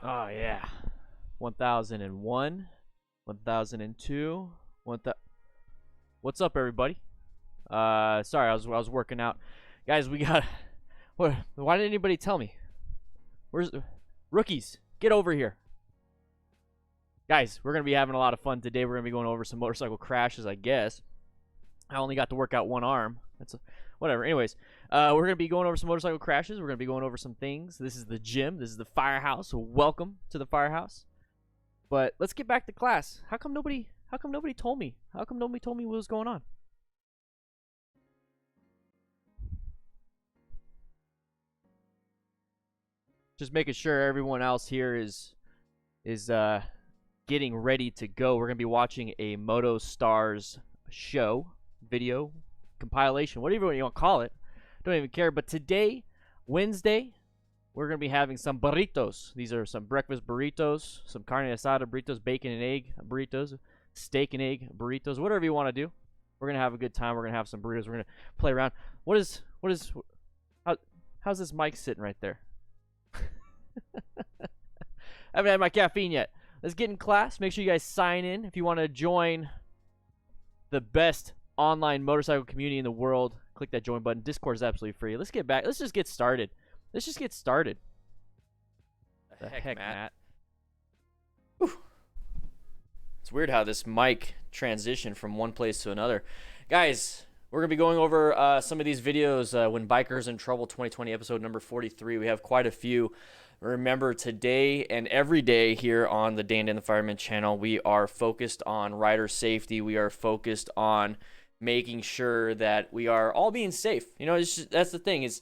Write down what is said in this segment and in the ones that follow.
Oh yeah. 1001, 1002, 1000. What's up, everybody? Sorry, I was working out, guys. We got. What? Why didn't anybody tell me? Where's rookies? Get over here, guys. We're gonna be having a lot of fun today. We're gonna be going over some motorcycle crashes, I guess. I only got to work out one arm. Whatever. Anyways, we're gonna be going over some motorcycle crashes. We're gonna be going over some things. This is the gym. This is the firehouse. So welcome to the firehouse. But let's get back to class. How come nobody? How come nobody told me? How come nobody told me what was going on? Just making sure everyone else here is getting ready to go. We're gonna be watching a Moto Stars show, video, compilation, whatever you want to call it. Don't even care. But today, Wednesday, we're gonna be having some burritos. These are some breakfast burritos, some carne asada burritos, bacon and egg burritos, steak and egg burritos, whatever you want to do. We're gonna have a good time. We're gonna have some burritos. We're gonna play around. How, how's this mic sitting right there? I haven't had my caffeine yet. Let's get in class. Make sure you guys sign in if you want to join the best online motorcycle community in the world. Click that join button. Discord is absolutely free. Let's get back. Let's just get started. Let's just get started. The heck, Matt? Whew. It's weird how this mic transitioned from one place to another. Guys, we're going to be going over some of these videos. When Bikers in Trouble 2020, episode number 43. We have quite a few. Remember, today and every day here on the DanDanTheFireman Channel, we are focused on rider safety. We are focused on making sure that we are all being safe. You know, that's the thing is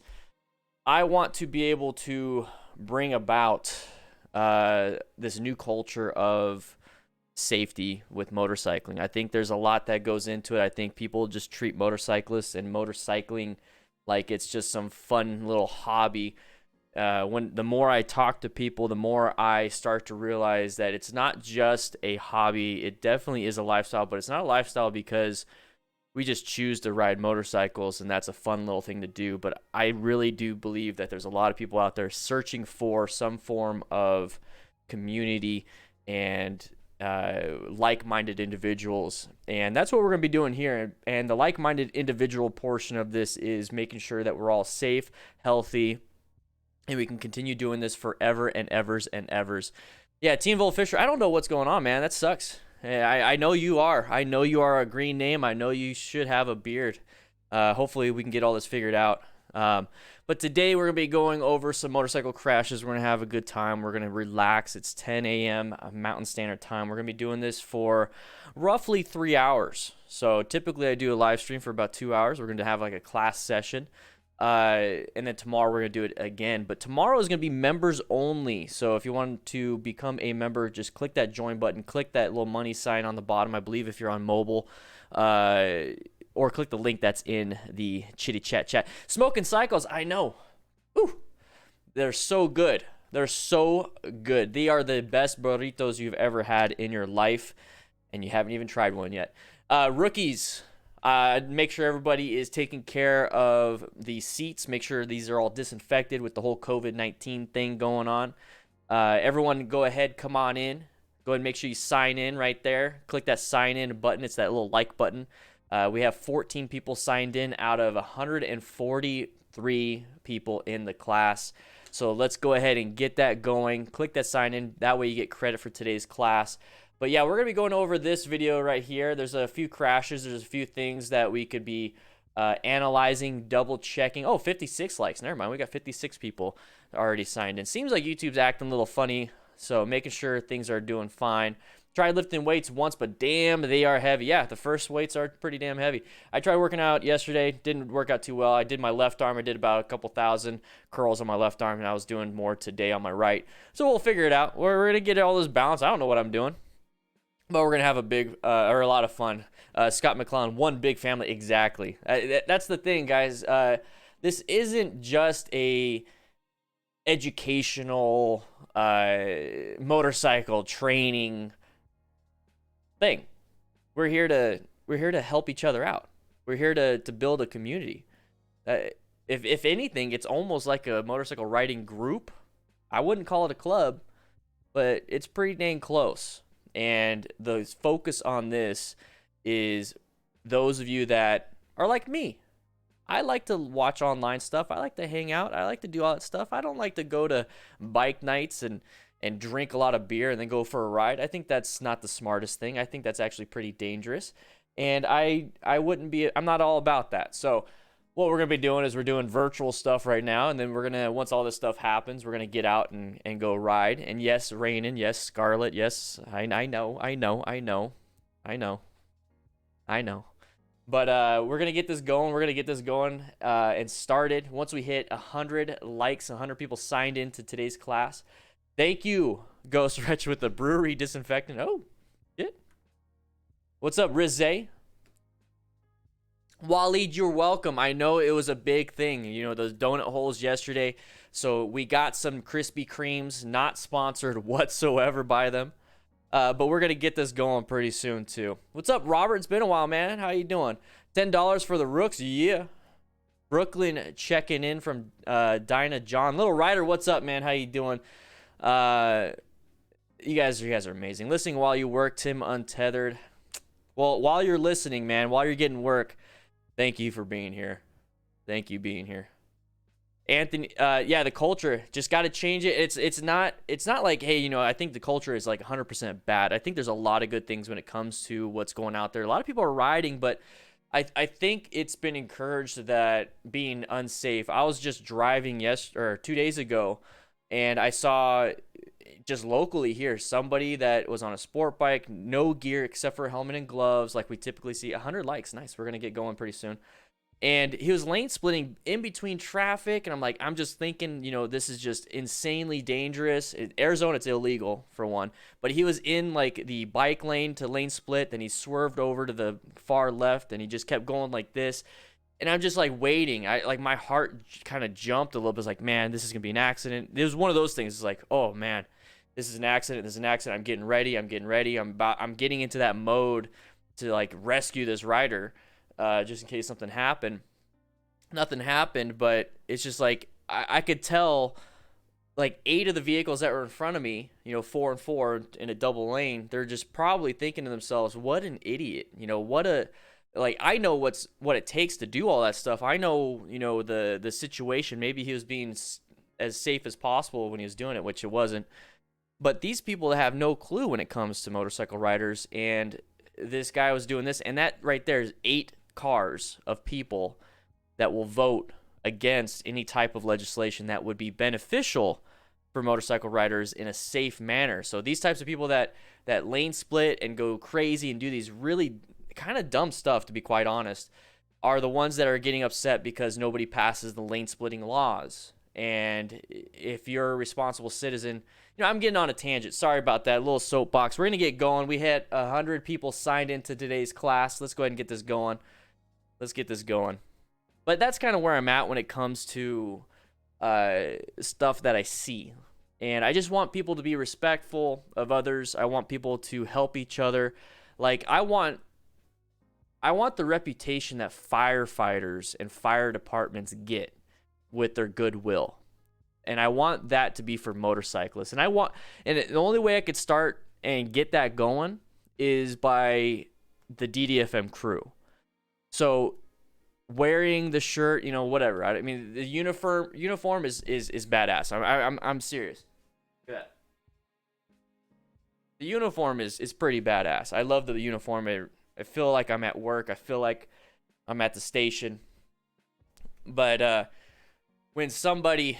I want to be able to bring about this new culture of safety with motorcycling. I think there's a lot that goes into it. I think people just treat motorcyclists and motorcycling like it's just some fun little hobby. When the more I talk to people, the more I start to realize that it's not just a hobby. It definitely is a lifestyle, but it's not a lifestyle because we just choose to ride motorcycles and that's a fun little thing to do. But I really do believe that there's a lot of people out there searching for some form of community and like-minded individuals, and that's what we're going to be doing here. And the like-minded individual portion of this is making sure that we're all safe, healthy, and we can continue doing this forever and evers and evers. Yeah, Team Volt Fisher, I don't know what's going on, man. That sucks. I know you are. I know you are a green name. I know you should have a beard. Hopefully we can get all this figured out. But today we're going to be going over some motorcycle crashes. We're going to have a good time. We're going to relax. It's 10 a.m. Mountain Standard Time. We're going to be doing this for roughly 3 hours. So typically I do a live stream for about 2 hours. We're going to have like a class session. And then tomorrow we're going to do it again. But tomorrow is going to be members only. So if you want to become a member, just click that join button. Click that little money sign on the bottom, I believe, if you're on mobile. Or click the link that's in the chitty chat. Smoking Cycles, I know. Ooh, they're so good. They're so good. They are the best burritos you've ever had in your life. And you haven't even tried one yet. Rookies. Make sure everybody is taking care of the seats. Make sure these are all disinfected with the whole COVID-19 thing going on. Everyone go ahead, come on in. Go ahead and make sure you sign in right there. Click that sign in button. It's that little like button. We have 14 people signed in out of 143 people in the class. So let's go ahead and get that going. Click that sign in. That way you get credit for today's class. But yeah, we're going to be going over this video right here. There's a few crashes. There's a few things that we could be analyzing, double checking. Oh, 56 likes. Never mind. We got 56 people already signed in. Seems like YouTube's acting a little funny. So making sure things are doing fine. Tried lifting weights once, but damn, they are heavy. Yeah, the first weights are pretty damn heavy. I tried working out yesterday. Didn't work out too well. I did my left arm. I did about a couple thousand curls on my left arm, and I was doing more today on my right. So we'll figure it out. We're going to get all this balance. I don't know what I'm doing. But we're going to have a lot of fun. Scott McClellan, one big family. Exactly. That's the thing, guys. This isn't just a educational motorcycle training thing. We're here to help each other out. We're here to build a community. If anything, it's almost like a motorcycle riding group. I wouldn't call it a club. but it's pretty dang close. And the focus on this is those of you that are like me. I like to watch online stuff. I like to hang out. I like to do all that stuff. I don't like to go to bike nights and drink a lot of beer and then go for a ride. I think that's not the smartest thing. I think that's actually pretty dangerous. And I'm not all about that. So what we're going to be doing is we're doing virtual stuff right now. And then once all this stuff happens, we're going to get out and go ride. And yes, raining. Yes, Scarlet. Yes, I know. But we're going to get this going. We're going to get this going and started. Once we hit 100 likes, 100 people signed into today's class. Thank you, Ghost Wretch with the brewery disinfectant. Oh, shit. What's up, Rizze? Waleed, you're welcome. I know it was a big thing, those donut holes yesterday. So we got some Krispy Kremes, not sponsored whatsoever by them. But we're going to get this going pretty soon, too. What's up, Robert? It's been a while, man. How you doing? $10 for the Rooks? Yeah. Brooklyn checking in from Dinah John. Little Ryder, what's up, man? How you doing? You guys are amazing. Listening while you work, Tim Untethered. Well, while you're listening, man, while you're getting work, thank you for being here. Thank you being here. Anthony, the culture just got to change it. It's not like, hey, I think the culture is like 100% bad. I think there's a lot of good things when it comes to what's going out there. A lot of people are riding, but I think it's been encouraged that being unsafe. I was just driving 2 days ago, and I saw just locally here somebody that was on a sport bike, no gear except for a helmet and gloves, like we typically see. 100 likes, nice. We're gonna get going pretty soon. And he was lane splitting in between traffic, and I'm just thinking, this is just insanely dangerous. In Arizona, it's illegal for one, but he was in like the bike lane to lane split, then he swerved over to the far left, and he just kept going like this. And I'm just like waiting. My heart kind of jumped a little bit. It's like, man, this is gonna be an accident. It was one of those things. It's like, oh man, this is an accident. This is an accident. I'm getting ready. I'm getting into that mode to like rescue this rider, just in case something happened. Nothing happened, but it's just like I could tell, like 8 of the vehicles that were in front of me, 4 and 4 in a double lane, they're just probably thinking to themselves, what an idiot. I know what it takes to do all that stuff. I know, the situation. Maybe he was being as safe as possible when he was doing it, which it wasn't. But these people have no clue when it comes to motorcycle riders, and this guy was doing this, and that right there is 8 cars of people that will vote against any type of legislation that would be beneficial for motorcycle riders in a safe manner. So these types of people that lane split and go crazy and do these really kind of dumb stuff, to be quite honest, are the ones that are getting upset because nobody passes the lane splitting laws. And if you're a responsible citizen, I'm getting on a tangent. Sorry about that little soapbox. We're going to get going. We had 100 people signed into today's class. Let's go ahead and get this going. But that's kind of where I'm at when it comes to stuff that I see. And I just want people to be respectful of others. I want people to help each other. Like, I want the reputation that firefighters and fire departments get with their goodwill. And I want that to be for motorcyclists. And the only way I could start and get that going is by the DDFM crew. So wearing the shirt, whatever. I mean, the uniform is badass. I'm serious. Look at that. The uniform is pretty badass. I love the uniform. I feel like I'm at work. I feel like I'm at the station. But when somebody,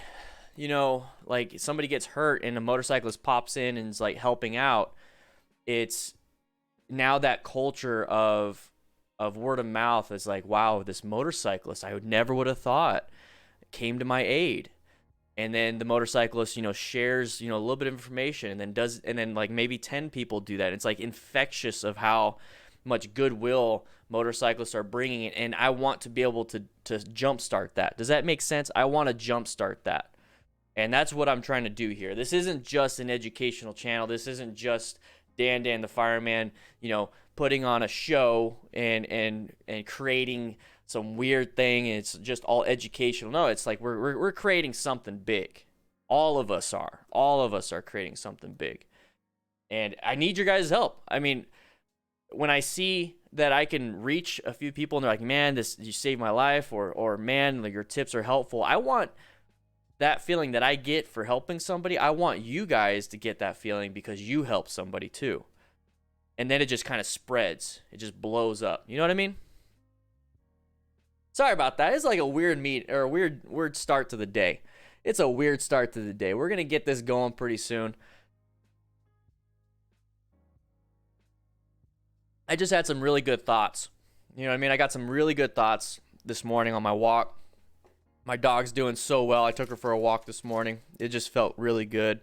like somebody gets hurt and a motorcyclist pops in and is like helping out, it's now that culture of word of mouth is like, wow, this motorcyclist I never would have thought came to my aid. And then the motorcyclist, shares, a little bit of information, and then like maybe 10 people do that. It's like infectious of how much goodwill motorcyclists are bringing it. And I want to be able to jumpstart that. Does that make sense? I want to jumpstart that. And that's what I'm trying to do here. This isn't just an educational channel. This isn't just Dan the Fireman, putting on a show and creating some weird thing, and it's just all educational. No, it's like we're creating something big. All of us are. All of us are creating something big. And I need your guys' help. I mean, when I see that I can reach a few people and they're like, man, you saved my life, or man, like, your tips are helpful. I want that feeling that I get for helping somebody. I want you guys to get that feeling because you help somebody too. And then it just kind of spreads. It just blows up. You know what I mean? Sorry about that. It's like a weird weird start to the day. It's a weird start to the day. We're going to get this going pretty soon. I just had some really good thoughts. You know what I mean? I got some really good thoughts this morning on my walk. My dog's doing so well. I took her for a walk this morning. It just felt really good.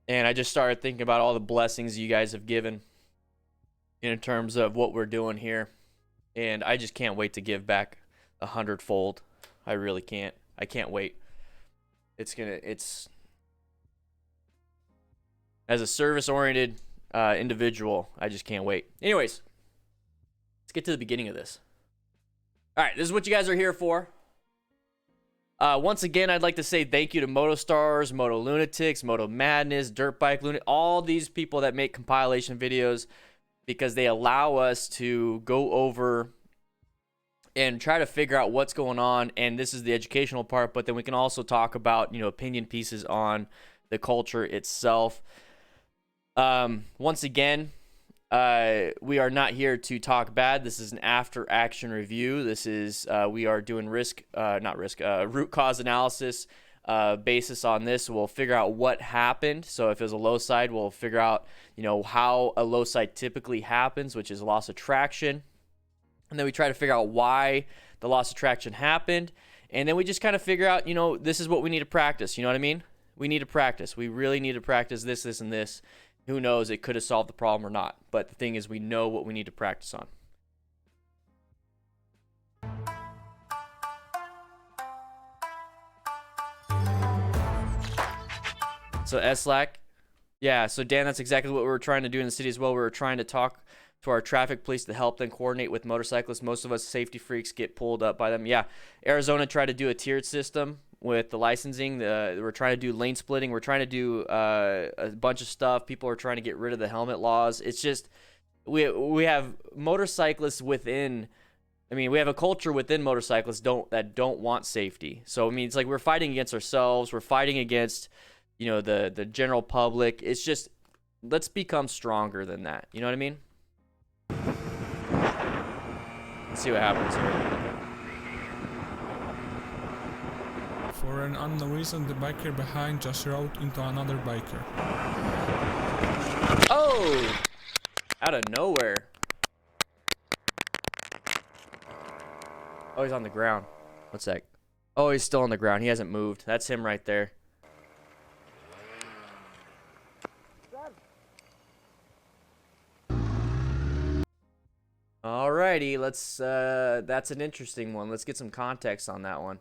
And I just started thinking about all the blessings you guys have given in terms of what we're doing here. And I just can't wait to give back 100-fold. I really can't. I can't wait. It's as a service-oriented individual, I just can't wait. Anyways, let's get to the beginning of this. All right, this is what you guys are here for. Once again, I'd like to say thank you to Moto Stars, Moto Lunatics, Moto Madness, Dirt Bike Lunatic, all these people that make compilation videos, because they allow us to go over and try to figure out what's going on. And this is the educational part, but then we can also talk about, opinion pieces on the culture itself. Once again, we are not here to talk bad. This is an after action review. This is, we are doing root cause analysis, basis on this. We'll figure out what happened. So if it was a low side, we'll figure out, how a low side typically happens, which is loss of traction. And then we try to figure out why the loss of traction happened. And then we just kind of figure out, this is what we need to practice. You know what I mean? We need to practice. We really need to practice this, this, and this. Who knows? It could have solved the problem or not. But the thing is, we know what we need to practice on. So SLAC. Yeah, so Dan, that's exactly what we were trying to do in the city as well. We were trying to talk to our traffic police to help them coordinate with motorcyclists. Most of us safety freaks get pulled up by them. Yeah, Arizona tried to do a tiered system with the licensing. We're trying to do lane splitting. We're trying to do a bunch of stuff. People are trying to get rid of the helmet laws. It's just we have motorcyclists within. I mean, we have a culture within motorcyclists that don't want safety. So I mean, it's like we're fighting against ourselves. We're fighting against the general public. It's just, let's become stronger than that. You know what I mean? Let's see what happens here. For an unknown reason, the biker behind just rode into another biker. Oh! Out of nowhere. Oh, he's on the ground. What's that? Oh, he's still on the ground. He hasn't moved. That's him right there. Alrighty, let's, that's an interesting one. Let's get some context on that one.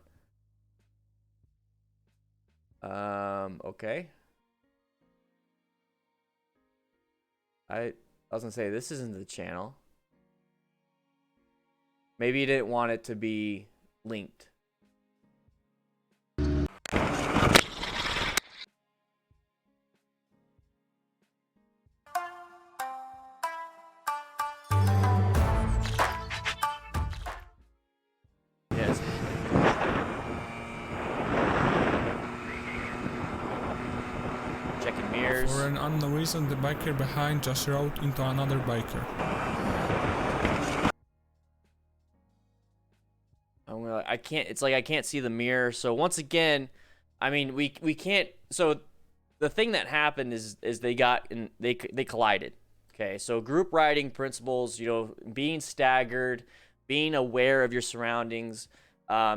Okay. I was gonna say, this isn't the channel. Maybe you didn't want it to be linked. Yes. Checking mirrors. For an unknown reason, the biker behind just rode into another biker. I can't. It's like I can't see the mirror. So once again, I mean, we can't. So the thing that happened is they collided. Okay, so group riding principles, being staggered, being aware of your surroundings,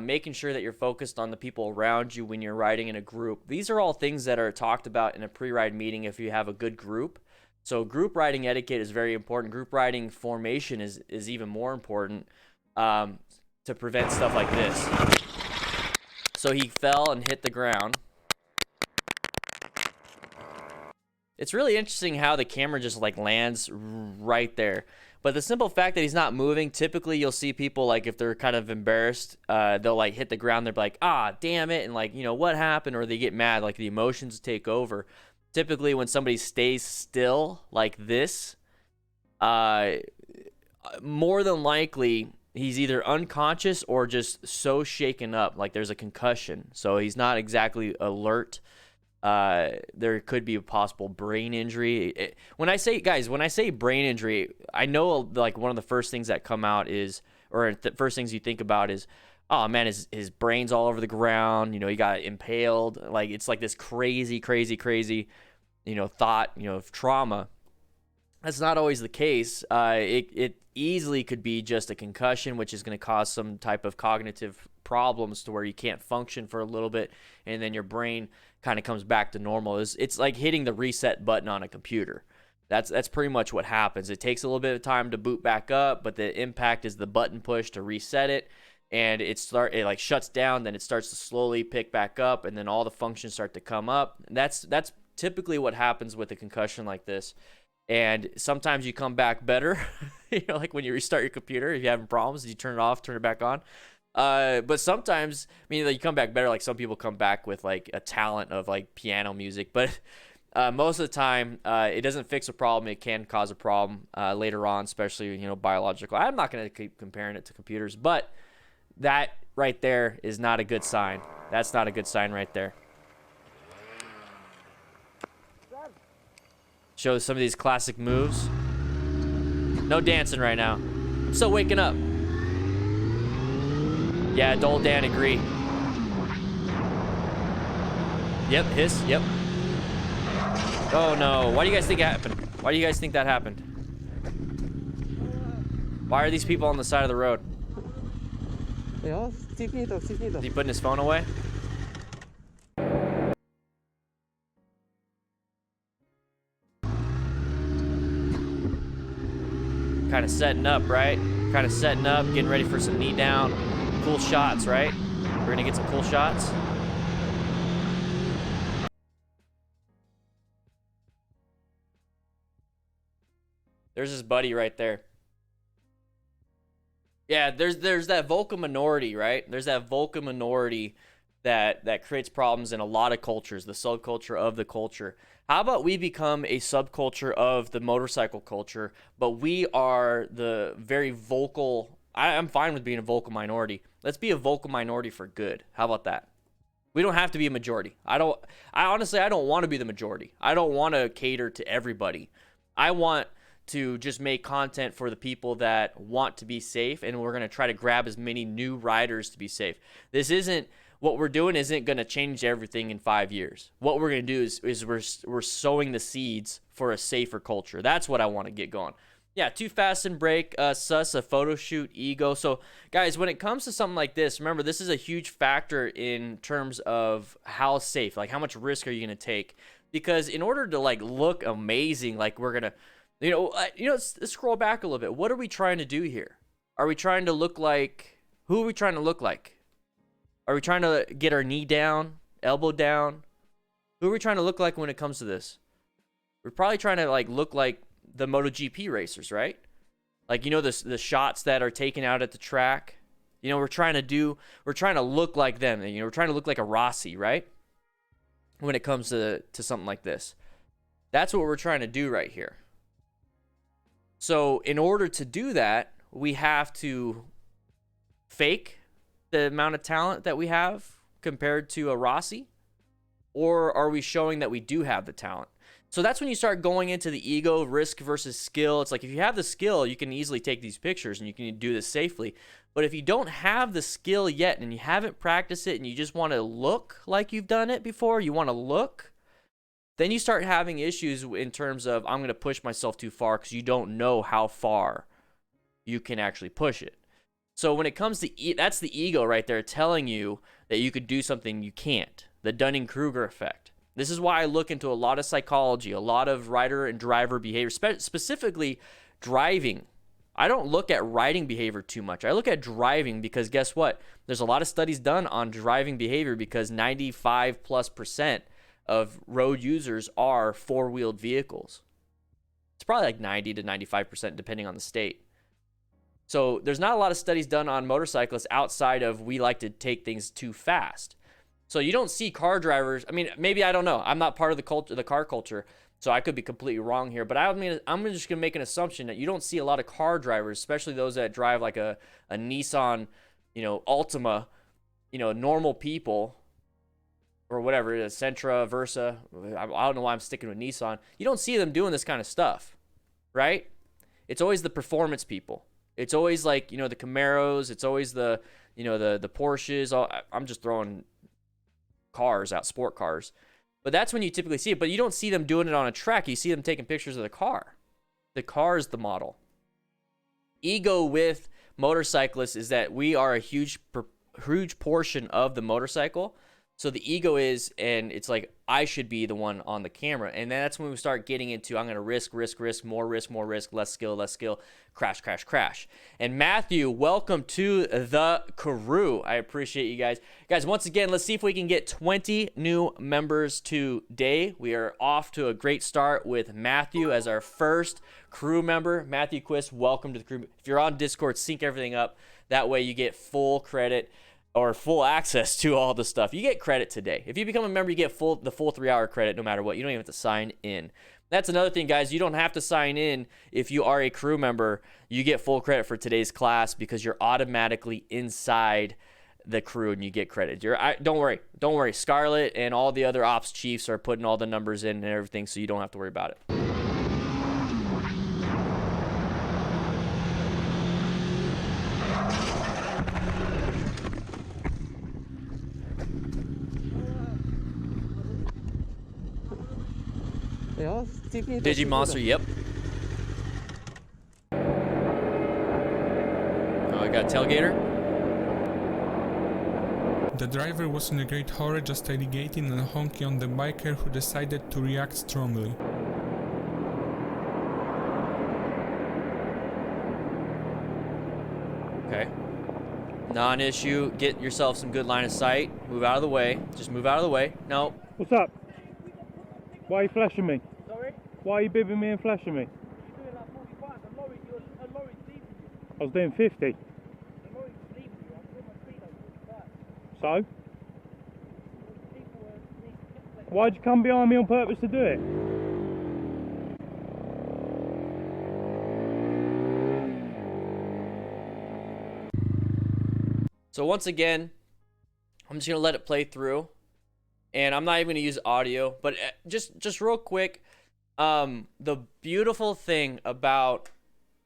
making sure that you're focused on the people around you when you're riding in a group. These are all things that are talked about in a pre-ride meeting if you have a good group. So group riding etiquette is very important. Group riding formation is even more important to prevent stuff like this. So he fell and hit the ground. It's really interesting how the camera just like lands right there. But the simple fact that he's not moving, typically you'll see people like if they're kind of embarrassed, they'll like hit the ground. They're like, ah, damn it. And like, what happened? Or they get mad, like the emotions take over. Typically when somebody stays still like this, more than likely he's either unconscious or just so shaken up, like there's a concussion. So he's not exactly alert. There could be a possible brain injury. When I say brain injury, I know like one of the first things that come out is, or the first things you think about is, oh man, his brain's all over the ground. He got impaled. Like it's like this crazy, thought, of trauma. That's not always the case. It easily could be just a concussion, which is going to cause some type of cognitive problems to where you can't function for a little bit, and then your brain kind of comes back to normal. It's like hitting the reset button on a computer. That's pretty much what happens. It takes a little bit of time to boot back up, but the impact is the button push to reset it, and it like shuts down. Then it starts to slowly pick back up, and then all the functions start to come up. And that's typically what happens with a concussion like this. And sometimes you come back better, like when you restart your computer, if you're having problems, you turn it off, turn it back on. But sometimes, you come back better. Like some people come back with like a talent of like piano music, but most of the time, it doesn't fix a problem. It can cause a problem later on, especially biological. I'm not going to keep comparing it to computers, but that right there is not a good sign. That's not a good sign right there. Shows some of these classic moves. No dancing right now. I'm still waking up. Yeah, Dole Dan agree. Yep, hiss, yep. Oh no, why do you guys think it happened? Why do you guys think that happened? Why are these people on the side of the road? Is he putting his phone away? Kind of setting up, right? Kind of setting up, getting ready for some knee down. Cool shots, right? We're gonna get some cool shots. There's his buddy right there. Yeah, there's that vocal minority, right? There's that vocal minority that creates problems in a lot of cultures, the subculture of the culture. How about we become a subculture of the motorcycle culture, but we are the very vocal. I'm fine with being a vocal minority. Let's be a vocal minority for good. How about that? We don't have to be a majority. I honestly don't want to be the majority. I don't want to cater to everybody. I want to just make content for the people that want to be safe, and we're going to try to grab as many new riders to be safe. What we're doing isn't going to change everything in 5 years. What we're going to do is we're sowing the seeds for a safer culture. That's what I want to get going. Yeah, too fast and break, sus, a photo shoot, ego. So, guys, when it comes to something like this, remember, this is a huge factor in terms of how safe, like how much risk are you going to take? Because in order to like look amazing, like we're going to, let's scroll back a little bit. What are we trying to do here? Are we trying to look like, who are we trying to look like? Are we trying to get our knee down, elbow down? Who are we trying to look like when it comes to this? We're probably trying to like look like the MotoGP racers, right? Like, the shots that are taken out at the track. We're trying to look like them. We're trying to look like a Rossi, right? When it comes to something like this. That's what we're trying to do right here. So in order to do that, we have to fake the amount of talent that we have compared to a Rossi, or are we showing that we do have the talent? So that's when you start going into the ego, risk versus skill. It's like if you have the skill, you can easily take these pictures and you can do this safely. But if you don't have the skill yet and you haven't practiced it and you just want to look like you've done it before, then you start having issues in terms of, I'm going to push myself too far, because you don't know how far you can actually push it. So when it comes to that's the ego right there telling you that you could do something you can't. The Dunning-Kruger Effect. This is why I look into a lot of psychology, a lot of rider and driver behavior, specifically driving. I don't look at riding behavior too much. I look at driving because guess what? There's a lot of studies done on driving behavior because 95+% of road users are four-wheeled vehicles. It's probably like 90 to 95% depending on the state. So there's not a lot of studies done on motorcyclists outside of we like to take things too fast. So you don't see car drivers. I mean, maybe, I don't know. I'm not part of the culture, the car culture, so I could be completely wrong here. But I'm just going to make an assumption that you don't see a lot of car drivers, especially those that drive like a Nissan, Altima, normal people, or whatever, a Sentra, Versa. I don't know why I'm sticking with Nissan. You don't see them doing this kind of stuff, right? It's always the performance people. It's always like, the Camaros. It's always the Porsches. I'm just throwing cars out, sport cars. But that's when you typically see it. But you don't see them doing it on a track. You see them taking pictures of the car. The car is the model. Ego with motorcyclists is that we are a huge portion of the motorcycle. So the ego is, and it's like, I should be the one on the camera. And then that's when we start getting into, I'm going to risk, more risk, less skill, crash. And Matthew, welcome to the crew. I appreciate you guys. Guys, once again, let's see if we can get 20 new members today. We are off to a great start with Matthew as our first crew member. Matthew Quist, welcome to the crew. If you're on Discord, sync everything up. That way you get full credit or full access to all the stuff. You get credit today. If you become a member, you get the full 3-hour credit no matter what. You don't even have to sign in. That's another thing, guys. You don't have to sign in if you are a crew member. You get full credit for today's class because you're automatically inside the crew and you get credit. Don't worry. Scarlett and all the other ops chiefs are putting all the numbers in and everything, so you don't have to worry about it. Digimonster, yep. Oh, I got a tailgater. The driver was in a great hurry, just tailgating and honking on the biker who decided to react strongly. Okay. Non-issue. Get yourself some good line of sight. Move out of the way. Just move out of the way. No. What's up? Why are you flashing me? Sorry? Why are you bibbing me and flashing me? You're doing like 45. The lorry's leaving you. I was doing 50. The lorry's leaving you. I'm doing my speed on 45. So? People need to Why'd you come behind me on purpose to do it? So once again, I'm just going to let it play through. And I'm not even going to use audio, but just real quick, the beautiful thing about,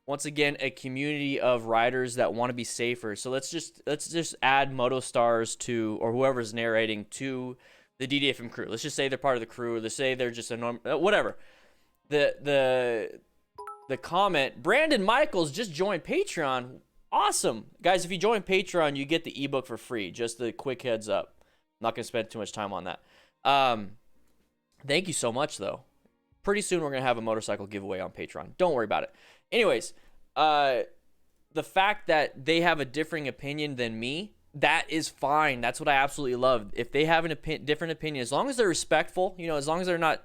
once again, a community of riders that want to be safer. So let's just add MotoStars to, or whoever's narrating, to the DDFM crew. Let's just say they're part of the crew. Let's say they're just a normal, whatever. The comment, Brandon Michaels just joined Patreon. Awesome. Guys, if you join Patreon, you get the ebook for free. Just a quick heads up. I'm not going to spend too much time on that. Thank you so much, though. Pretty soon we're going to have a motorcycle giveaway on Patreon. Don't worry about it. Anyways, the fact that they have a differing opinion than me, that is fine. That's what I absolutely love. If they have a different opinion, as long as they're respectful, as long as they're not,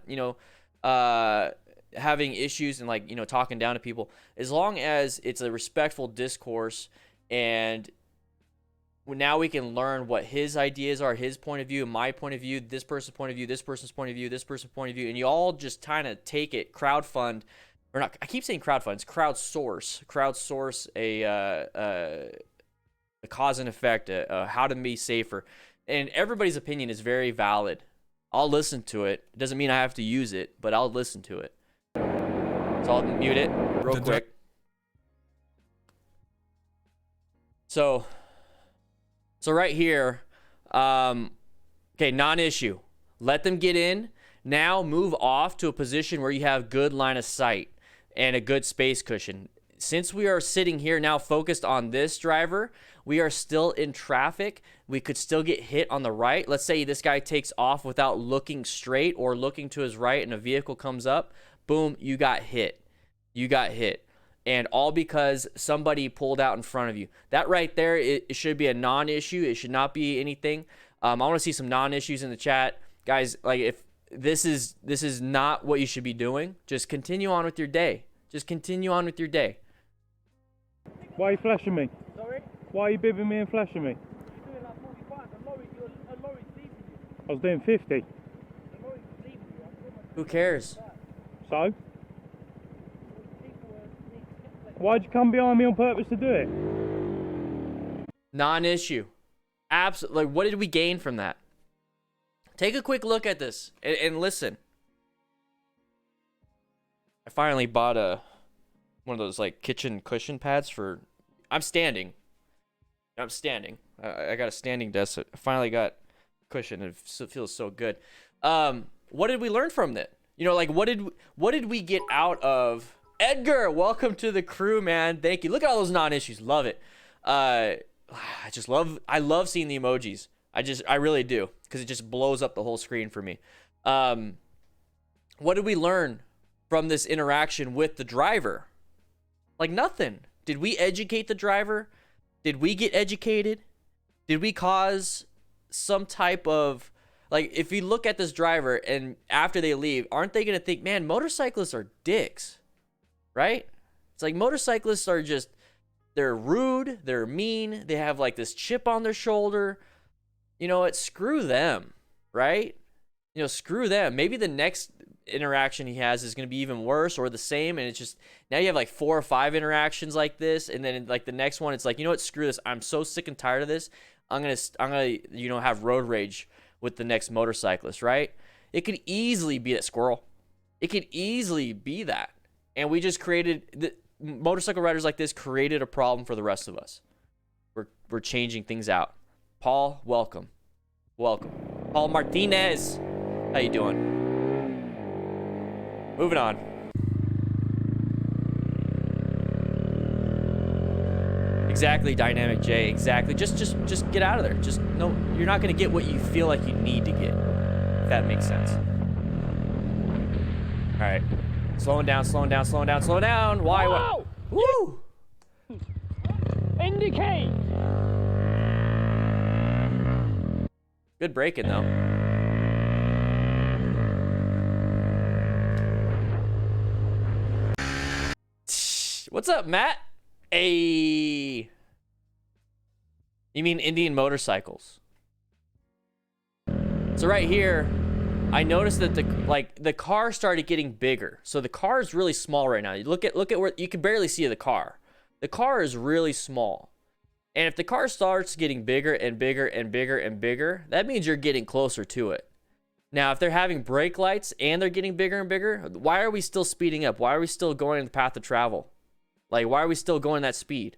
having issues and talking down to people, as long as it's a respectful discourse, and now we can learn what his ideas are, his point of view, my point of view, this person's point of view, this person's point of view, this person's point of view, and you all just kind of take it, crowdfund, or not, I keep saying crowdfund, it's crowdsource a cause and effect, how to be safer, and everybody's opinion is very valid. I'll listen to it. It doesn't mean I have to use it, but I'll listen to it. So I'll mute it real quick. So right here, okay, non-issue. Let them get in. Now move off to a position where you have good line of sight and a good space cushion. Since we are sitting here now focused on this driver, we are still in traffic. We could still get hit on the right. Let's say this guy takes off without looking straight or looking to his right and a vehicle comes up. Boom, you got hit. You got hit. And all because somebody pulled out in front of you. That right there, it should be a non-issue. It should not be anything. I want to see some non-issues in the chat. Guys, like, if this is not what you should be doing. Just continue on with your day. Just continue on with your day. Why are you flashing me? Sorry? Why are you bibbing me and flashing me? You're doing like 45. A lorry's leaving you. I was doing 50. A lorry's leaving you. I'm doing my Who cares? So? people need to get Why'd you come behind me on purpose to do it? Non-issue. Absolutely. Like, what did we gain from that? Take a quick look at this and listen. I finally bought one of those like kitchen cushion pads for. I'm standing. I got a standing desk. I finally got a cushion. It feels so good. What did we learn from that? You know, like what did we get out of Edgar? Welcome to the crew, man. Thank you. Look at all those non-issues. Love it. I love seeing the emojis. I really do, because it just blows up the whole screen for me. What did we learn from this interaction with the driver? Like nothing. Did we educate the driver? Did we get educated? Did we cause some type of, like, if you look at this driver and after they leave, aren't they going to think, man, motorcyclists are dicks, right? It's like motorcyclists are just, they're rude, they're mean, they have like this chip on their shoulder. You know what? Screw them, right? You know, screw them. Maybe the next interaction he has is going to be even worse or the same, and it's just, now you have like 4 or 5 interactions like this, and then like the next one, it's like, you know what? Screw this. I'm so sick and tired of this. I'm gonna you know, have road rage with the next motorcyclist, right? It could easily be that squirrel. It could easily be that, and we just created motorcycle riders like this created a problem for the rest of us. We're changing things out. Paul, welcome. Paul Martinez, how you doing? Moving on. Exactly, Dynamic J. Exactly. Just get out of there. Just no. You're not gonna get what you feel like you need to get. If that makes sense. All right. Slowing down. Why? Whoa! Woo! Indicate! Good braking though. What's up, Matt? Hey. You mean Indian motorcycles? So right here, I noticed that the car started getting bigger. So the car is really small right now. You look at where you can barely see the car. The car is really small. And if the car starts getting bigger and bigger and bigger and bigger, that means you're getting closer to it. Now, if they're having brake lights and they're getting bigger and bigger, why are we still speeding up? Why are we still going in the path of travel? Like, why are we still going that speed?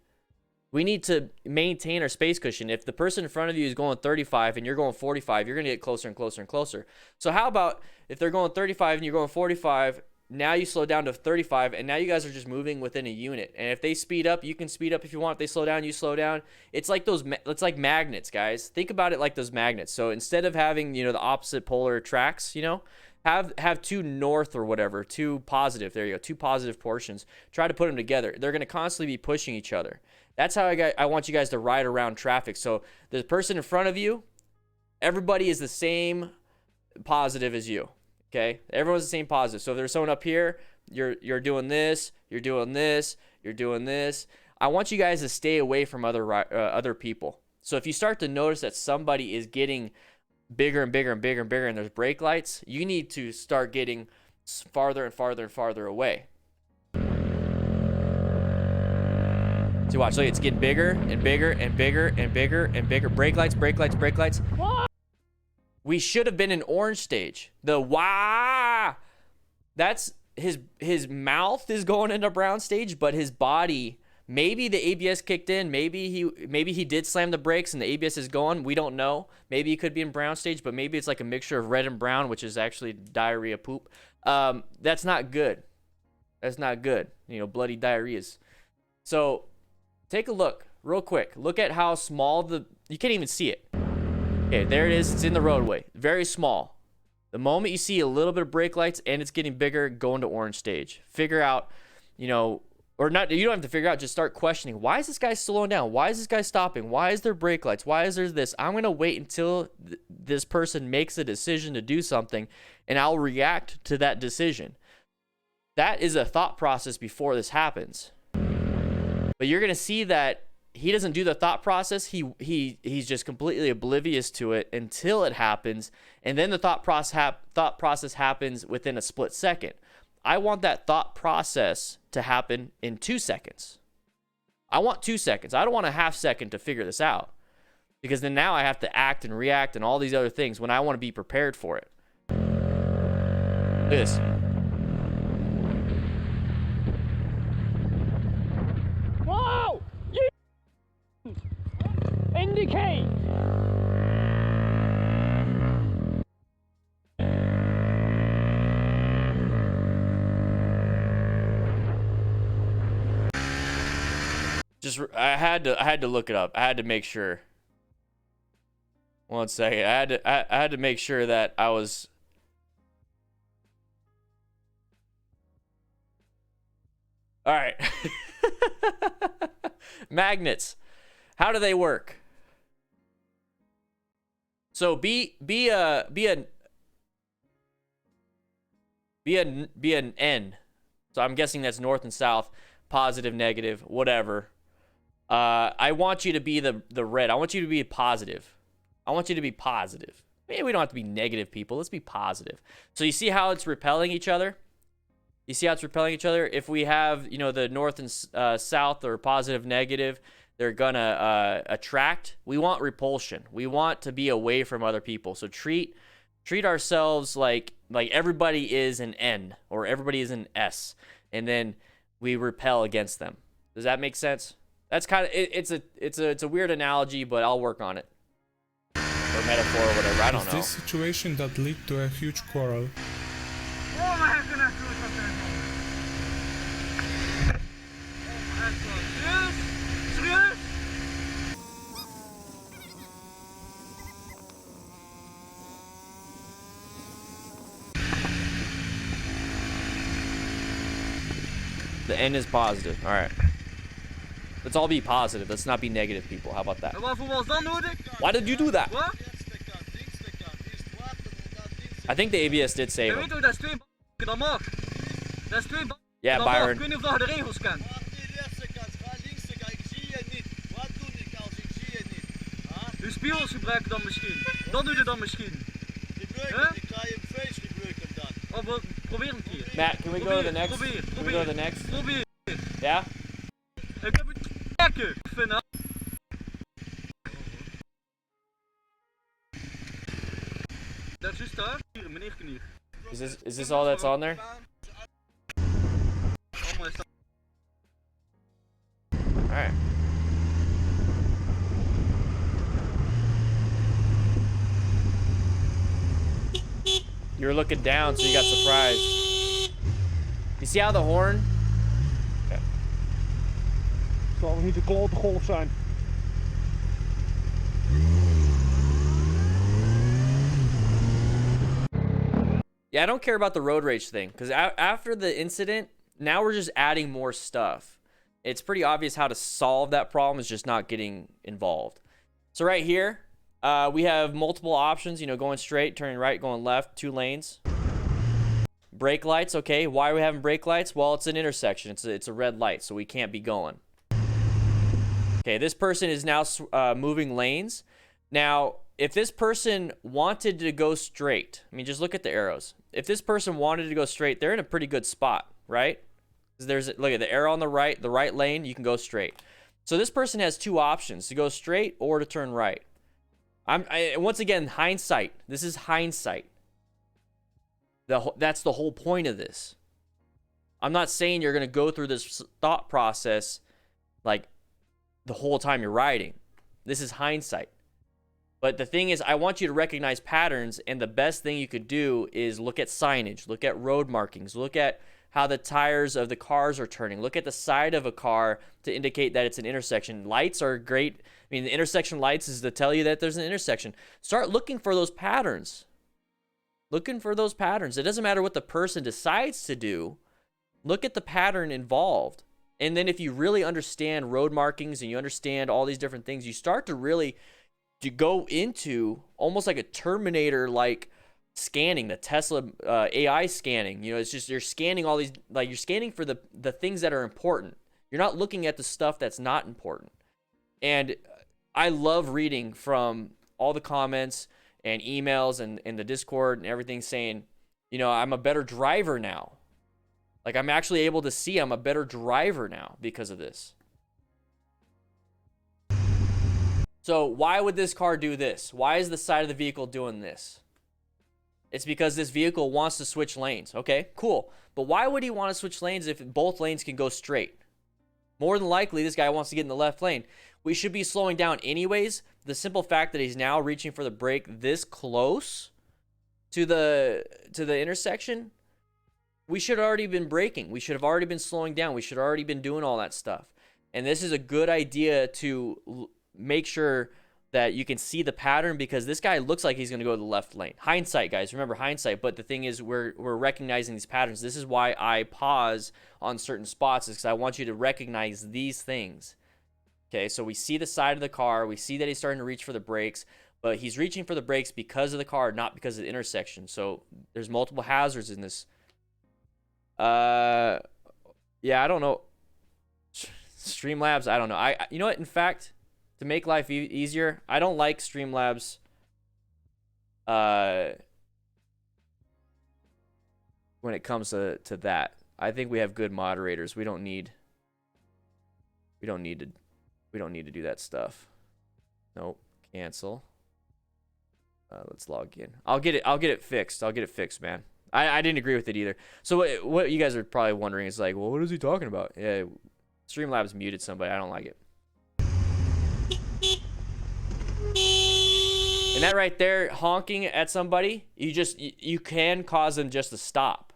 We need to maintain our space cushion. If the person in front of you is going 35 and you're going 45, you're going to get closer and closer and closer. So how about if they're going 35 and you're going 45, now you slow down to 35, and now you guys are just moving within a unit. And if they speed up, you can speed up if you want. If they slow down, you slow down. It's like it's like magnets, guys. Think about it like those magnets. So instead of having, you know, the opposite polar tracks, you know, have two north or whatever, two positive. There you go, two positive portions. Try to put them together. They're going to constantly be pushing each other. That's how I want you guys to ride around traffic. So the person in front of you, everybody is the same positive as you. Okay, everyone's the same positive. So if there's someone up here, you're doing this, you're doing this, you're doing this. I want you guys to stay away from other people. So if you start to notice that somebody is getting bigger and bigger and bigger and bigger, and there's brake lights, you need to start getting farther and farther and farther away. So watch, look, it's getting bigger and bigger and bigger and bigger and bigger. Brake lights, brake lights, brake lights. What? We should have been in orange stage. The wah, that's his mouth is going into brown stage, but his body, maybe the ABS kicked in, maybe he did slam the brakes and the ABS is going. We don't know. Maybe he could be in brown stage, but maybe it's like a mixture of red and brown, which is actually diarrhea poop. That's not good. That's not good. You know, bloody diarrheas. So take a look real quick. Look at how small you can't even see it. Okay, there it is. It's in the roadway. Very small. The moment you see a little bit of brake lights and it's getting bigger, go into orange stage. Figure out, you know, or not, you don't have to figure out, just start questioning. Why is this guy slowing down? Why is this guy stopping? Why is there brake lights? Why is there this? I'm going to wait until this person makes a decision to do something, and I'll react to that decision. That is a thought process before this happens. But you're going to see that he doesn't do the thought process. He's just completely oblivious to it until it happens, and then the thought process happens within a split second. I want that thought process to happen in 2 seconds. I want 2 seconds. I don't want a half second to figure this out, because then now I have to act and react and all these other things when I want to be prepared for it. Look at this. Whoa! Indicate! I had to look it up. I had to make sure. One second. I had to make sure that I was. All right. Magnets. How do they work? So be an N. So I'm guessing that's north and south, positive, negative, whatever. I want you to be the red. I want you to be positive. I want you to be positive. Maybe we don't have to be negative people. Let's be positive. So you see how it's repelling each other? You see how it's repelling each other? If we have, you know, the north and south or positive, negative, they're gonna attract. We want repulsion. We want to be away from other people. So treat ourselves like everybody is an N or everybody is an S, and then we repel against them. Does that make sense? That's kind of it's a weird analogy, but I'll work on it. Or metaphor or whatever. I don't Is know. this situation that led to a huge quarrel? Serieus? The N is positive. All right. Let's all be positive. Let's not be negative people. How about that? En waarvoor was dat nodig? Why did you do that? Wat? I think the ABS did save Je him. weet toch, dat is 2 balken, dat mag. Dat is 2 balken, Yeah, dat mag. Byron. Ik weet niet of je de regels kent. Uw spiegels gebruiken dan misschien. Dat doe je dan misschien. Oh, probeer een keer. Matt, can we go to the next? Probeer. Can we go to the next? Probeer. Yeah? Ik heb het lekker, vinden. Dat is juist daar. Hier, meneer Knier. Is this all that's on there? Allemaal is dat. All right. You were looking down, so you got surprised. You see how the horn? Okay. Zal niet de klote golf zijn. Yeah, I don't care about the road rage thing, because after the incident, now we're just adding more stuff. It's pretty obvious how to solve that problem, is just not getting involved. So right here, we have multiple options, you know, going straight, turning right, going left, 2 lanes. Brake lights, okay. Why are we having brake lights? Well, it's an intersection. It's a red light, so we can't be going. Okay, this person is now moving lanes. Now, if this person wanted to go straight, I mean, just look at the arrows. If this person wanted to go straight, they're in a pretty good spot, right? Look at the arrow on the right lane, you can go straight. So this person has 2 options, to go straight or to turn right. Once again, hindsight. This is hindsight. That's the whole point of this. I'm not saying you're going to go through this thought process like the whole time you're riding. This is hindsight. But the thing is, I want you to recognize patterns, and the best thing you could do is look at signage, look at road markings, look at how the tires of the cars are turning, look at the side of a car to indicate that it's an intersection. Lights are great. I mean, the intersection lights is to tell you that there's an intersection. Start looking for those patterns. Looking for those patterns. It doesn't matter what the person decides to do. Look at the pattern involved. And then if you really understand road markings and you understand all these different things, you start to really go into almost like a Terminator like scanning, the Tesla AI scanning. You know, it's just you're scanning all these, like you're scanning for the things that are important. You're not looking at the stuff that's not important. And I love reading from all the comments and emails and the Discord and everything saying, you know, I'm a better driver now. Like, I'm actually able to see I'm a better driver now because of this. So why would this car do this? Why is the side of the vehicle doing this? It's because this vehicle wants to switch lanes. Okay, cool. But why would he want to switch lanes if both lanes can go straight? More than likely, this guy wants to get in the left lane. We should be slowing down anyways. The simple fact that he's now reaching for the brake this close to the intersection, we should have already been braking. We should have already been slowing down. We should have already been doing all that stuff. And this is a good idea to make sure that you can see the pattern, because this guy looks like he's going to go to the left lane. Hindsight, guys. Remember, hindsight. But the thing is, we're recognizing these patterns. This is why I pause on certain spots, is because I want you to recognize these things. Okay, so we see the side of the car. We see that he's starting to reach for the brakes. But he's reaching for the brakes because of the car, not because of the intersection. So there's multiple hazards in this. Yeah, I don't know. Streamlabs, I don't know. You know what? In fact, to make life easier, I don't like Streamlabs. When it comes to that, I think we have good moderators. We don't need to do that stuff. Nope. Cancel. Let's log in. I'll get it fixed. I'll get it fixed, man. I didn't agree with it either. So what you guys are probably wondering is like, well, what is he talking about? Yeah, Streamlabs muted somebody. I don't like it. And that right there, honking at somebody, you can cause them just to stop.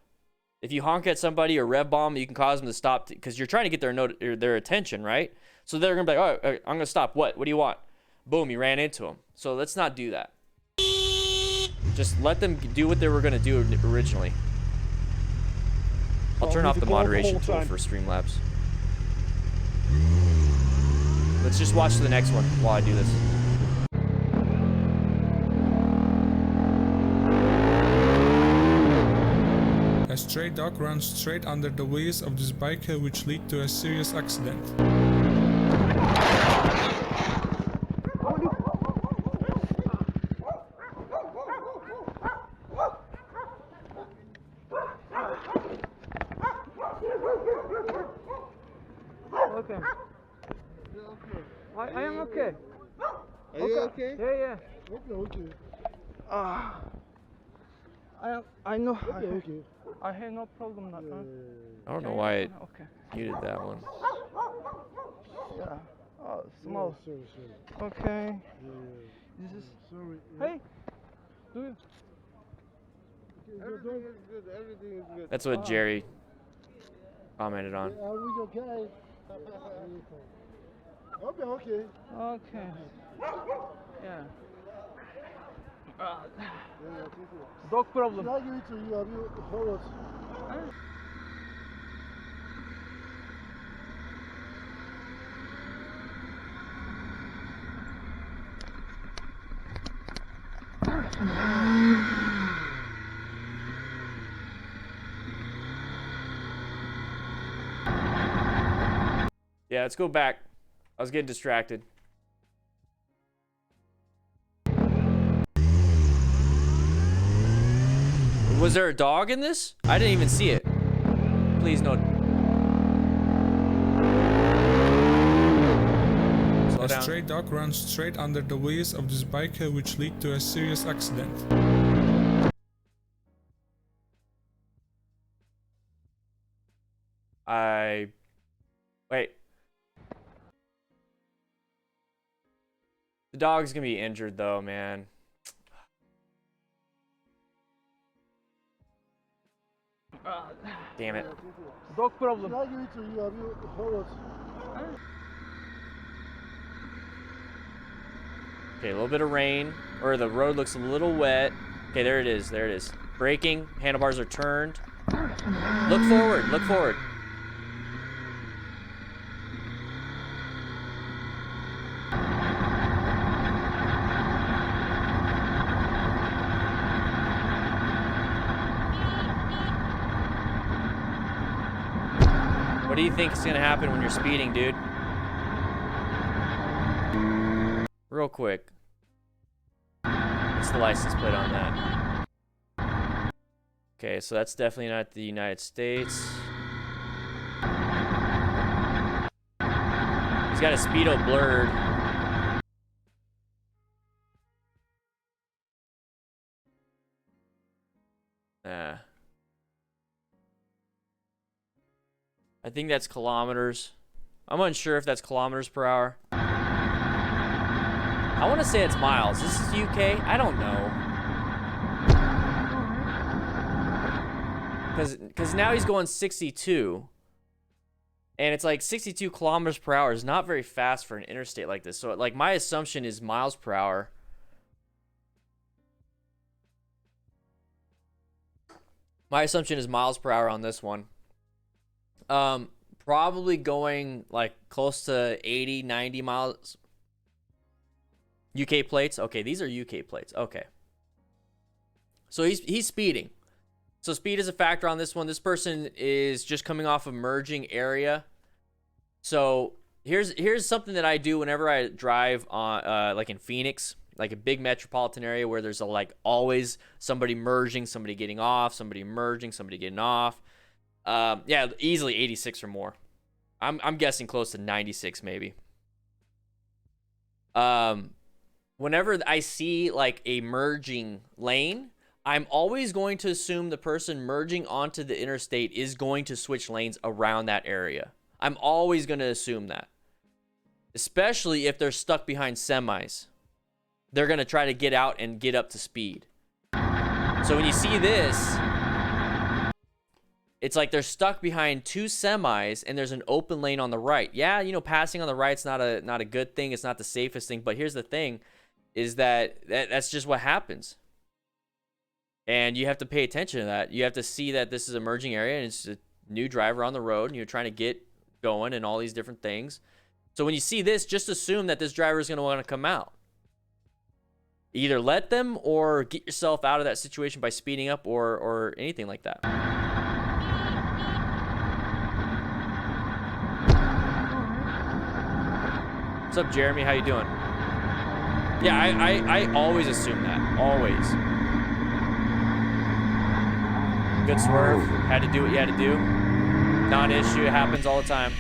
If you honk at somebody or rev bomb, you can cause them to stop because you're trying to get their attention, right? So they're gonna be like, oh, I'm gonna stop. What do you want? Boom, you ran into them. So let's not do that. Just let them do what they were going to do originally. I'll turn off the moderation tool for Streamlabs. Let's just watch the next one while I do this. A stray dog runs straight under the wheels of this biker, which lead to a serious accident. Okay. I am okay. Are you okay? Yeah. Okay. I know. Okay. I have no problem now. I don't know why it Okay. muted that one. Yeah. Oh, small. Sorry. Okay. Yeah. This is. Sorry. Hey. Do you? Everything is good. Everything is good. That's what Jerry commented on. Are we okay? Okay. Okay. Yeah. Dog problem. Should I give it to you? Have you followed? Yeah, let's go back. I was getting distracted. Was there a dog in this? I didn't even see it. Please, no. Slow A down. stray dog runs straight under the wheels of this biker, which lead to a serious accident. Wait. The dog's gonna be injured though, man. Damn it. Dog problem. Should I give it to you? Have you followed? Okay, a little bit of rain, or the road looks a little wet. Okay, there it is. There it is. Braking. Handlebars are turned. Look forward. Look forward. do you think is gonna happen when you're speeding, dude? Real quick. What's the license plate on that? Okay, so that's definitely not the United States. He's got a speedo blurred. I think that's kilometers. I'm unsure if that's kilometers per hour. I want to say it's miles. This is UK? I don't know. Because now he's going 62. And it's like 62 kilometers per hour is not very fast for an interstate like this. So like my assumption is miles per hour. My assumption is miles per hour on this one. Probably going like close to 80, 90 miles. UK plates. Okay, these are UK plates. Okay. So he's speeding. So speed is a factor on this one. This person is just coming off a merging area. So here's something that I do whenever I drive on like in Phoenix, like a big metropolitan area where there's like always somebody merging, somebody getting off, somebody merging, somebody getting off. Yeah, easily 86 or more. I'm guessing close to 96 maybe. Whenever I see like a merging lane, I'm always going to assume the person merging onto the interstate is going to switch lanes around that area. I'm always going to assume that. Especially if they're stuck behind semis. They're going to try to get out and get up to speed. So when you see this, it's like they're stuck behind two semis and there's an open lane on the right. Yeah, you know, passing on the right's not a good thing. It's not the safest thing. But here's the thing, is that's just what happens. And you have to pay attention to that. You have to see that this is a merging area and it's a new driver on the road and you're trying to get going and all these different things. So when you see this, just assume that this driver is going to want to come out. Either let them or get yourself out of that situation by speeding up or anything like that. What's up, Jeremy? How you doing? Yeah, I always assume that. Always. Good swerve. Had to do what you had to do. Non-issue. It happens all the time.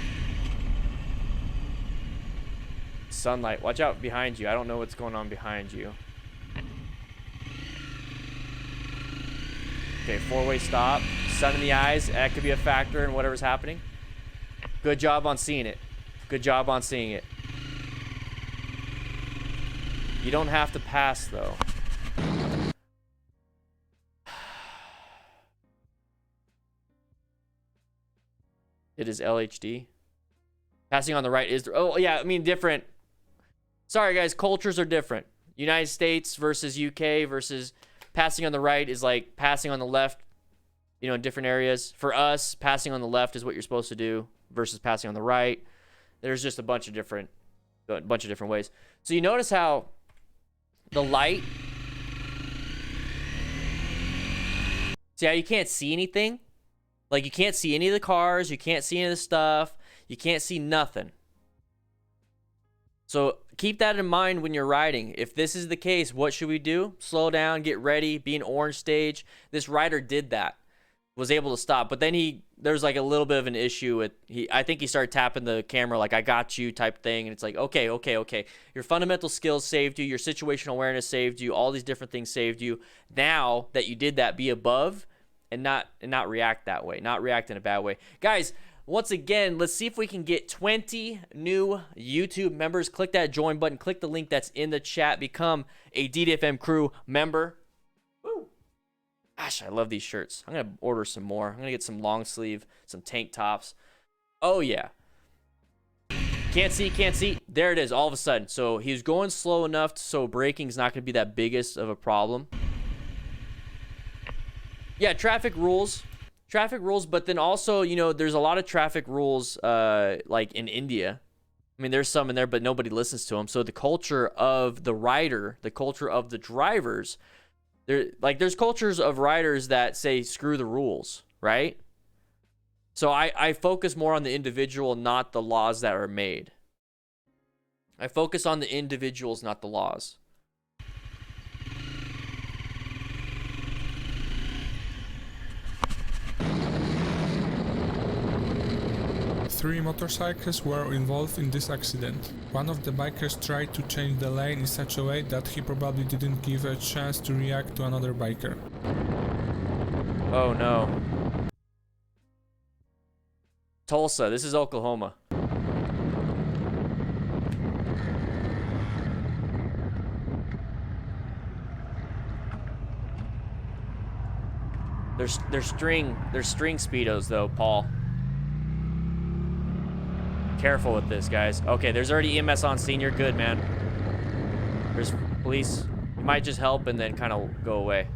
Sunlight. Watch out behind you. I don't know what's going on behind you. Okay, four-way stop. Sun in the eyes. That could be a factor in whatever's happening. Good job on seeing it. Good job on seeing it. You don't have to pass, though. It is LHD. Passing on the right is... Oh, yeah, I mean, different... Sorry, guys, cultures are different. United States versus UK versus passing on the right is like passing on the left, you know, in different areas. For us, passing on the left is what you're supposed to do versus passing on the right. There's just a bunch of different ways. So you notice how the light... See how you can't see anything? Like, you can't see any of the cars. You can't see any of the stuff. You can't see nothing. So keep that in mind when you're riding. If this is the case, what should we do? Slow down, get ready, be in orange stage. This rider did that. Was able to stop. But then there's like a little bit of an issue with... I think he started tapping the camera like, I got you type thing. And it's like, okay. Your fundamental skills saved you. Your situational awareness saved you. All these different things saved you. Now that you did that, be above and not react that way. Not react in a bad way. Guys, once again, let's see if we can get 20 new YouTube members. Click that join button. Click the link that's in the chat. Become a DDFM crew member. Woo. Gosh, I love these shirts. I'm going to order some more. I'm going to get some long sleeve, some tank tops. Oh, yeah. Can't see. There it is all of a sudden. So he was going slow enough so braking is not going to be that biggest of a problem. Yeah, traffic rules, but then also, you know, there's a lot of traffic rules like in India. I mean, there's some in there, but nobody listens to them. So the culture of the rider, the culture of the drivers, there's cultures of riders that say screw the rules, right? So I focus more on the individual, not the laws that are made. I focus on the individuals, not the laws. Three motorcyclists were involved in this accident. One of the bikers tried to change the lane in such a way that he probably didn't give a chance to react to another biker. Oh no. Tulsa, this is Oklahoma. There's string speedos though, Paul. Careful with this, guys. Okay, there's already EMS on scene. You're good, man. There's police. You might just help and then kind of go away.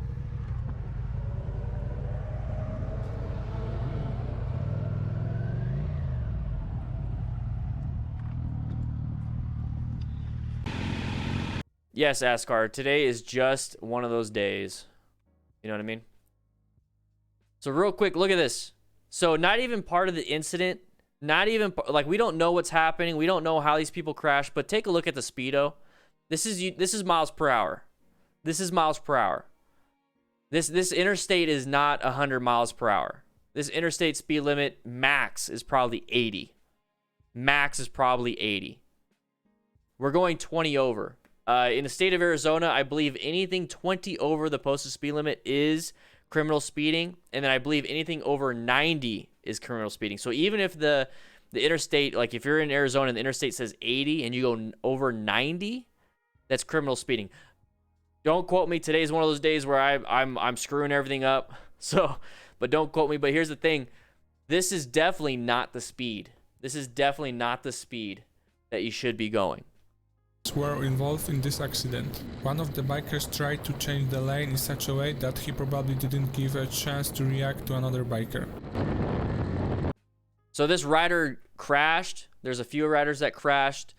Yes, Ascar. Today is just one of those days. You know what I mean? So real quick, look at this. So not even part of the incident. Not even, like, we don't know what's happening. We don't know how these people crashed. But take a look at the speedo. This is miles per hour. This is miles per hour. This interstate is not 100 miles per hour. This interstate speed limit max is probably 80. Max is probably 80. We're going 20 over. In the state of Arizona, I believe anything 20 over the posted speed limit is criminal speeding, and then I believe anything over 90 is criminal speeding. So even if the interstate, like if you're in Arizona and the interstate says 80 and you go over 90, that's criminal speeding. Don't quote me. Today's one of those days where I'm screwing everything up. So, but don't quote me. But here's the thing: this is definitely not the speed. This is definitely not the speed that you should be going. Were involved in this accident. One of the bikers tried to change the lane in such a way that he probably didn't give a chance to react to another biker. So this rider crashed. There's a few riders that crashed.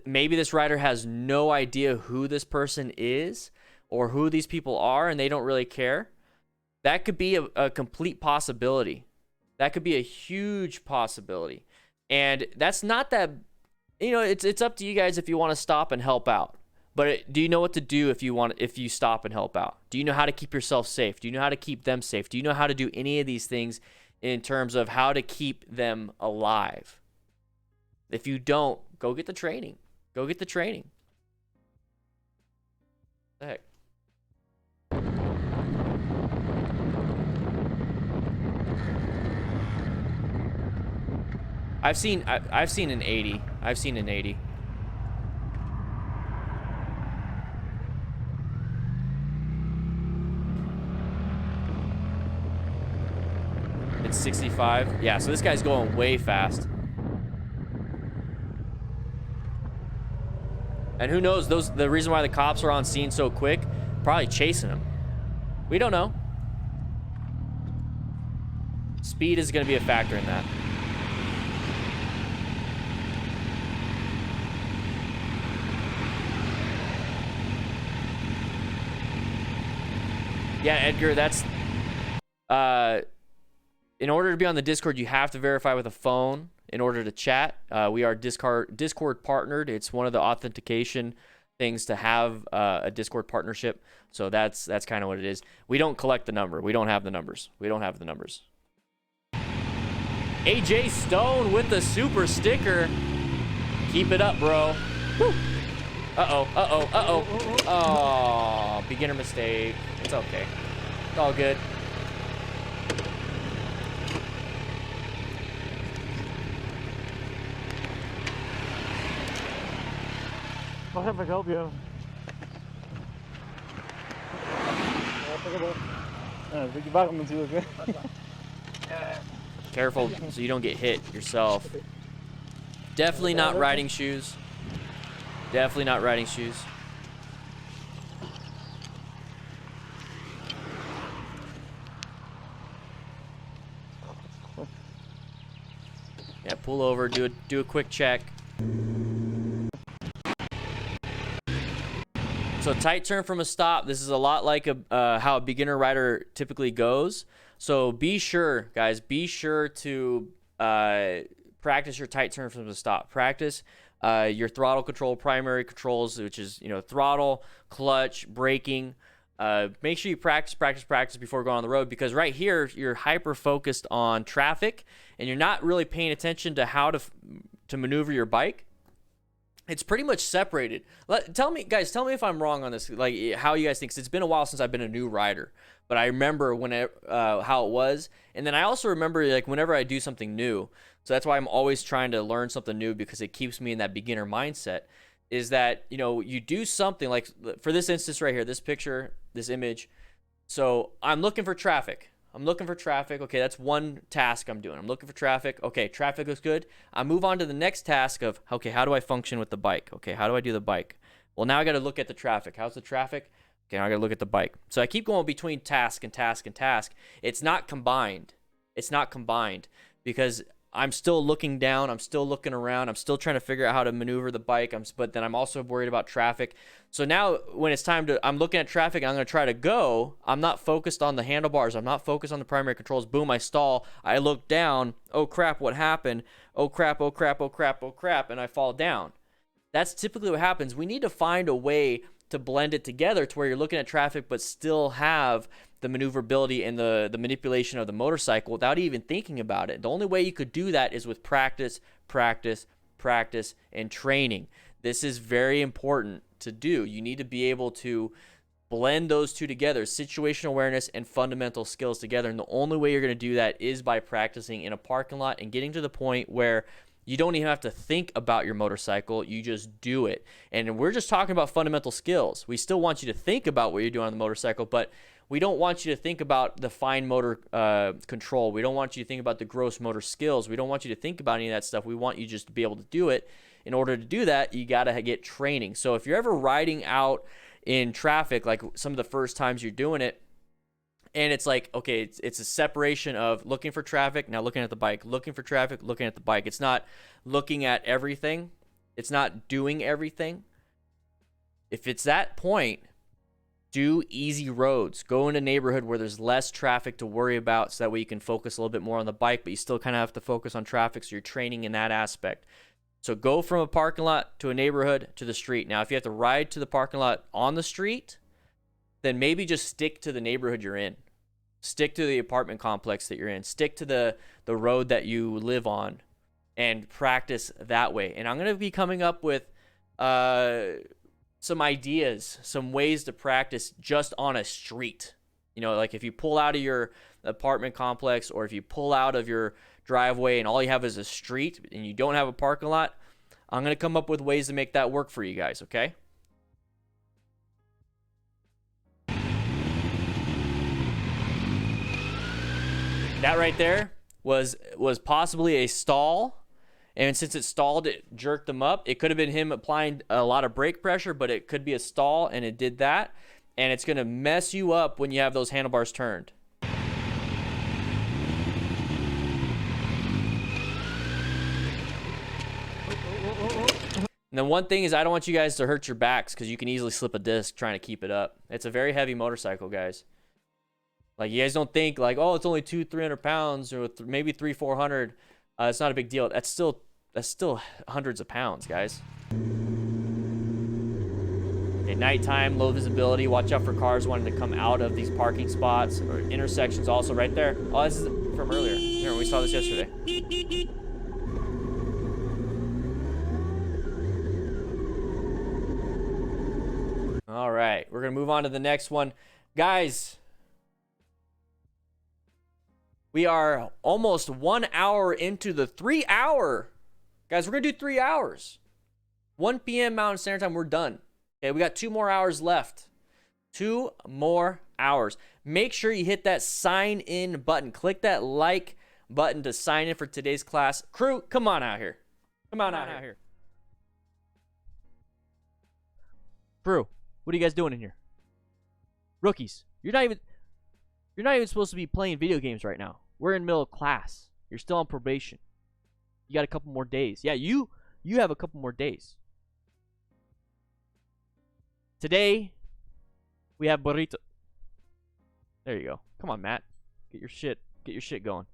Maybe this rider has no idea who this person is or who these people are, and they don't really care. That could be a complete possibility. That could be a huge possibility. And that's not that... You know, it's up to you guys if you want to stop and help out. But do you know what to do if you stop and help out? Do you know how to keep yourself safe? Do you know how to keep them safe? Do you know how to do any of these things in terms of how to keep them alive? If you don't, go get the training. Go get the training. What the heck? I've seen an 80. I've seen an 80. It's 65. Yeah, so this guy's going way fast. And who knows, the reason why the cops are on scene so quick, probably chasing him. We don't know. Speed is going to be a factor in that. Yeah, Edgar, that's... in order to be on the Discord, you have to verify with a phone in order to chat. We are Discord partnered. It's one of the authentication things to have a Discord partnership. So that's kind of what it is. We don't collect the number. We don't have the numbers. We don't have the numbers. AJ Stone with the super sticker. Keep it up, bro. Woo. Uh-oh, uh-oh, uh-oh. Oh, beginner mistake. It's okay. It's all good. Wacht even, ik help je. Ja, pak hem op. Ja, een beetje warm natuurlijk, hè. Careful so you don't get hit yourself. Definitely not riding shoes. Definitely not riding shoes. Yeah, pull over, do a quick check. So tight turn from a stop. This is a lot like how a beginner rider typically goes. So be sure, guys, be sure to practice your tight turn from a stop. Practice your throttle control, primary controls, which is, you know, throttle, clutch, braking. Make sure you practice before going on the road, because right here you're hyper focused on traffic and you're not really paying attention to how to maneuver your bike. It's pretty much separated. Tell me if I'm wrong on this, like how you guys think, 'cause it's been a while since I've been a new rider, but I remember how it was. And then I also remember, like, whenever I do something new, so that's why I'm always trying to learn something new, because it keeps me in that beginner mindset, is that, you know, you do something like, for this instance right here, this picture, this image. So I'm looking for traffic. Okay, that's one task I'm doing. I'm looking for traffic. Okay, traffic looks good. I move on to the next task of, okay, how do I function with the bike? Okay, how do I do the bike? Well, now I got to look at the traffic. How's the traffic? Okay, now I got to look at the bike. So I keep going between task and task and task. It's not combined. Because I'm still looking down, I'm still looking around, I'm still trying to figure out how to maneuver the bike, but then I'm also worried about traffic. So now when it's time to, I'm looking at traffic and I'm going to try to go, I'm not focused on the handlebars, I'm not focused on the primary controls. Boom, I stall, I look down, oh crap, what happened? Oh crap, and I fall down. That's typically what happens. We need to find a way to blend it together to where you're looking at traffic but still have the maneuverability and the manipulation of the motorcycle without even thinking about it. The only way you could do that is with practice, and training. This is very important to do. You need to be able to blend those two together, situational awareness and fundamental skills together. And the only way you're going to do that is by practicing in a parking lot and getting to the point where you don't even have to think about your motorcycle. You just do it. And we're just talking about fundamental skills. We still want you to think about what you're doing on the motorcycle, but we don't want you to think about the fine motor control. We don't want you to think about the gross motor skills. We don't want you to think about any of that stuff. We want you just to be able to do it. In order to do that, you got to get training. So if you're ever riding out in traffic, like some of the first times you're doing it, and it's like, okay, it's a separation of looking for traffic, now looking at the bike, looking for traffic, looking at the bike. It's not looking at everything. It's not doing everything. If it's that point, do easy roads. Go in a neighborhood where there's less traffic to worry about, so that way you can focus a little bit more on the bike, but you still kind of have to focus on traffic, so you're training in that aspect. So go from a parking lot to a neighborhood to the street. Now, if you have to ride to the parking lot on the street, then maybe just stick to the neighborhood you're in. Stick to the apartment complex that you're in. Stick to the road that you live on and practice that way. And I'm going to be coming up with some ideas, some ways to practice just on a street. You know, like if you pull out of your apartment complex, or if you pull out of your driveway and all you have is a street and you don't have a parking lot, I'm going to come up with ways to make that work for you guys, okay? That right there was possibly a stall, and since it stalled, it jerked him up. It could have been him applying a lot of brake pressure, but it could be a stall, and it did that, and it's going to mess you up when you have those handlebars turned. And then one thing is, I don't want you guys to hurt your backs, because you can easily slip a disc trying to keep it up. It's a very heavy motorcycle, guys. Like, you guys don't think like, oh, it's only 200-300 pounds, or maybe 300-400. It's not a big deal. That's still hundreds of pounds, guys. At nighttime, low visibility. Watch out for cars wanting to come out of these parking spots or intersections. Also, right there. Oh, this is from earlier. Remember, we saw this yesterday. All right, we're gonna move on to the next one, guys. We are almost 1 hour into the 3 hour. Guys, we're going to do 3 hours. 1 p.m. Mountain Standard Time, we're done. Okay, we got 2 more hours left. 2 more hours. Make sure you hit that sign in button. Click that like button to sign in for today's class. Crew, come on out here. Come on out here. Crew, what are you guys doing in here? Rookies, you're not even supposed to be playing video games right now. We're in middle class. You're still on probation. You got a couple more days. Yeah, you have a couple more days. Today We have burrito. There you go. Come on, Matt. Get your shit going.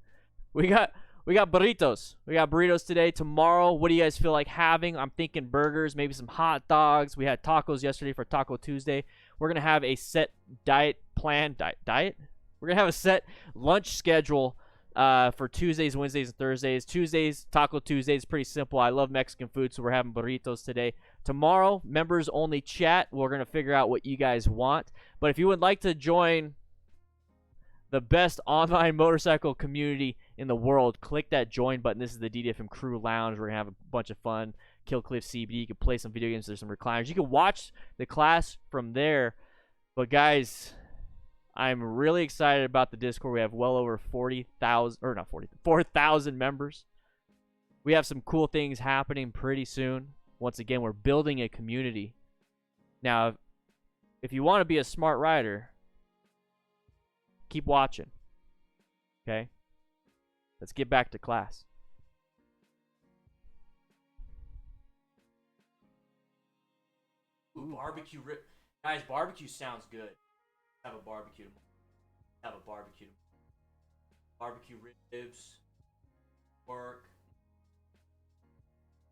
We got burritos. We got burritos today. Tomorrow, what do you guys feel like having? I'm thinking burgers, maybe some hot dogs. We had tacos yesterday for Taco Tuesday. We're gonna have a set diet plan. Diet? We're gonna have a set lunch schedule for Tuesdays, Wednesdays, and Thursdays. Tuesdays, Taco Tuesdays, pretty simple. I love Mexican food, so we're having burritos today. Tomorrow, members only chat. We're gonna figure out what you guys want. But if you would like to join the best online motorcycle community in the world, click that join button. This is the DDFM Crew Lounge. We're gonna have a bunch of fun. Kill Cliff CBD. You can play some video games. There's some recliners. You can watch the class from there. But guys, I'm really excited about the Discord. We have well over 4,000 members. We have some cool things happening pretty soon. Once again, we're building a community. Now, if you want to be a smart rider, keep watching. Okay? Let's get back to class. Ooh, barbecue rib. Guys, barbecue sounds good. Have a barbecue. Have a barbecue. Barbecue ribs. Pork.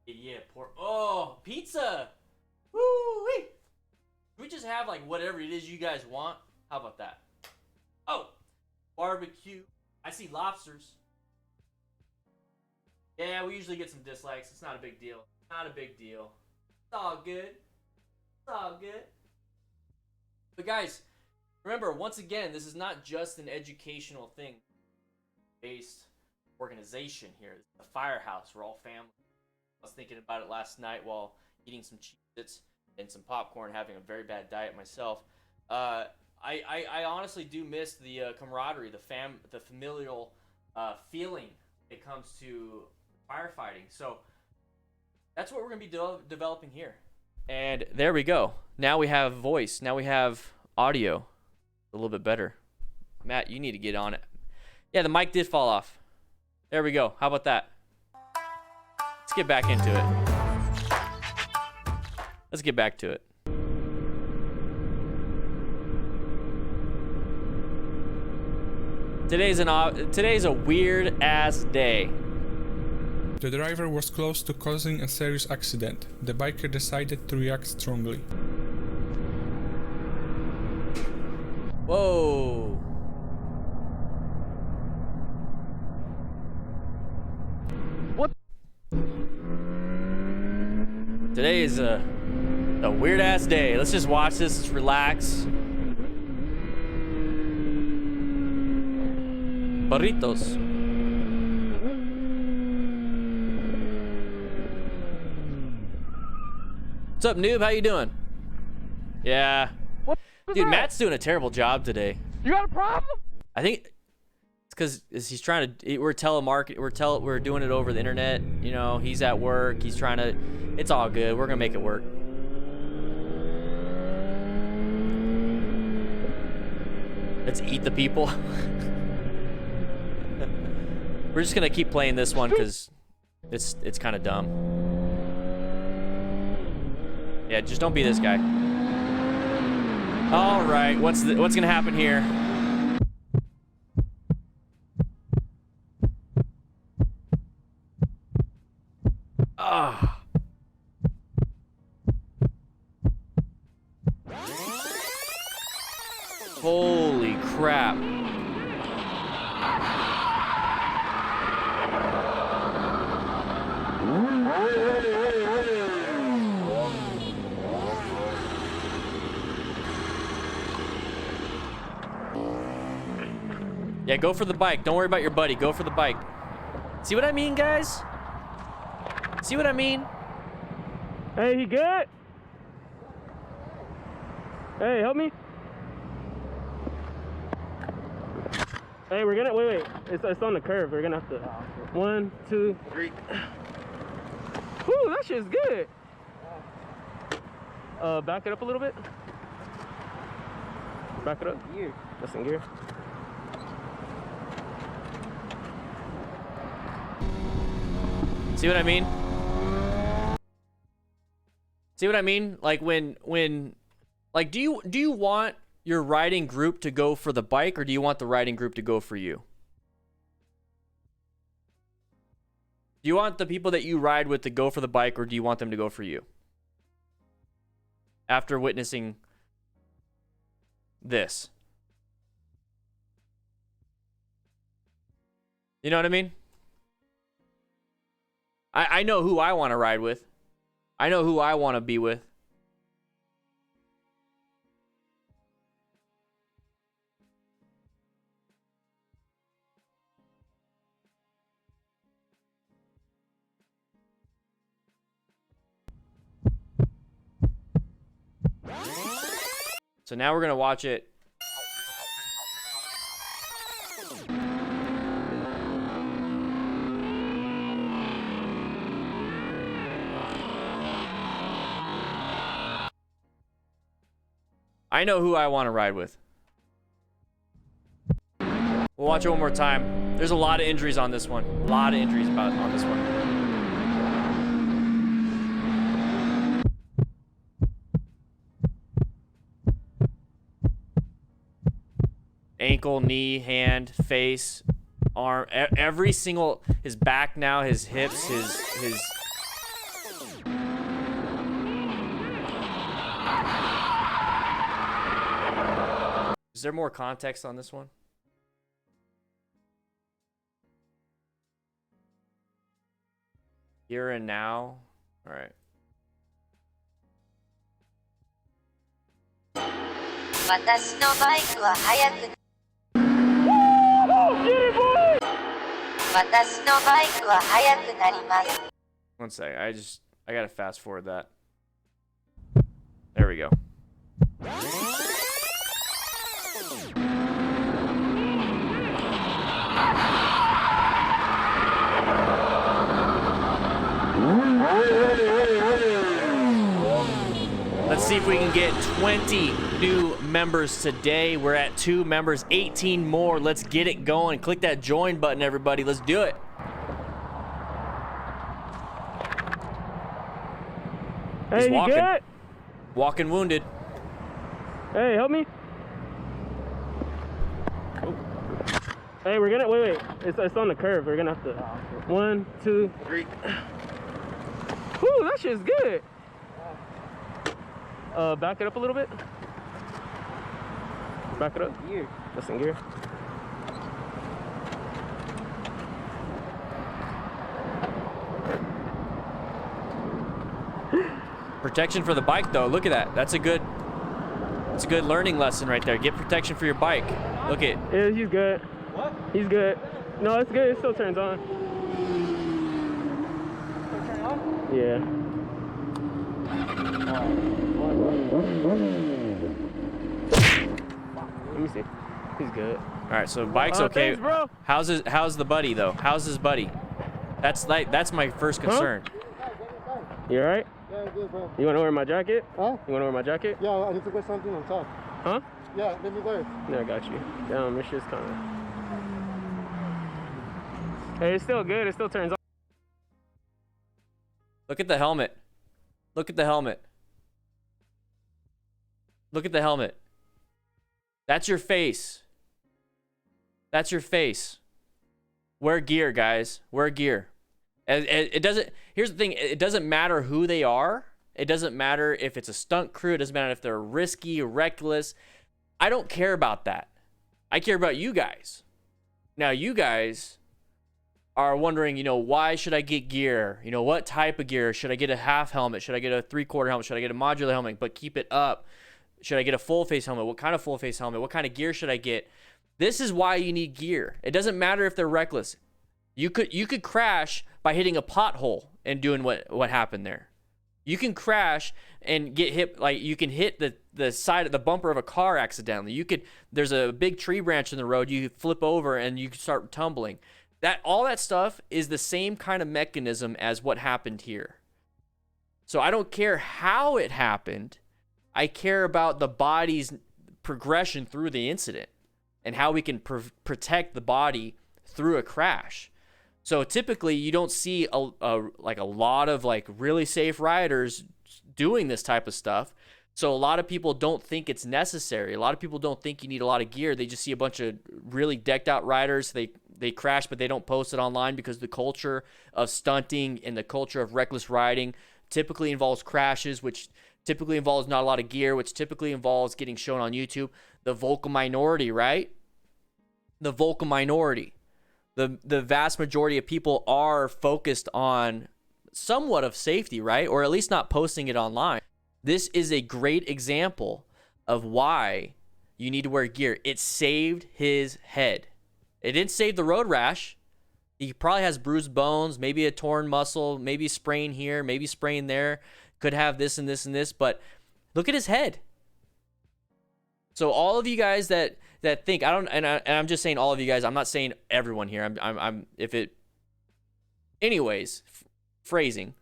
Yeah, pork. Oh, pizza. Woo-wee. Can we just have like whatever it is you guys want? How about that? Oh, barbecue. I see lobsters. Yeah, we usually get some dislikes. It's not a big deal. Not a big deal. It's all good. It's all good. But guys, remember, once again, this is not just an educational thing. Based organization here. It's a firehouse. We're all family. I was thinking about it last night while eating some Cheez-Its and some popcorn, having a very bad diet myself. I honestly do miss the camaraderie, the familial feeling when it comes to firefighting. So that's what we're going to be developing here. And there we go. Now we have voice. Now we have audio. A little bit better. Matt, you need to get on it. Yeah, the mic did fall off. There we go. How about that? Let's get back into it. Let's get back to it. Today's a weird ass day. The driver was close to causing a serious accident. The biker decided to react strongly. Whoa. What? Today is a weird ass day. Let's just watch this. Let's relax. Burritos. What's up, noob? How you doing? Yeah. What? Dude, Matt's doing a terrible job today. You got a problem? I think it's because he's trying to. We're telemarket. We're doing it over the internet. You know, he's at work. He's trying to. It's all good. We're gonna make it work. Let's eat the people. We're just gonna keep playing this one because it's kind of dumb. Yeah, just don't be this guy. All right, what's gonna happen here? Ah. Holy crap. Yeah, go for the bike. Don't worry about your buddy. Go for the bike. See what I mean, guys? See what I mean? Hey, he good? Hey, help me. Hey, we're gonna wait. It's on the curve. We're gonna have to. 1, 2, 3. Whew, that shit's good. Back it up a little bit. Back it up. Gear. That's in gear. See what I mean? See what I mean? Like when like do you want your riding group to go for the bike, or do you want the riding group to go for you? Do you want the people that you ride with to go for the bike, or do you want them to go for you? After witnessing this. You know what I mean? I know who I want to ride with. I know who I want to be with. So now we're going to watch it. I know who I want to ride with. We'll watch it one more time. There's a lot of injuries on this one. A lot of injuries on this one. Ankle, knee, hand, face, arm, every single, his back now, his hips, his Is there more context on this one? Here and now. All right. 私のバイクは速く私のバイクは速くなります One sec. I gotta fast forward that. There we go. Let's see if we can get 20 new members today. We're at 2 members, 18 more. Let's get it going. Click that join button, everybody. Let's do it. Hey, He's walking. you good? Walking wounded. Hey, help me. Oh. Hey, we're gonna wait. It's on the curve. We're gonna have to. 1, 2, 3. Whew, that shit's good. Back it up a little bit. Back it up. Gear. That's in gear. Protection for the bike, though. Look at that. That's a good learning lesson right there. Get protection for your bike. Look at. Yeah, he's good. What? He's good. No, it's good. It still turns on. Turn on? Yeah. Let me see. He's good. All right, so bike's okay. Thanks, bro. How's the buddy though? How's his buddy? That's my first concern. You alright? Yeah, good, bro. You wanna wear my jacket? Huh? You wanna wear my jacket? Yeah, I need to wear something on top. Huh? Yeah, let me wear it. Yeah, I got you. Damn, this shit's kinda. Hey, it's still good. It still turns on. Look at the helmet. Look at the helmet. Look at the helmet. That's your face. That's your face. Wear gear, guys. Wear gear. It doesn't. Here's the thing. It doesn't matter who they are. It doesn't matter if it's a stunt crew. It doesn't matter if they're risky or reckless. I don't care about that. I care about you guys. Now, you guys are wondering, why should I get gear? What type of gear? Should I get a half helmet? Should I get a 3/4 helmet? Should I get a modular helmet, but keep it up? Should I get a full face helmet? What kind of full face helmet? What kind of gear should I get? This is why you need gear. It doesn't matter if they're reckless. You could crash by hitting a pothole and doing what happened there. You can crash and get hit, like you can hit the side of the bumper of a car accidentally. There's a big tree branch in the road, you flip over and you start tumbling. All that stuff is the same kind of mechanism as what happened here. So I don't care how it happened. I care about the body's progression through the incident and how we can protect the body through a crash. So typically you don't see a lot of really safe riders doing this type of stuff So a lot of people don't think it's necessary. A lot of people don't think you need a lot of gear. They just see a bunch of really decked out riders. They crash, but they don't post it online because the culture of stunting and the culture of reckless riding typically involves crashes, which typically involves not a lot of gear, which typically involves getting shown on YouTube. The vocal minority, right? The vocal minority. The vast majority of people are focused on somewhat of safety, right? Or at least not posting it online. This is a great example of why you need to wear gear. It saved his head. It didn't save the road rash. He probably has bruised bones, maybe a torn muscle, maybe sprain here, maybe sprain there. Could have this and this and this, but look at his head. So all of you guys that think, I'm just saying all of you guys. I'm not saying everyone here. Anyways, phrasing.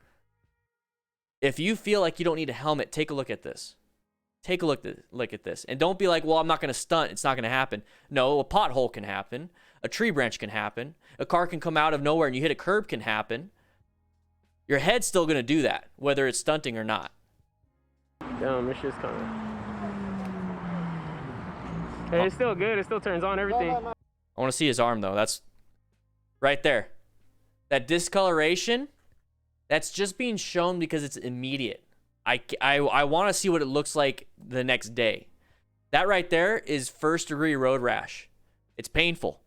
If you feel like you don't need a helmet, take a look at this. Take a look at this. And don't be like, well, I'm not going to stunt. It's not going to happen. No, a pothole can happen. A tree branch can happen. A car can come out of nowhere and you hit a curb can happen. Your head's still going to do that, whether it's stunting or not. Damn, this shit's coming. Hey, it's still good. It still turns on everything. I want to see his arm, though. That's right there. That discoloration, that's just being shown because it's immediate. I want to see what it looks like the next day. That right there is first-degree road rash. It's painful.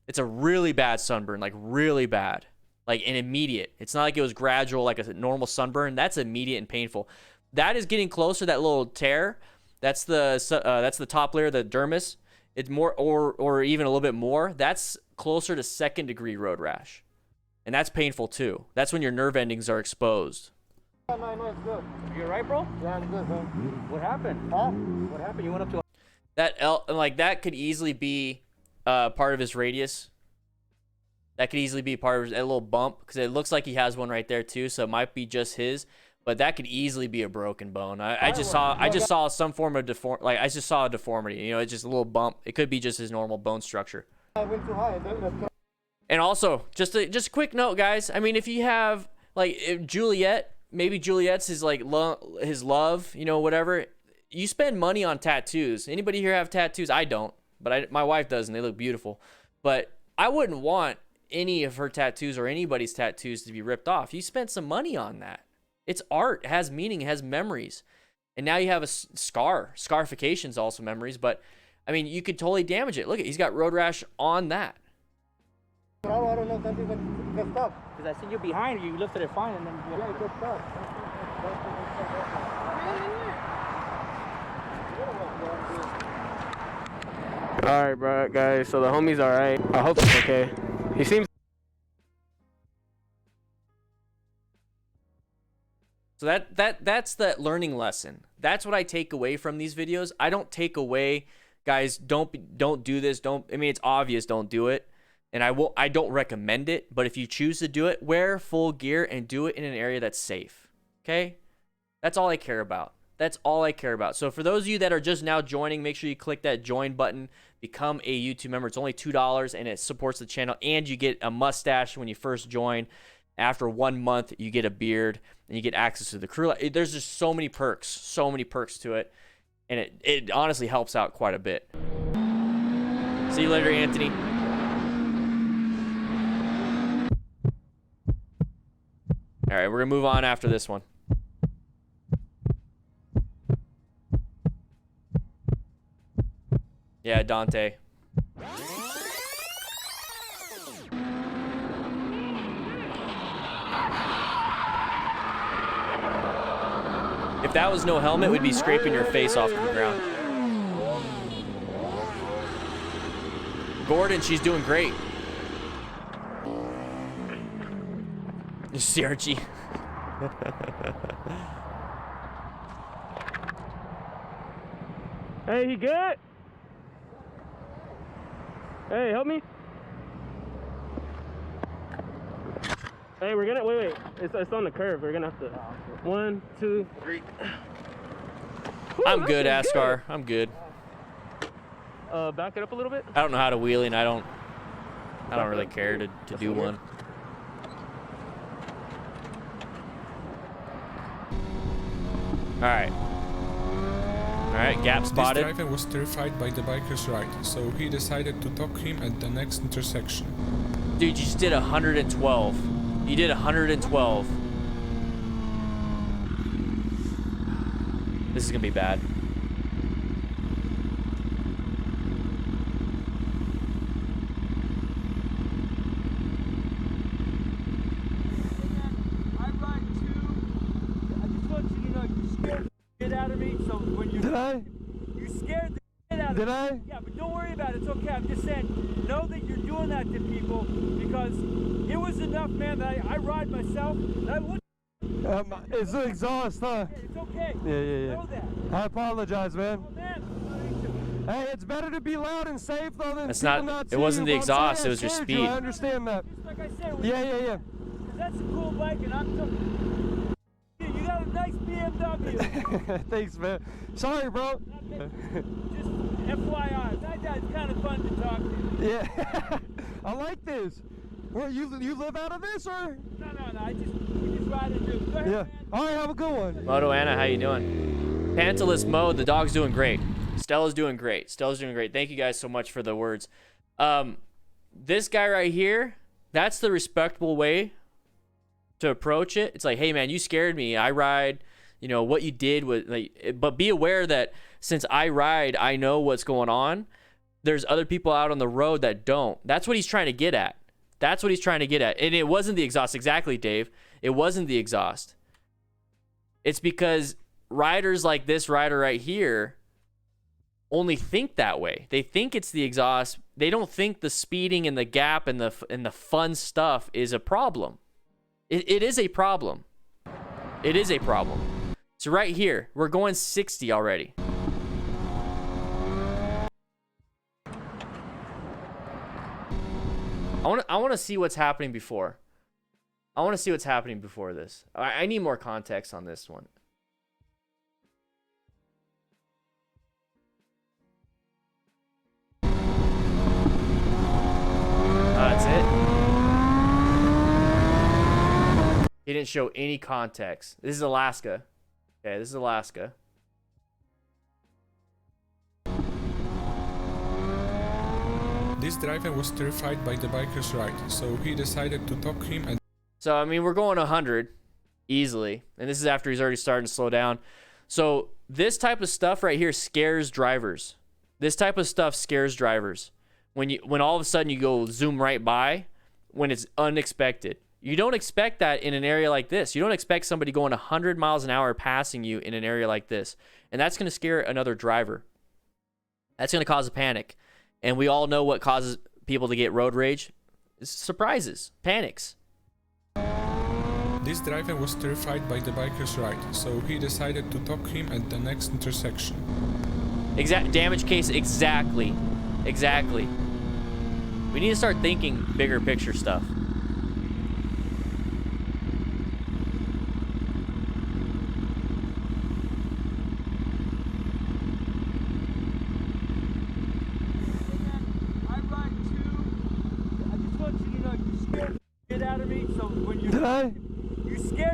It's a really bad sunburn, like really bad, like an immediate. It's not like it was gradual, like a normal sunburn. That's immediate and painful. That is getting closer. That little tear. That's the top layer, the dermis. It's more, or even a little bit more. That's closer to second-degree road rash, and that's painful too. That's when your nerve endings are exposed. No, it's good. You alright, bro? Yeah, I'm good, man. What happened? Huh? What happened? You went up to That could easily be part of his radius. That could easily be part of a little bump because it looks like he has one right there too. So it might be just his, but that could easily be a broken bone. I just saw some form of I just saw a deformity. You know, it's just a little bump. It could be just his normal bone structure. I went too high. And also, just a quick note, guys. I mean, if you have if Juliet, maybe Juliet's his his love, you know, whatever. You spend money on tattoos. Anybody here have tattoos? I don't, but my wife does, and they look beautiful. But I wouldn't want any of her tattoos or anybody's tattoos to be ripped off. You spent some money on that. It's art. It has meaning. It has memories. And now you have a scar. Scarification is also memories. But, I mean, you could totally damage it. Look, he's got road rash on that. I don't know, something got stuck. because I seen you behind you. You lifted it fine, and then you Yeah, it got stuck. Alright, bro, guys. So the homie's alright. I hope it's okay. He seems. So that's that learning lesson. That's what I take away from these videos. I don't take away, guys, don't do this. I mean, it's obvious, don't do it. And I don't recommend it, but if you choose to do it, wear full gear and do it in an area that's safe. Okay? That's all I care about. That's all I care about. So for those of you that are just now joining, make sure you click that join button, become a YouTube member. It's only $2 and it supports the channel, and you get a mustache when you first join. After 1 month, you get a beard and you get access to the crew. There's just so many perks to it. And it honestly helps out quite a bit. See you later, Anthony. All right, we're gonna move on after this one. Yeah, Dante. If that was no helmet, we'd be scraping your face off the ground. Gordon, she's doing great. You see Archie? Hey, he good? Hey, help me. Hey, we're gonna wait. It's on the curve. We're gonna have to. 1, 2, 3. I'm good, Askar. I'm good. Back it up a little bit. I don't know how to wheelie, and I don't really care to do one. All right. All right, gap This spotted. driver was terrified by the biker's ride, so he decided to talk him at the next intersection. Dude, you just did 112. You did 112. This is gonna be bad. I ride too. I just want you to know you scared the shit out of me. So when you you scared the shit out of me. Yeah, but don't worry about it. It's okay. I'm just saying, know that you're doing that to people because it was enough, man. That I ride myself. And I would. It's the exhaust, huh? It's okay. Yeah. Know that. I apologize, man. Oh man. Hey, it's better to be loud and safe though than That's people not- see it wasn't you, the but I'm sorry exhaust, I it was your scared you. speed. I understand that. Just like I said. Yeah. That's a cool bike, and I'm. You got a nice BMW. Thanks, man. Sorry, bro. Just FYI, that guy's kind of fun to talk to. Yeah. I like this. Where you live out of this or? No. We just ride and do. Go ahead, Yeah. man. All right. Have a good one. Moto Anna, how you doing? Pantalus Mode, the dog's doing great. Stella's doing great. Thank you guys so much for the words. This guy right here, that's the respectable way to approach it. It's like, hey man, you scared me. I ride. You know what you did was like, but be aware that since I ride, I know what's going on. There's other people out on the road that don't. That's what he's trying to get at. And it wasn't the exhaust. Exactly, Dave. It wasn't the exhaust. It's because riders like this rider right here only think that way. They think it's the exhaust. They don't think the speeding and the gap and the fun stuff is a problem. It is a problem. It is a problem. So right here, we're going 60 already. I want to see what's happening before. I want to see what's happening before this. I need more context on this one. That's it. He didn't show any context. This is Alaska. Okay, this is Alaska. This driver was terrified by the biker's ride, so he decided to talk him at So, I mean, we're going 100 easily. And this is after he's already starting to slow down. So, this type of stuff right here scares drivers. This type of stuff scares drivers. When all of a sudden you go zoom right by, when it's unexpected. You don't expect that in an area like this. You don't expect somebody going 100 miles an hour passing you in an area like this. And that's going to scare another driver. That's going to cause a panic. And we all know what causes people to get road rage. It's surprises, panics. This driver was terrified by the biker's ride, so he decided to talk him at the next intersection. Damage case, exactly. We need to start thinking bigger picture stuff. I ride too. I just want you to know you scared the shit out of me. So when you scared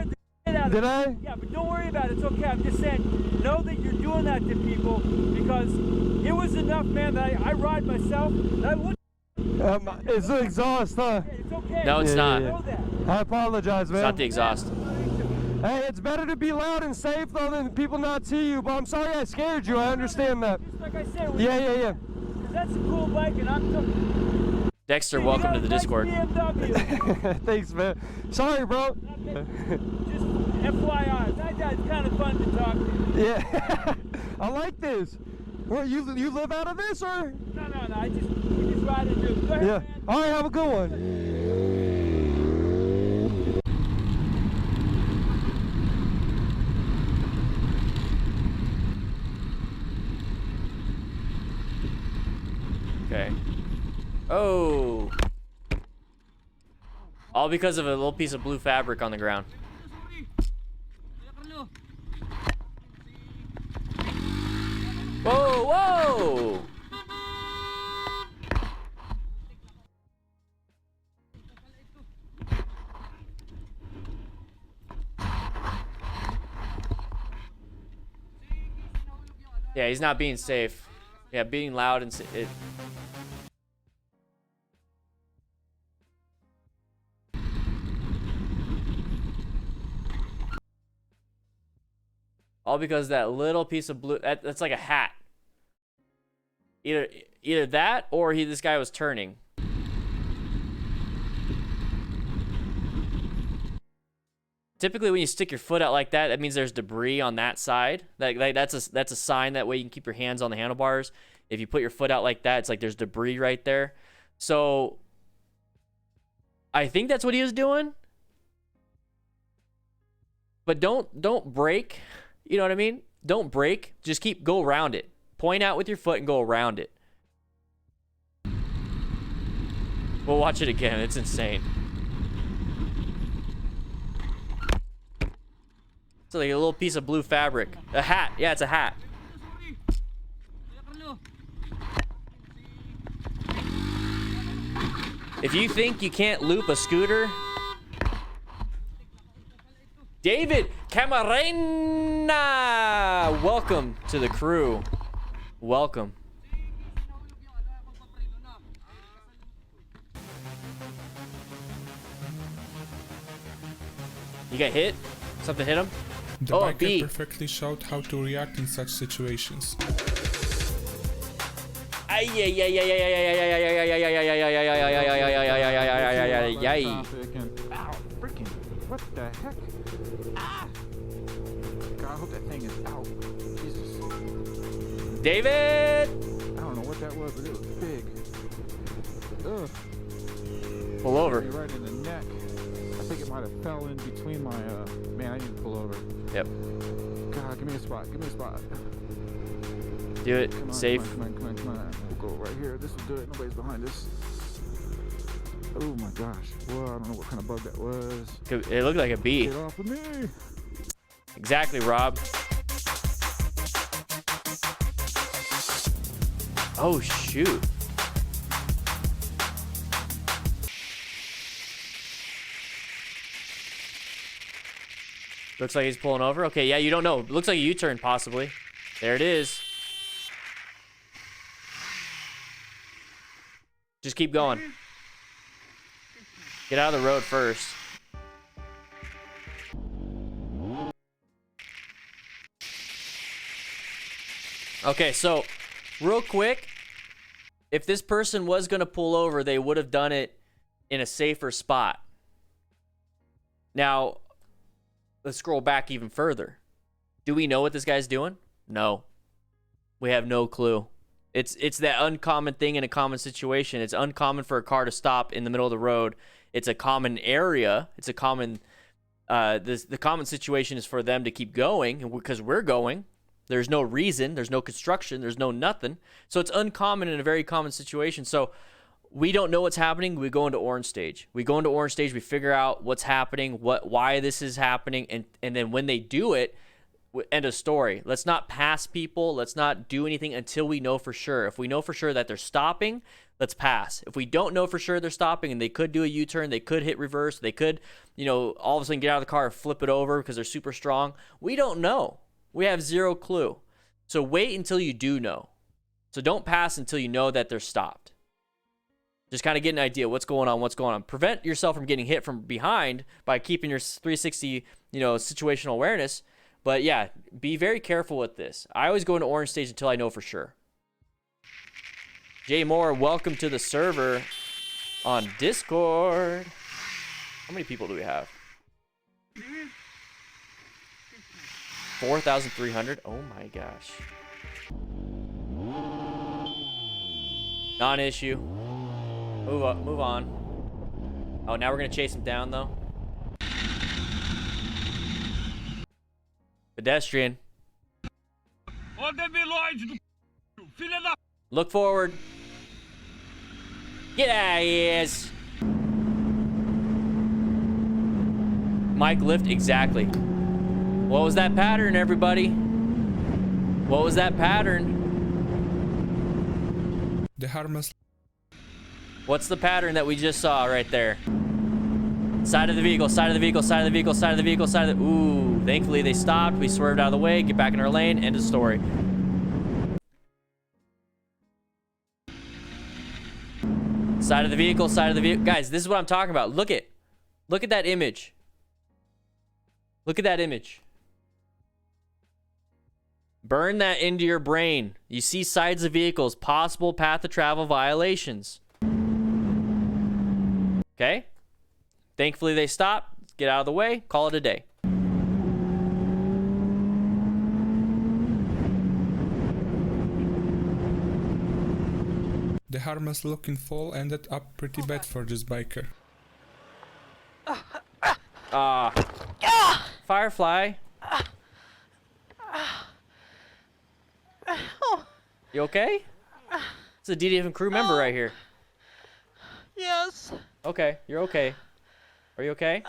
the shit out of me. Yeah, but don't worry about it. It's okay. I'm just saying, know that you're doing that to people because it was enough, man. That I ride myself. And I would. It's the exhaust, huh? It's okay. No, it's not. Know that. I apologize, man. It's not the exhaust. Hey, it's better to be loud and safe though than people not see you, but I'm sorry I scared you. I understand that. Just like I said. Yeah. That's a cool bike, and I'm. Dexter, welcome to the Discord. BMW. Thanks, man. Sorry, bro. Just FYI, that guy's kind of fun to talk to. Yeah. I like this. Where you live out of this or? No. We just ride and do. Go ahead, Yeah. man. All right. Have a good one. Okay. Oh. All because of a little piece of blue fabric on the ground. Whoa! Yeah, he's not being safe. Yeah, being loud and it. All because that little piece of blue. That's like a hat. Either that or this guy was turning. Typically, when you stick your foot out like that, that means there's debris on that side. That's a sign. That way you can keep your hands on the handlebars. If you put your foot out like that, it's like there's debris right there. So I think that's what he was doing. But don't break. You know what I mean? Don't break. Just go around it. Point out with your foot and go around it. We'll watch it again. It's insane. It's like a little piece of blue fabric. A hat. Yeah, it's a hat. If you think you can't loop a scooter... David Camarena! Welcome to the crew. Welcome. You got hit? Something hit him? The biker perfectly showed how to react in such situations. Freaking, what the heck? Ah! God, I hope that thing is out. Jesus. David! I don't know what that was, but it was big. Ugh. Pull over. Right in the neck. I think it might have fell in between my, man, I need to pull over. Yep. God, give me a spot. Give me a spot. Do it. Come on, Safe. Come on. We'll go right here. This is good. Nobody's behind us. Oh my gosh. Well, I don't know what kind of bug that was. It looked like a bee. Get off of me. Exactly, Rob. Oh, shoot. Looks like he's pulling over. Okay, yeah, you don't know. Looks like a U-turn, possibly. There it is. Just keep going. Get out of the road first. Okay, so real quick, if this person was going to pull over, they would have done it in a safer spot. Now, let's scroll back even further. Do we know what this guy's doing? No. We have no clue. It's that uncommon thing in a common situation. It's uncommon for a car to stop in the middle of the road. It's a common area. It's a common the common situation is for them to keep going because we're going. There's no reason, there's no construction, there's no nothing. So it's uncommon in a very common situation. So we don't know what's happening. We go into orange stage. We go into orange stage, we figure out what's happening, why this is happening, and then when they do it, end of story. Let's not pass people. Let's not do anything until we know for sure. If we know for sure that they're stopping, let's pass. If we don't know for sure they're stopping and they could do a U-turn, they could hit reverse, they could, all of a sudden get out of the car and flip it over because they're super strong. We don't know. We have zero clue. So wait until you do know. So don't pass until you know that they're stopped. Just kind of get an idea what's going on. Prevent yourself from getting hit from behind by keeping your 360, situational awareness. But yeah, be very careful with this. I always go into orange stage until I know for sure. Jay Moore, welcome to the server on Discord. How many people do we have? 4,300? Oh my gosh. Non-issue. Move on. Oh, now we're gonna chase him down though. Pedestrian. Look forward. Get out of here. Mike, lift, exactly. What was that pattern, everybody? What was that pattern? The harmless. What's the pattern that we just saw right there? Side of the vehicle, side of the vehicle, side of the vehicle, side of the vehicle, side of the... Ooh, thankfully they stopped. We swerved out of the way, get back in our lane, end of story. Side of the vehicle, side of the vehicle. Guys, this is what I'm talking about. Look at that image. Look at that image. Burn that into your brain. You see sides of vehicles, possible path of travel violations. Okay? Thankfully they stopped. Get out of the way. Call it a day. The harmless looking fall ended up pretty bad for this biker. Firefly. You okay? It's a DDFM crew member right here. Yes. Okay, you're okay. Are you okay?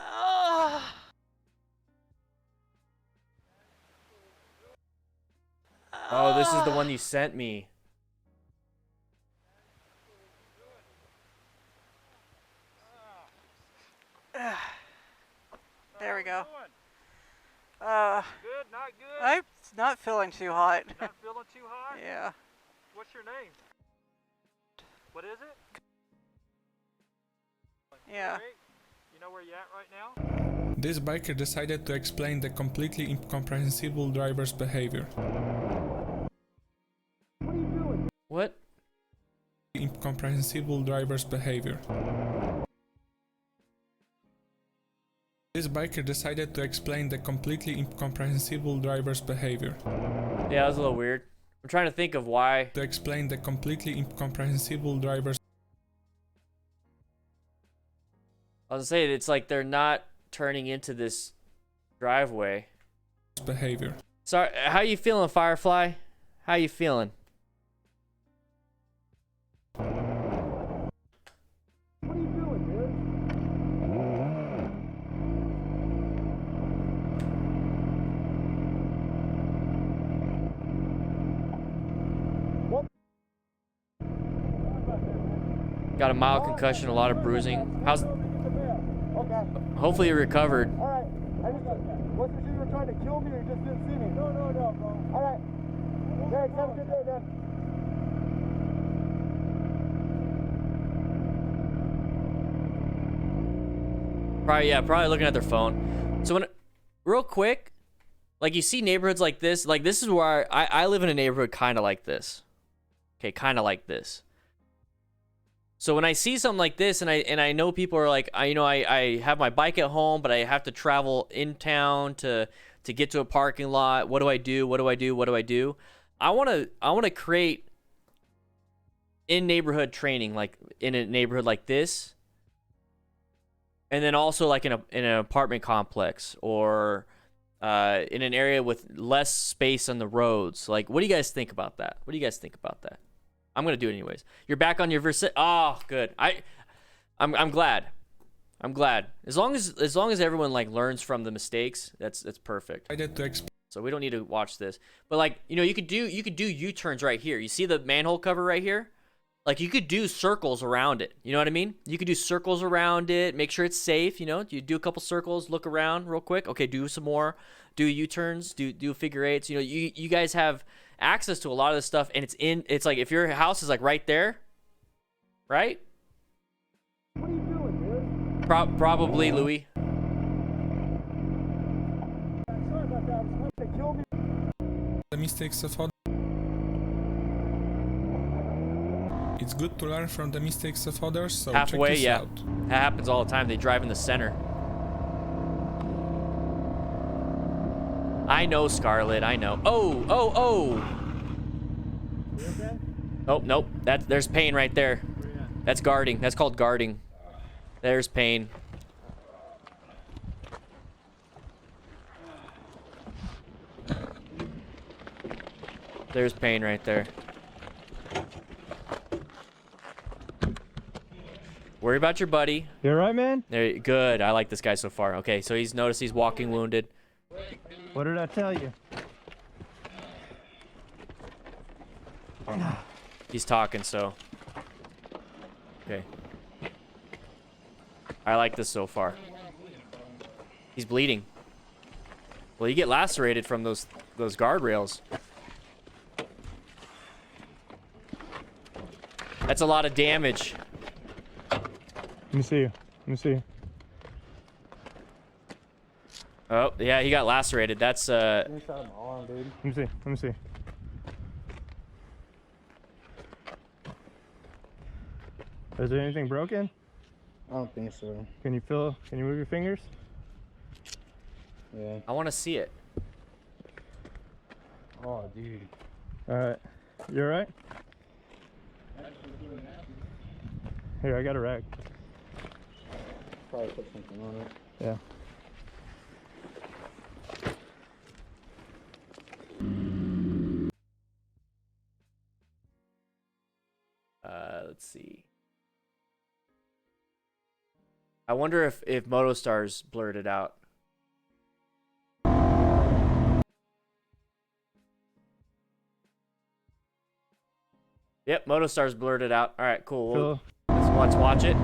Oh, this is the one you sent me. There we go. Good, not good? I'm not feeling too hot. Not feeling too hot? Yeah. What's your name? What is it? Yeah. Great. You know where you're at right now? This biker decided to explain the completely incomprehensible driver's behavior. What? Incomprehensible driver's behavior. This biker decided to explain the completely incomprehensible driver's behavior. Yeah, that was a little weird. I'm trying to think of why. To explain the completely incomprehensible driver's I was gonna say, it's like they're not turning into this driveway. behavior. Sorry, how you feeling, Firefly? How you feeling? Got a mild concussion, a lot of bruising. How's? Hopefully you recovered. Alright, I just wasn't sure you were trying to kill me or you just didn't see me. No, bro. Alright. Thanks, have a good day, man. Probably looking at their phone. So real quick, like you see neighborhoods like this is where I live in a neighborhood kind of like this. Okay, kind of like this. So when I see something like this, and I know people are like, I have my bike at home, but I have to travel in town to get to a parking lot. What do I do? I want to create in neighborhood training, like in a neighborhood like this, and then also like in an apartment complex or in an area with less space on the roads. Like, what do you guys think about that? I'm gonna do it anyways. You're back on your Oh, good. I'm glad. As long as everyone like learns from the mistakes, that's perfect. So we don't need to watch this. But like, you could do U-turns right here. You see the manhole cover right here? Like you could do circles around it. You know what I mean? You could do circles around it, make sure it's safe, You do a couple circles, look around real quick. Okay, do some more. Do U-turns, do figure eights. You guys have access to a lot of this stuff, and it's like if your house is like right there, right? What are you doing, dude? Probably, Louis. Sorry about that. I was trying to kill me. The mistakes of others. It's good to learn from the mistakes of others, so Halfway, check this yeah. out. That happens all the time. They drive in the center. I know, Scarlet. I know. Oh. Oh, nope. There's pain right there. That's guarding. That's called guarding. There's pain. There's pain right there. Worry about your buddy. You alright, man? There, good. I like this guy so far. Okay, so he's noticed he's walking wounded. What did I tell you? He's talking, so. Okay. I like this so far. He's bleeding. Well, you get lacerated from those guardrails. That's a lot of damage. me see you. Let me see you. Oh, yeah, he got lacerated. That's Inside my arm, dude. Let me see. Let me see. Is there anything broken? I don't think so. Can you feel? Can you move your fingers? Yeah. I want to see it. Oh, dude. All right. You all right? Here, I got a rag. Probably put something on it. Yeah. Let's see. I wonder if MotoStars blurred it out. Yep, MotoStars blurred it out. All right, cool. Let's watch it.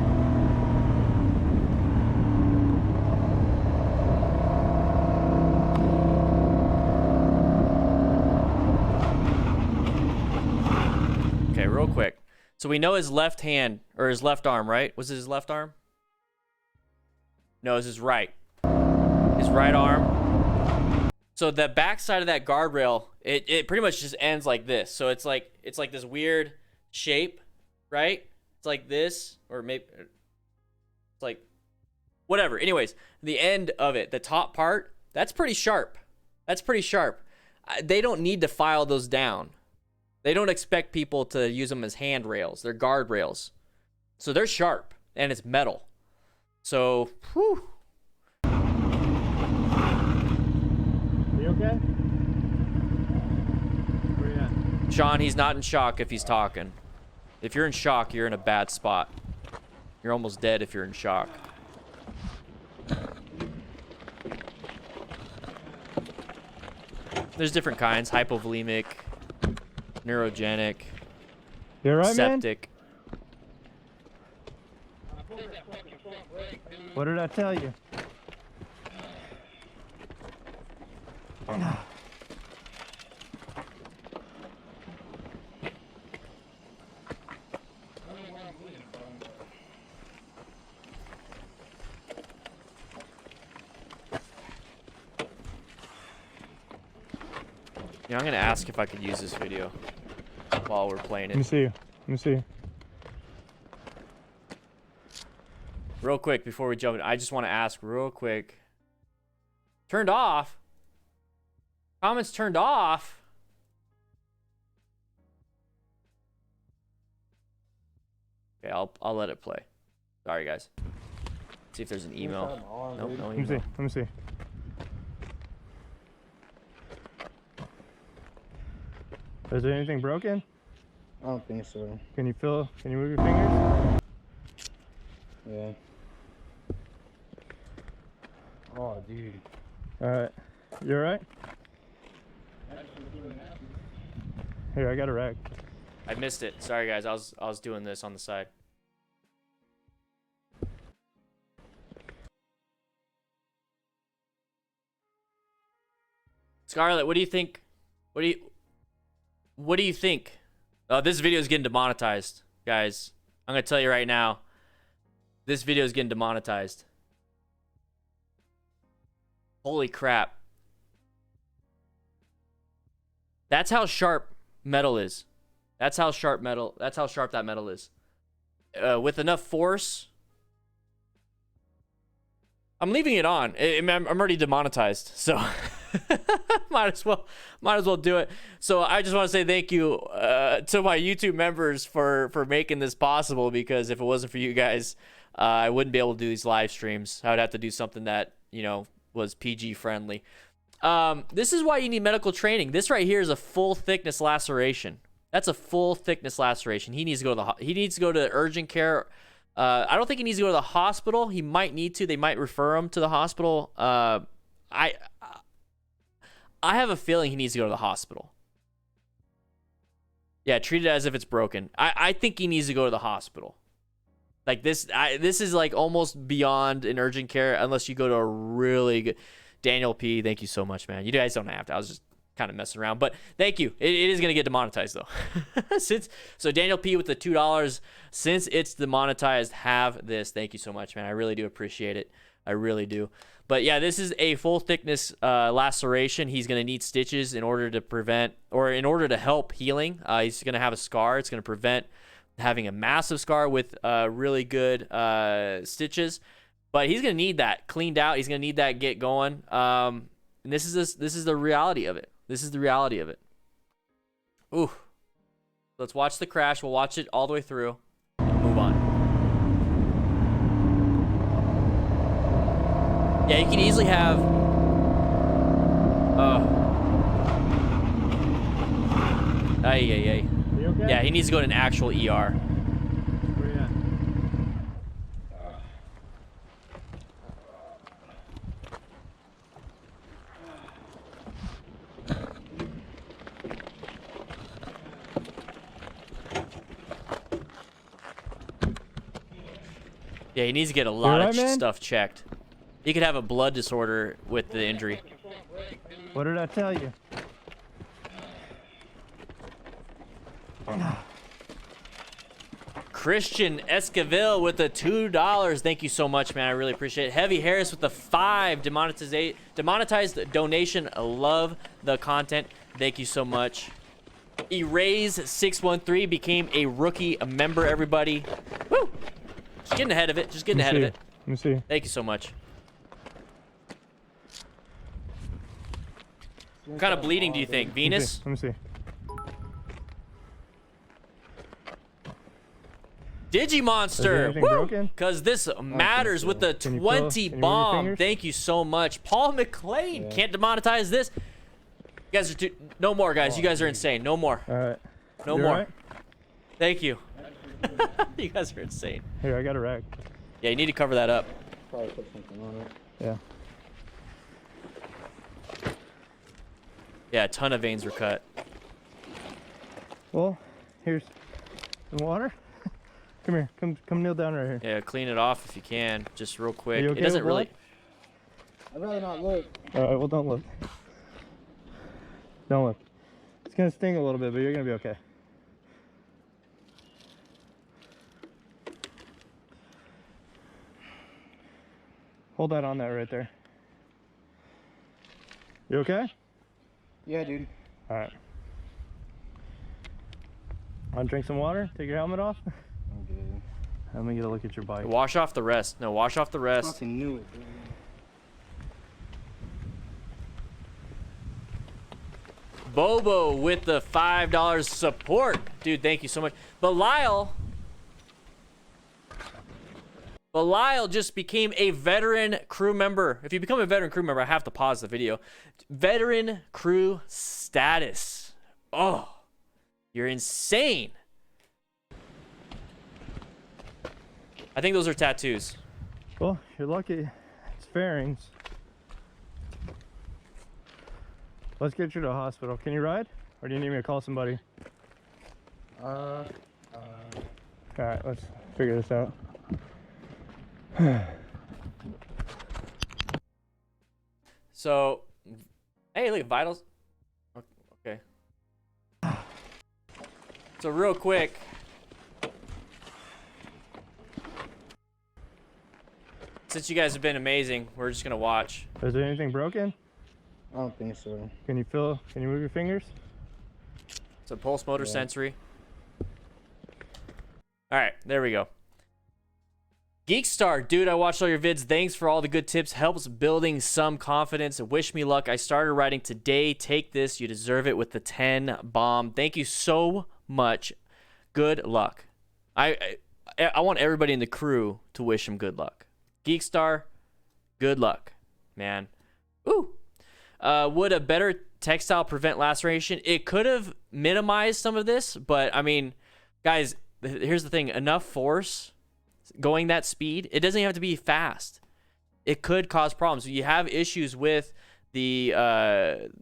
Okay, real quick. So we know his left hand, or his left arm, right? Was it his left arm? No, it was his right. His right arm. So the back side of that guardrail, it pretty much just ends like this. So it's like this weird shape, right? It's like this, or maybe it's like whatever. Anyways, the end of it, the top part, that's pretty sharp. That's pretty sharp. They don't need to file those down. They don't expect people to use them as handrails. They're guardrails. So they're sharp, and it's metal. So, whew. You okay? Where you at? Sean, he's not in shock if he's talking. If you're in shock, you're in a bad spot. You're almost dead if you're in shock. There's different kinds. Hypovolemic, neurogenic, You all right, septic. man? What did I tell you? Yeah, I'm gonna ask if I could use this video while we're playing Let me it. see you. Let me see you. Real quick before we jump in, I just want to ask real quick. Turned off? Comments turned off? Okay, I'll let it play. Sorry guys. See if there's an email. Nope, no Let me see. email. Let me see. Is there anything broken? I don't think so. Can you feel? Can you move your fingers? Yeah. Oh, dude. All right. You all right? Here, I got a rag. I missed it. Sorry guys, I was doing this on the side. Scarlett, what do you think? What do you think? This video is getting demonetized, guys. I'm gonna tell you right now. This video is getting demonetized. Holy crap. That's how sharp metal is. That's how sharp that metal is. With enough force. I'm leaving it on. I'm already demonetized, so might as well do it. So I just want to say thank you to my YouTube members for making this possible, because if it wasn't for you guys, I wouldn't be able to do these live streams. I would have to do something that, you know, was PG friendly. This is why you need medical training. This right here is a full thickness laceration. That's a full thickness laceration. He needs to go to the urgent care. I don't think he needs to go to the hospital. He might need to. They might refer him to the hospital. I have a feeling he needs to go to the hospital. Yeah, treat it as if it's broken. I think he needs to go to the hospital. Like this is like almost beyond an urgent care unless you go to a really good... Daniel P, thank you so much, man. You guys don't have to. kind of messing around. But thank you. It is going to get demonetized though. So Daniel P with the $2. Since it's demonetized, have this. Thank you so much, man. I really do appreciate it. I really do. But yeah, this is a full thickness laceration. He's going to need stitches in order to prevent, or in order to help healing. He's going to have a scar. It's going to prevent having a massive scar with really good stitches. But he's going to need that cleaned out. He's going to need that get going. And this is the reality of it. This is the reality of it. Ooh. Let's watch the crash. We'll watch it all the way through. Move on. Yeah, you can easily have... Ay. You okay? Yeah, he needs to go to an actual ER. Where you at? Yeah, he needs to get a lot right, of man? stuff checked. He could have a blood disorder with the injury. What did I tell you? Christian Esquivel with the $2. Thank you so much, man. I really appreciate it. Heavy Harris with the 5. Demonetized donation. I love the content. Thank you so much. Erase613 became a rookie, a member, everybody. Woo! Just getting ahead of it. Just getting ahead of it. Let me see. Thank you so much. What kind of bleeding do you think? Venous? Let me see. Digimonster! anything Woo! broken? Because this matters with the Can you 20 can you move your bomb. fingers? Thank you so much. Paul McLean can't demonetize this. You guys are too... No more, guys. You guys are insane. No more. All right. No You more. all right? Thank you. You guys are insane. Here, I got a rag. Yeah, you need to cover that up. Probably put something on it. Yeah. Yeah, a ton of veins were cut. Well, here's some water. Come here. Come kneel down right here. Yeah, clean it off if you can. Just real quick. you It okay doesn't with really... blood? I'd rather not look. All right, well, don't look. Don't look. It's gonna sting a little bit, but you're gonna be okay. Hold that on that right there. You okay? Yeah, dude. All right. Want to drink some water? Take your helmet off? I'm good. Let me get a look at your bike. Wash off the rest. No, wash off the rest. Fucking knew it, dude. Bobo with the $5 support. Dude, thank you so much. Belial just became a veteran crew member. If you become a veteran crew member, I have to pause the video. Veteran crew status. Oh, you're insane. I think those are tattoos. Well, you're lucky. It's fairings. Let's get you to the hospital. Can you ride? Or do you need me to call somebody? Alright, let's figure this out. So, hey, look, vitals. Okay. So real quick. Since you guys have been amazing, we're just gonna watch. Is there anything broken? I don't think so. Can you move your fingers? So pulse motor sensory. All right, there we go. Geekstar, dude, I watched all your vids. Thanks for all the good tips. Helps building some confidence. Wish me luck. I started writing today. Take this. You deserve it with the 10 bomb. Thank you so much. Good luck. I want everybody in the crew to wish him good luck. Geekstar, good luck, man. Ooh. Would a better textile prevent laceration? It could have minimized some of this, but I mean, guys, here's the thing. Enough force going that speed, it doesn't have to be fast. It could cause problems. You have issues with the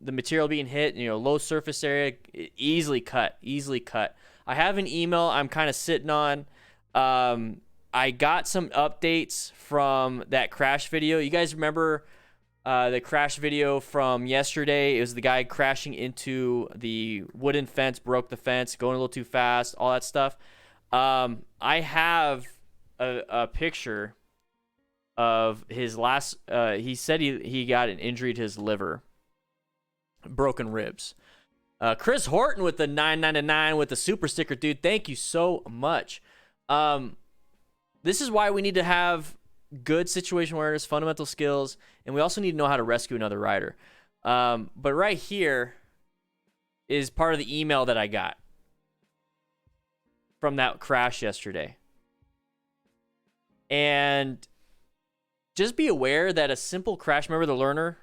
material being hit, low surface area, easily cut. I have an email I'm kind of sitting on. I got some updates from that crash video. You guys remember The crash video from yesterday, it was the guy crashing into the wooden fence, broke the fence, going a little too fast, all that stuff. I have a picture of his last, he said he got an injury to his liver, broken ribs. Chris Horton with the $9.99 with the super sticker, dude. Thank you so much. This is why we need to have good situation awareness, fundamental skills, and we also need to know how to rescue another rider. But right here is part of the email that I got from that crash yesterday. And just be aware that a simple crash, remember the learner?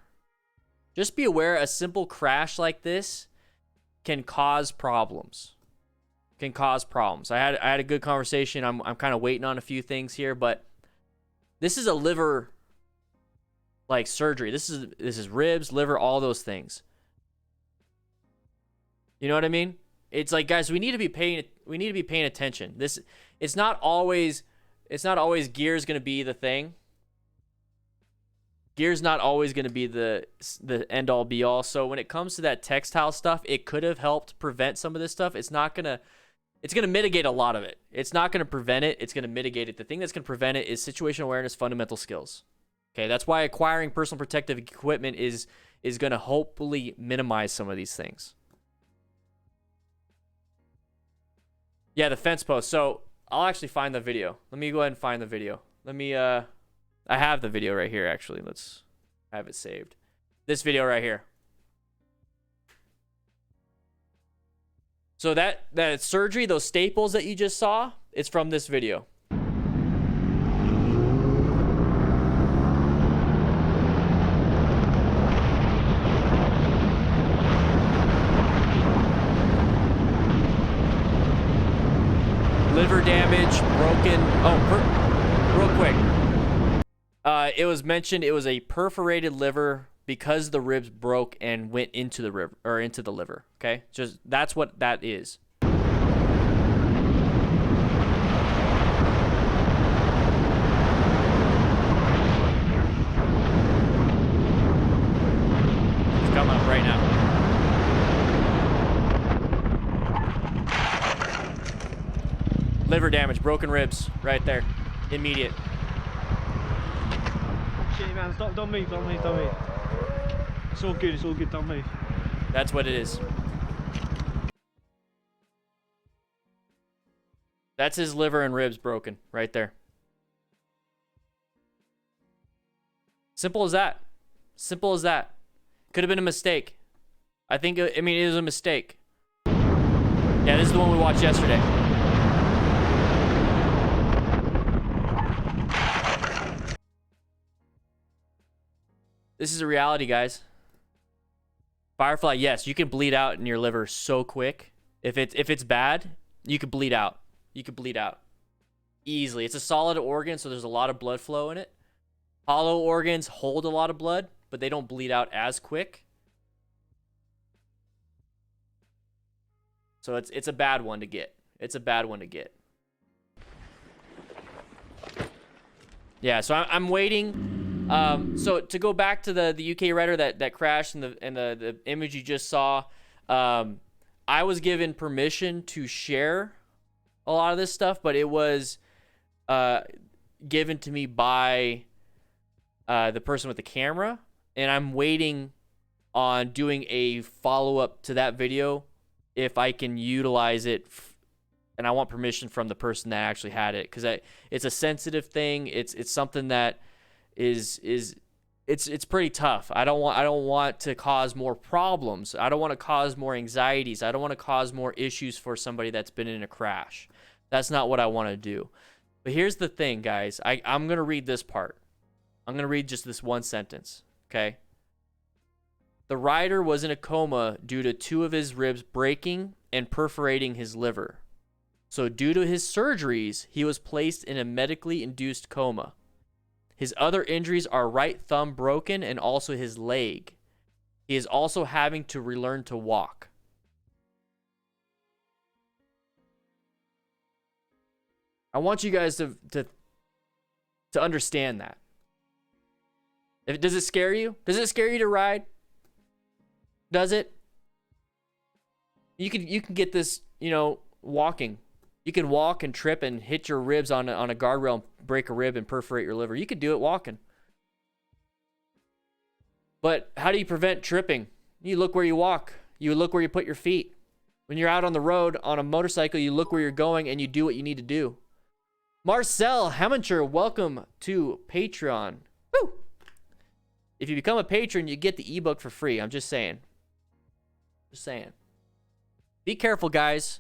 Just be aware a simple crash like this can cause problems. Can cause problems. I had a good conversation. I'm kind of waiting on a few things here, but this is a liver like surgery. This is ribs, liver, all those things. You know what I mean? It's like, guys, we need to be paying attention. It's not always gear's going to be the thing. Gear's not always going to be the end all be all. So when it comes to that textile stuff, it could have helped prevent some of this stuff. It's going to mitigate a lot of it. It's not going to prevent it. It's going to mitigate it. The thing that's going to prevent it is situational awareness, fundamental skills. Okay, that's why acquiring personal protective equipment is going to hopefully minimize some of these things. Yeah, the fence post. So I'll actually find the video. Let me go ahead and find the video. Let me, I have the video right here, actually. Let's have it saved. This video right here. So that surgery, those staples that you just saw, it's from this video. Liver damage, broken. Oh, real quick. It was mentioned it was a perforated liver because the ribs broke and went into the river or into the liver. Okay, just that's what that is. It's coming up right now. Liver damage, broken ribs, right there, immediate. Shit, man, stop, don't move. It's all good, don't move. That's what it is. That's his liver and ribs broken, right there. Simple as that. Simple as that. Could have been a mistake. I mean, it was a mistake. Yeah, this is the one we watched yesterday. This is a reality, guys. Firefly, yes, you can bleed out in your liver so quick. If it's bad, you could bleed out. You could bleed out easily. It's a solid organ, so there's a lot of blood flow in it. Hollow organs hold a lot of blood, but they don't bleed out as quick. So it's a bad one to get. It's a bad one to get. Yeah, so I'm waiting. So to go back to the UK rider that crashed and the image you just saw, I was given permission to share a lot of this stuff, but it was given to me by the person with the camera, and I'm waiting on doing a follow-up to that video if I can utilize it, and I want permission from the person that actually had it, because it's a sensitive thing. It's something that it's pretty tough. I don't want to cause more problems. I don't want to cause more anxieties. I don't want to cause more issues for somebody that's been in a crash. That's not what I want to do. But here's the thing, guys. I'm going to read this part. I'm going to read just this one sentence, okay? The rider was in a coma due to 2 of his ribs breaking and perforating his liver. So due to his surgeries, he was placed in a medically induced coma. His other injuries are right thumb broken and also his leg. He is also having to relearn to walk. I want you guys to understand that. Does it scare you? Does it scare you to ride? Does it? You can get this, you know, walking. You can walk and trip and hit your ribs on a guardrail and break a rib and perforate your liver. You could do it walking. But how do you prevent tripping? You look where you walk. You look where you put your feet. When you're out on the road on a motorcycle, you look where you're going and you do what you need to do. Marcel Hemmincher, welcome to Patreon. Woo! If you become a patron, you get the ebook for free. I'm just saying. Just saying. Be careful, guys.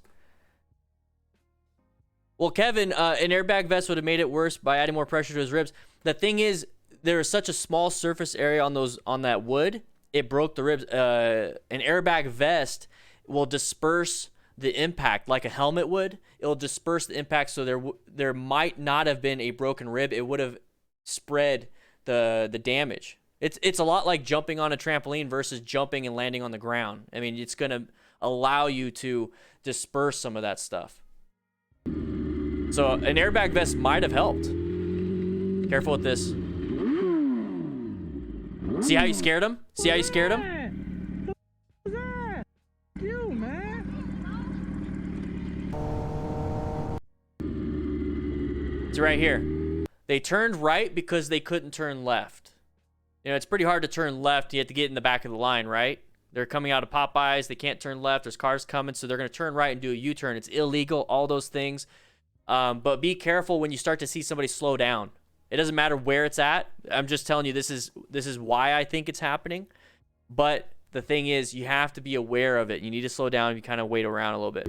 Well, Kevin, an airbag vest would have made it worse by adding more pressure to his ribs. The thing is, there is such a small surface area on that wood, it broke the ribs. An airbag vest will disperse the impact like a helmet would. It'll disperse the impact, so there might not have been a broken rib. It would have spread the damage. It's a lot like jumping on a trampoline versus jumping and landing on the ground. I mean, it's gonna allow you to disperse some of that stuff. So an airbag vest might have helped. Careful with this. See how you scared him? See how you scared him? You, man. It's right here. They turned right because they couldn't turn left. You know, it's pretty hard to turn left. You have to get in the back of the line, right? They're coming out of Popeyes. They can't turn left. There's cars coming, so they're going to turn right and do a U-turn. It's illegal, all those things. But be careful when you start to see somebody slow down. It doesn't matter where it's at. I'm just telling you this is why I think it's happening. But the thing is, you have to be aware of it. You need to slow down. You kind of wait around a little bit.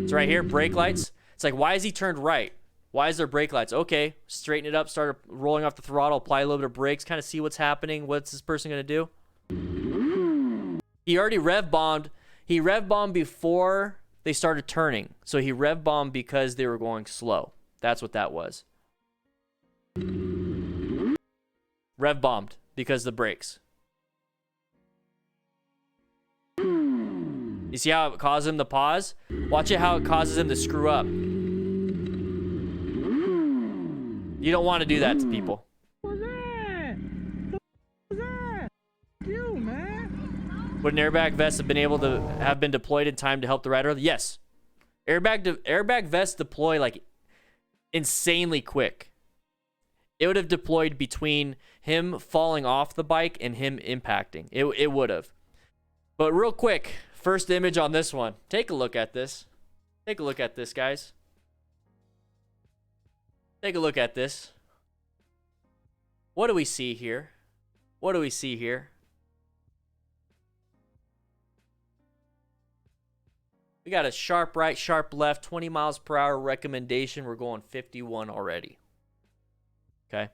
It's right here, brake lights. It's like, why is he turned right? Why is there brake lights? Okay, straighten it up, start rolling off the throttle, apply a little bit of brakes, kind of see what's happening. What's this person going to do? He already rev bombed. He rev bombed before they started turning. So he rev bombed because they were going slow. That's what that was. Rev bombed because of the brakes. You see how it caused him to pause? Watch it how it causes him to screw up. You don't want to do that to people. What's that? You, man. Would an airbag vest have been able to have been deployed in time to help the rider? Yes. Airbag vests deploy like insanely quick. It would have deployed between him falling off the bike and him impacting. It would have. But real quick, first image on this one. Take a look at this. Take a look at this, guys. Take a look at this. What do we see here? What do we see here? We got a sharp right, sharp left, 20 miles per hour recommendation. We're going 51 already. Okay.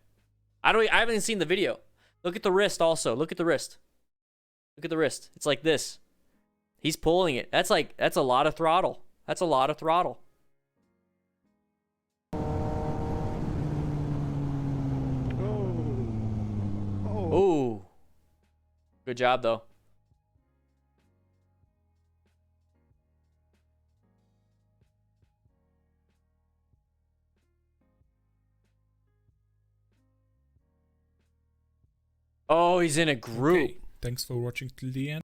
I haven't even seen the video. Look at the wrist also. Look at the wrist. Look at the wrist. It's like this. He's pulling it. That's a lot of throttle. That's a lot of throttle. Ooh. Good job, though. Oh, he's in a group. Okay, thanks for watching till the end.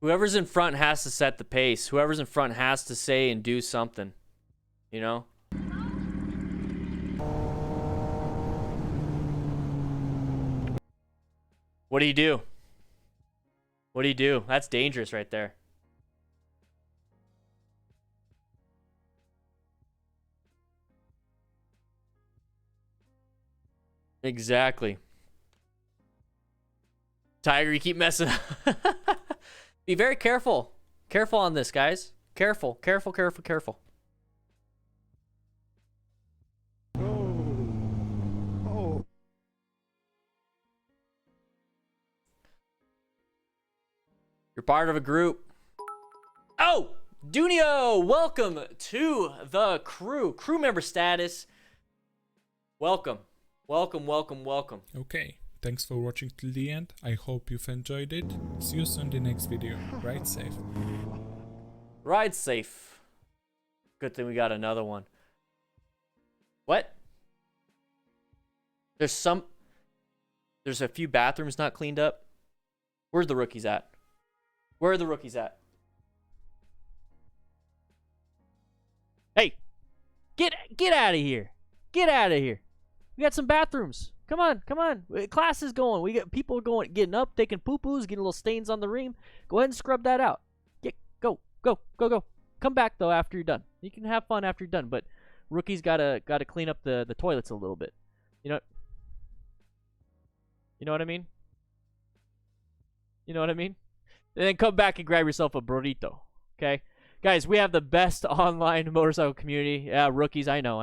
Whoever's in front has to set the pace. Whoever's in front has to say and do something. You know? What do you do? What do you do? That's dangerous right there. Exactly. Tiger, you keep messing up. Be very careful. Careful on this, guys. Careful, careful, careful, careful. You're part of a group. Oh, Dunio, welcome to the crew. Crew member status. Welcome. Welcome, welcome, welcome. Okay, thanks for watching till the end. I hope you've enjoyed it. See you soon in the next video. Ride safe. Ride safe. Good thing we got another one. What? There's a few bathrooms not cleaned up. Where's the rookies at? Where are the rookies at? Hey, get out of here. Get out of here. We got some bathrooms. Come on, come on. Class is going. We got people getting up, taking poo-poos, getting little stains on the ring. Go ahead and scrub that out. Go. Come back though after you're done. You can have fun after you're done, but rookies gotta clean up the toilets a little bit. You know what I mean? You know what I mean? And then come back and grab yourself a burrito. Okay? Guys, we have the best online motorcycle community. Yeah, rookies, I know.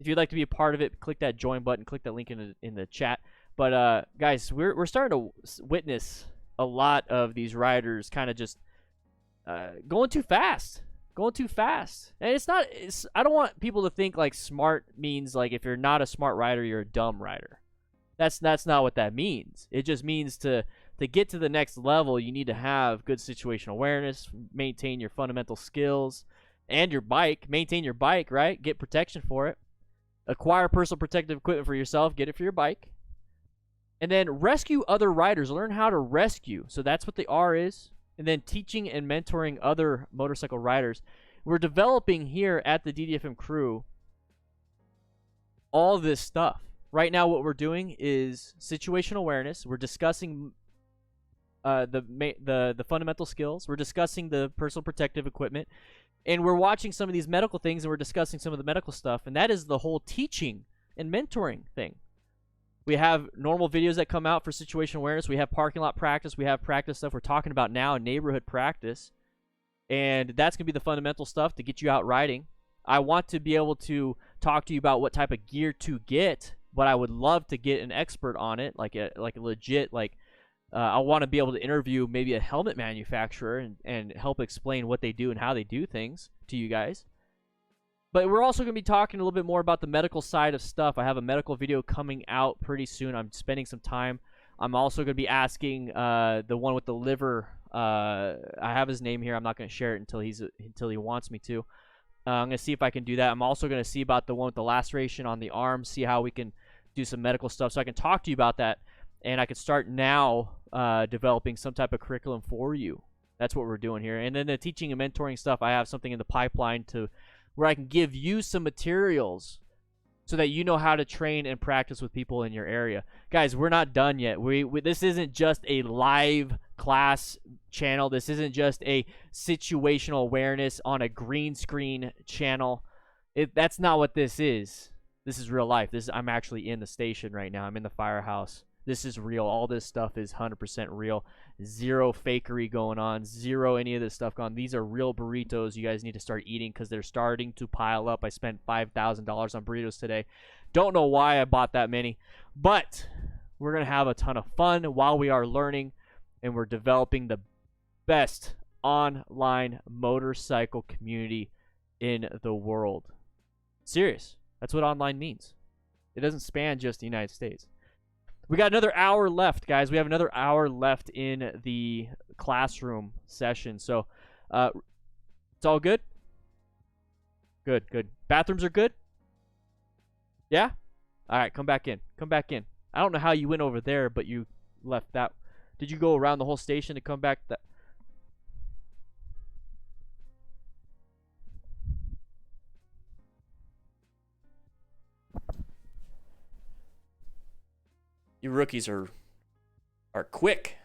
If you'd like to be a part of it, click that join button, click that link in the chat. But guys, we're starting to witness a lot of these riders kind of just going too fast. And I don't want people to think like smart means like if you're not a smart rider, you're a dumb rider. That's not what that means. It just means to get to the next level, you need to have good situational awareness, maintain your fundamental skills, and your bike. Maintain your bike, right? Get protection for it. Acquire personal protective equipment for yourself. Get it for your bike. And then rescue other riders. Learn how to rescue. So that's what the R is. And then teaching and mentoring other motorcycle riders. We're developing here at the DDFM crew all this stuff. Right now what we're doing is situational awareness. We're discussing the fundamental skills. We're discussing the personal protective equipment. And we're watching some of these medical things, and we're discussing some of the medical stuff. And that is the whole teaching and mentoring thing. We have normal videos that come out for situational awareness. We have parking lot practice. We have practice stuff we're talking about now, neighborhood practice. And that's going to be the fundamental stuff to get you out riding. I want to be able to talk to you about what type of gear to get, but I would love to get an expert on it, like a legit, I want to be able to interview maybe a helmet manufacturer and help explain what they do and how they do things to you guys. But we're also going to be talking a little bit more about the medical side of stuff. I have a medical video coming out pretty soon. I'm spending some time. I'm also going to be asking the one with the liver. I have his name here. I'm not going to share it until he wants me to. I'm going to see if I can do that. I'm also going to see about the one with the laceration on the arm, see how we can do some medical stuff so I can talk to you about that. And I can start now developing some type of curriculum for you. That's what we're doing here. And then the teaching and mentoring stuff, I have something in the pipeline where I can give you some materials so that you know how to train and practice with people in your area. Guys, we're not done yet. This isn't just a live class channel. This isn't just a situational awareness on a green screen channel. That's not what this is. This is real life. I'm actually in the station right now. I'm in the firehouse. This is real. All this stuff is 100% real. Zero fakery going on. Zero any of this stuff going on. These are real burritos you guys need to start eating because they're starting to pile up. I spent $5,000 on burritos today. Don't know why I bought that many. But we're going to have a ton of fun while we are learning. And we're developing the best online motorcycle community in the world. Serious. That's what online means. It doesn't span just the United States. We got another hour left, guys. We have another hour left in the classroom session. So, it's all good? Good. Bathrooms are good? Yeah? All right, come back in. I don't know how you went over there, but you left that. Did you go around the whole station to come back? You rookies are quick.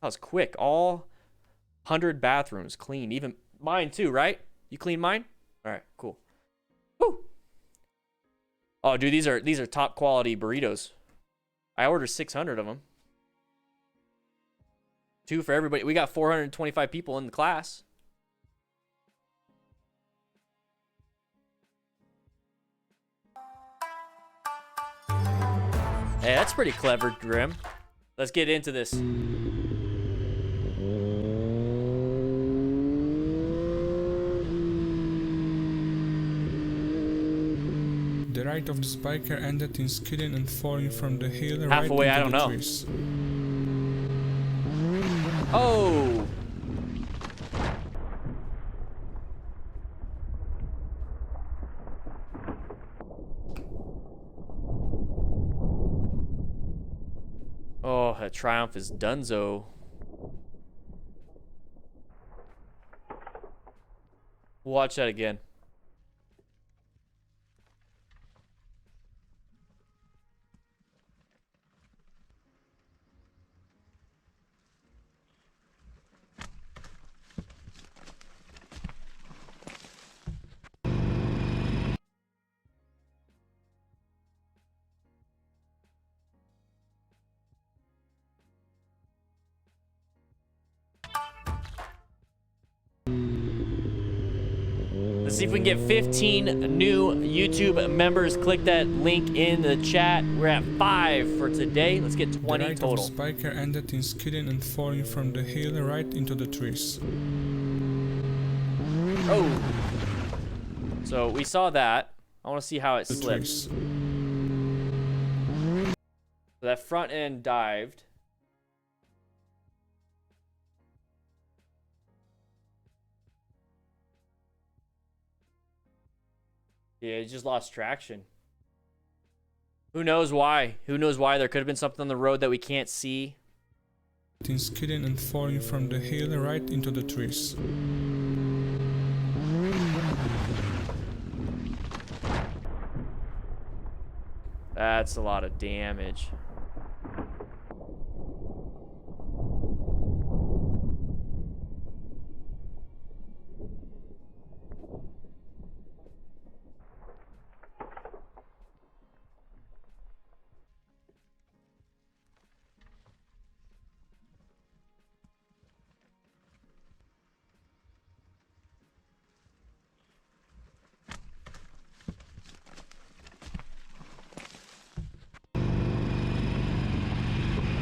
That was quick. All 100 bathrooms clean. Even mine too, right? You clean mine? All right, cool. Woo! Oh, dude, these are top quality burritos. I ordered 600 of them. 2 for everybody. We got 425 people in the class. Hey, that's pretty clever, Grim. Let's get into this. The ride of this biker ended in skidding and falling from the hill right Halfway, I into don't the know. trees. Oh! Triumph is Dunzo. Watch that again. Let's see if we can get 15 new YouTube members. Click that link in the chat. We're at 5 for today. Let's get 20 the ride total. of the biker ended in skidding and falling from the hill right into the trees. Oh. So we saw that. I want to see how it The slipped. trees. So that front end dived. Yeah, it just lost traction. Who knows why? Who knows why? There could have been something on the road that we can't see. In skidding and falling from the hill right into the trees. That's a lot of damage.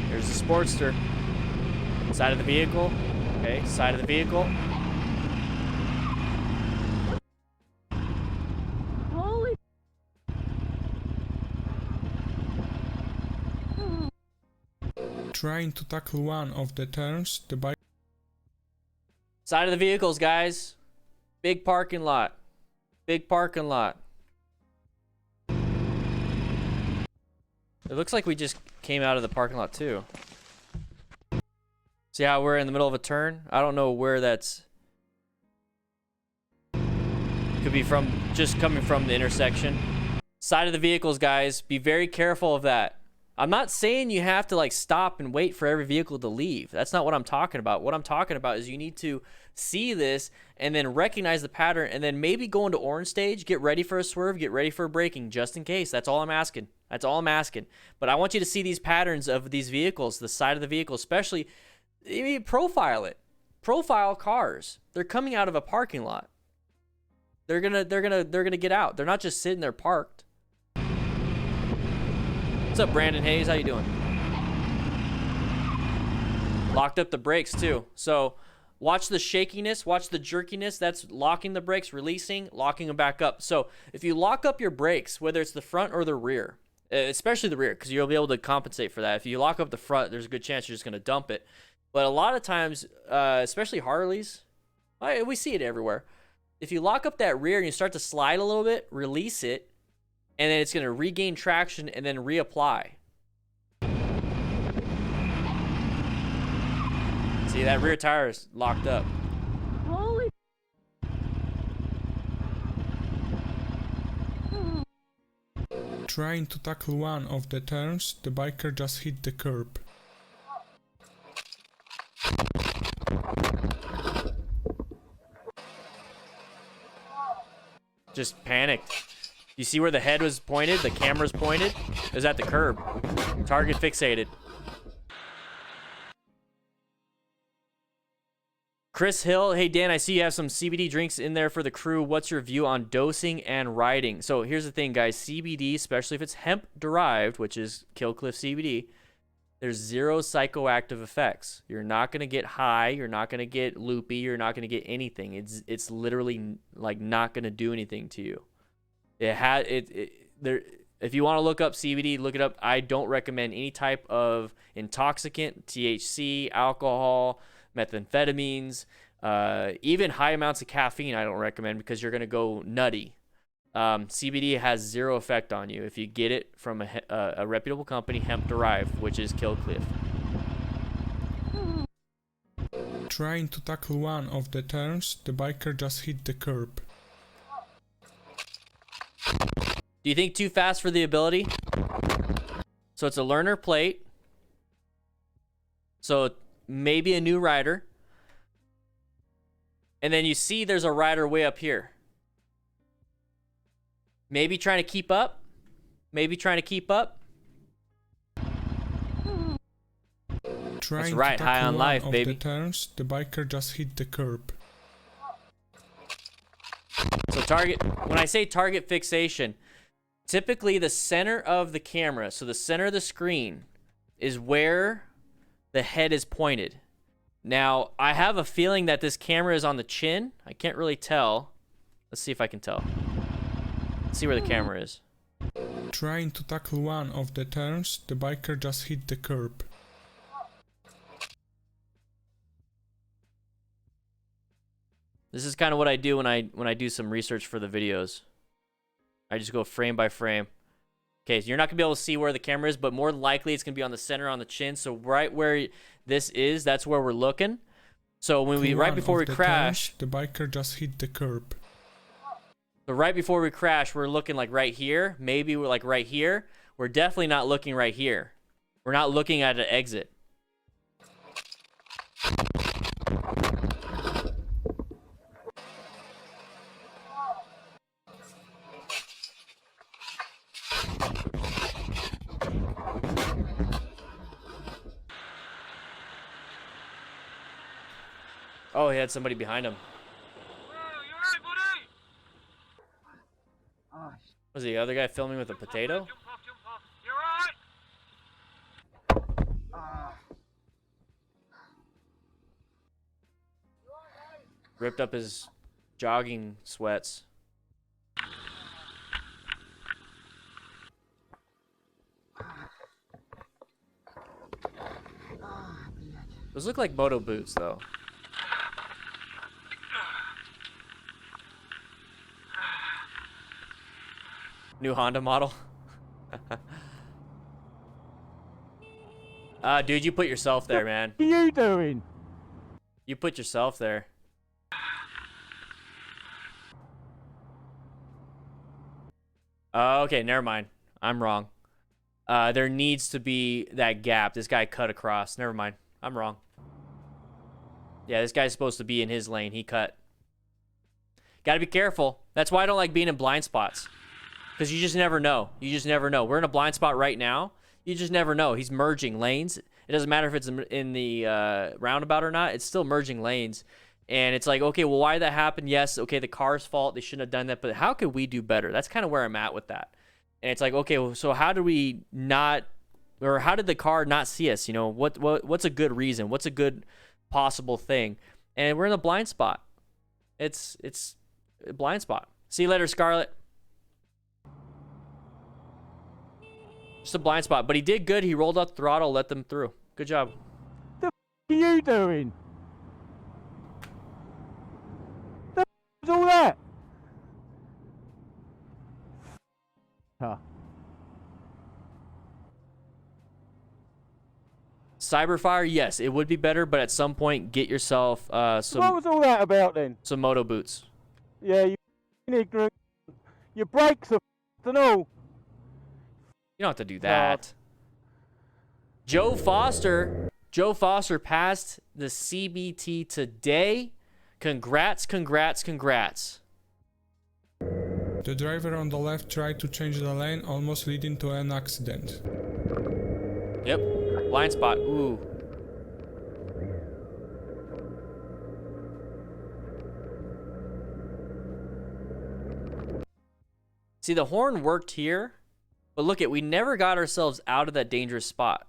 There's the Sportster. Side of the vehicle. Okay, side of the vehicle. Holy. Trying to tackle one of the turns, the bike Side of the vehicles, guys. Big parking lot. Big parking lot. It looks like we just came out of the parking lot too. See how we're in the middle of a turn? I don't know where that's... Could be from just coming from the intersection. Side of the vehicles, guys. Be very careful of that. I'm not saying you have to like stop and wait for every vehicle to leave. That's not what I'm talking about. What I'm talking about is you need to see this and then recognize the pattern and then maybe go into orange stage, get ready for a swerve, get ready for a braking just in case. That's all I'm asking. That's all I'm asking. But I want you to see these patterns of these vehicles, the side of the vehicle, especially profile it. Profile cars. They're coming out of a parking lot. They're gonna get out. They're not just sitting there parked. What's up, Brandon Hayes? How you doing? Locked up the brakes too. So watch the shakiness, watch the jerkiness. That's locking the brakes, releasing, locking them back up. So if you lock up your brakes, whether it's the front or the rear, especially the rear, because you'll be able to compensate for that. If you lock up the front, there's a good chance you're just going to dump it. But a lot of times, especially Harleys, we see it everywhere. If you lock up that rear and you start to slide a little bit, release it, and then it's going to regain traction and then reapply. See, that rear tire is locked up. Holy. trying to tackle one of the turns, the biker just hit the curb. Just panicked. You see where the head was pointed? The camera's pointed? It was at the curb. Target fixated. Chris Hill, hey Dan, I see you have some CBD drinks in there for the crew. What's your view on dosing and riding? So here's the thing, guys. CBD, especially if it's hemp derived, which is Killcliff CBD, there's zero psychoactive effects. You're not gonna get high. You're not gonna get loopy. You're not gonna get anything. It's literally like not gonna do anything to you. If you want to look up CBD, look it up. I don't recommend any type of intoxicant, THC, alcohol, methamphetamines, even high amounts of caffeine. I don't recommend because you're gonna go nutty. CBD has zero effect on you if you get it from a reputable company, hemp derived, which is Killcliff. Trying to tackle one of the turns, the biker just hit the curb. Do you think too fast for the ability? So it's a learner plate. So maybe a new rider. And then you see there's a rider way up here. Maybe trying to keep up. Maybe trying to keep up. Trying right, to high tackle on one life, of baby. the turns, the biker just hit the curb. So target, when I say target fixation, typically the center of the camera, so the center of the screen, is where the head is pointed. Now, I have a feeling that this camera is on the chin. I can't really tell. Let's see if I can tell. Let's see where the camera is. Trying to tackle one of the turns, the biker just hit the curb. This is kind of what I do when I do some research for the videos. I just go frame by frame. Okay, so you're not gonna be able to see where the camera is, but more than likely it's gonna be on the center on the chin. So right where this is, that's where we're looking. So when we right before we crash, the biker just hit the curb. So right before we crash, we're looking like right here. Maybe we're like right here. We're definitely not looking right here. We're not looking at an exit. Oh, he had somebody behind him. Was the other guy filming with a potato? Ripped up his jogging sweats. Those look like moto boots, though. New Honda model. Dude, you put yourself there, man. What are you doing? You put yourself there. Okay, never mind. I'm wrong. There needs to be that gap. This guy cut across. Never mind. I'm wrong. Yeah, this guy's supposed to be in his lane. He cut. Gotta be careful. That's why I don't like being in blind spots. Because you just never know. You just never know. We're in a blind spot right now. You just never know. He's merging lanes. It doesn't matter if it's in the roundabout or not. It's still merging lanes. And it's like, okay, well, why did that happen? Yes, okay, the car's fault. They shouldn't have done that. But how could we do better? That's kind of where I'm at with that. And it's like, okay, well, so how do we not, or how did the car not see us? You know, what's a good reason? What's a good possible thing? And we're in a blind spot. It's a blind spot. See you later, Scarlett. Just a blind spot, but he did good. He rolled out the throttle, let them through. Good job. What are you doing? The f*** is all that? Huh. Cyberfire, yes, it would be better, but at some point, get yourself What was all that about then? some moto boots. Yeah, you ignorant. Your brakes are and all. You don't have to do that. Joe Foster passed the CBT today. Congrats, congrats, congrats. The driver on the left tried to change the lane, almost leading to an accident. Yep, blind spot. Ooh. See, the horn worked here, but look we never got ourselves out of that dangerous spot.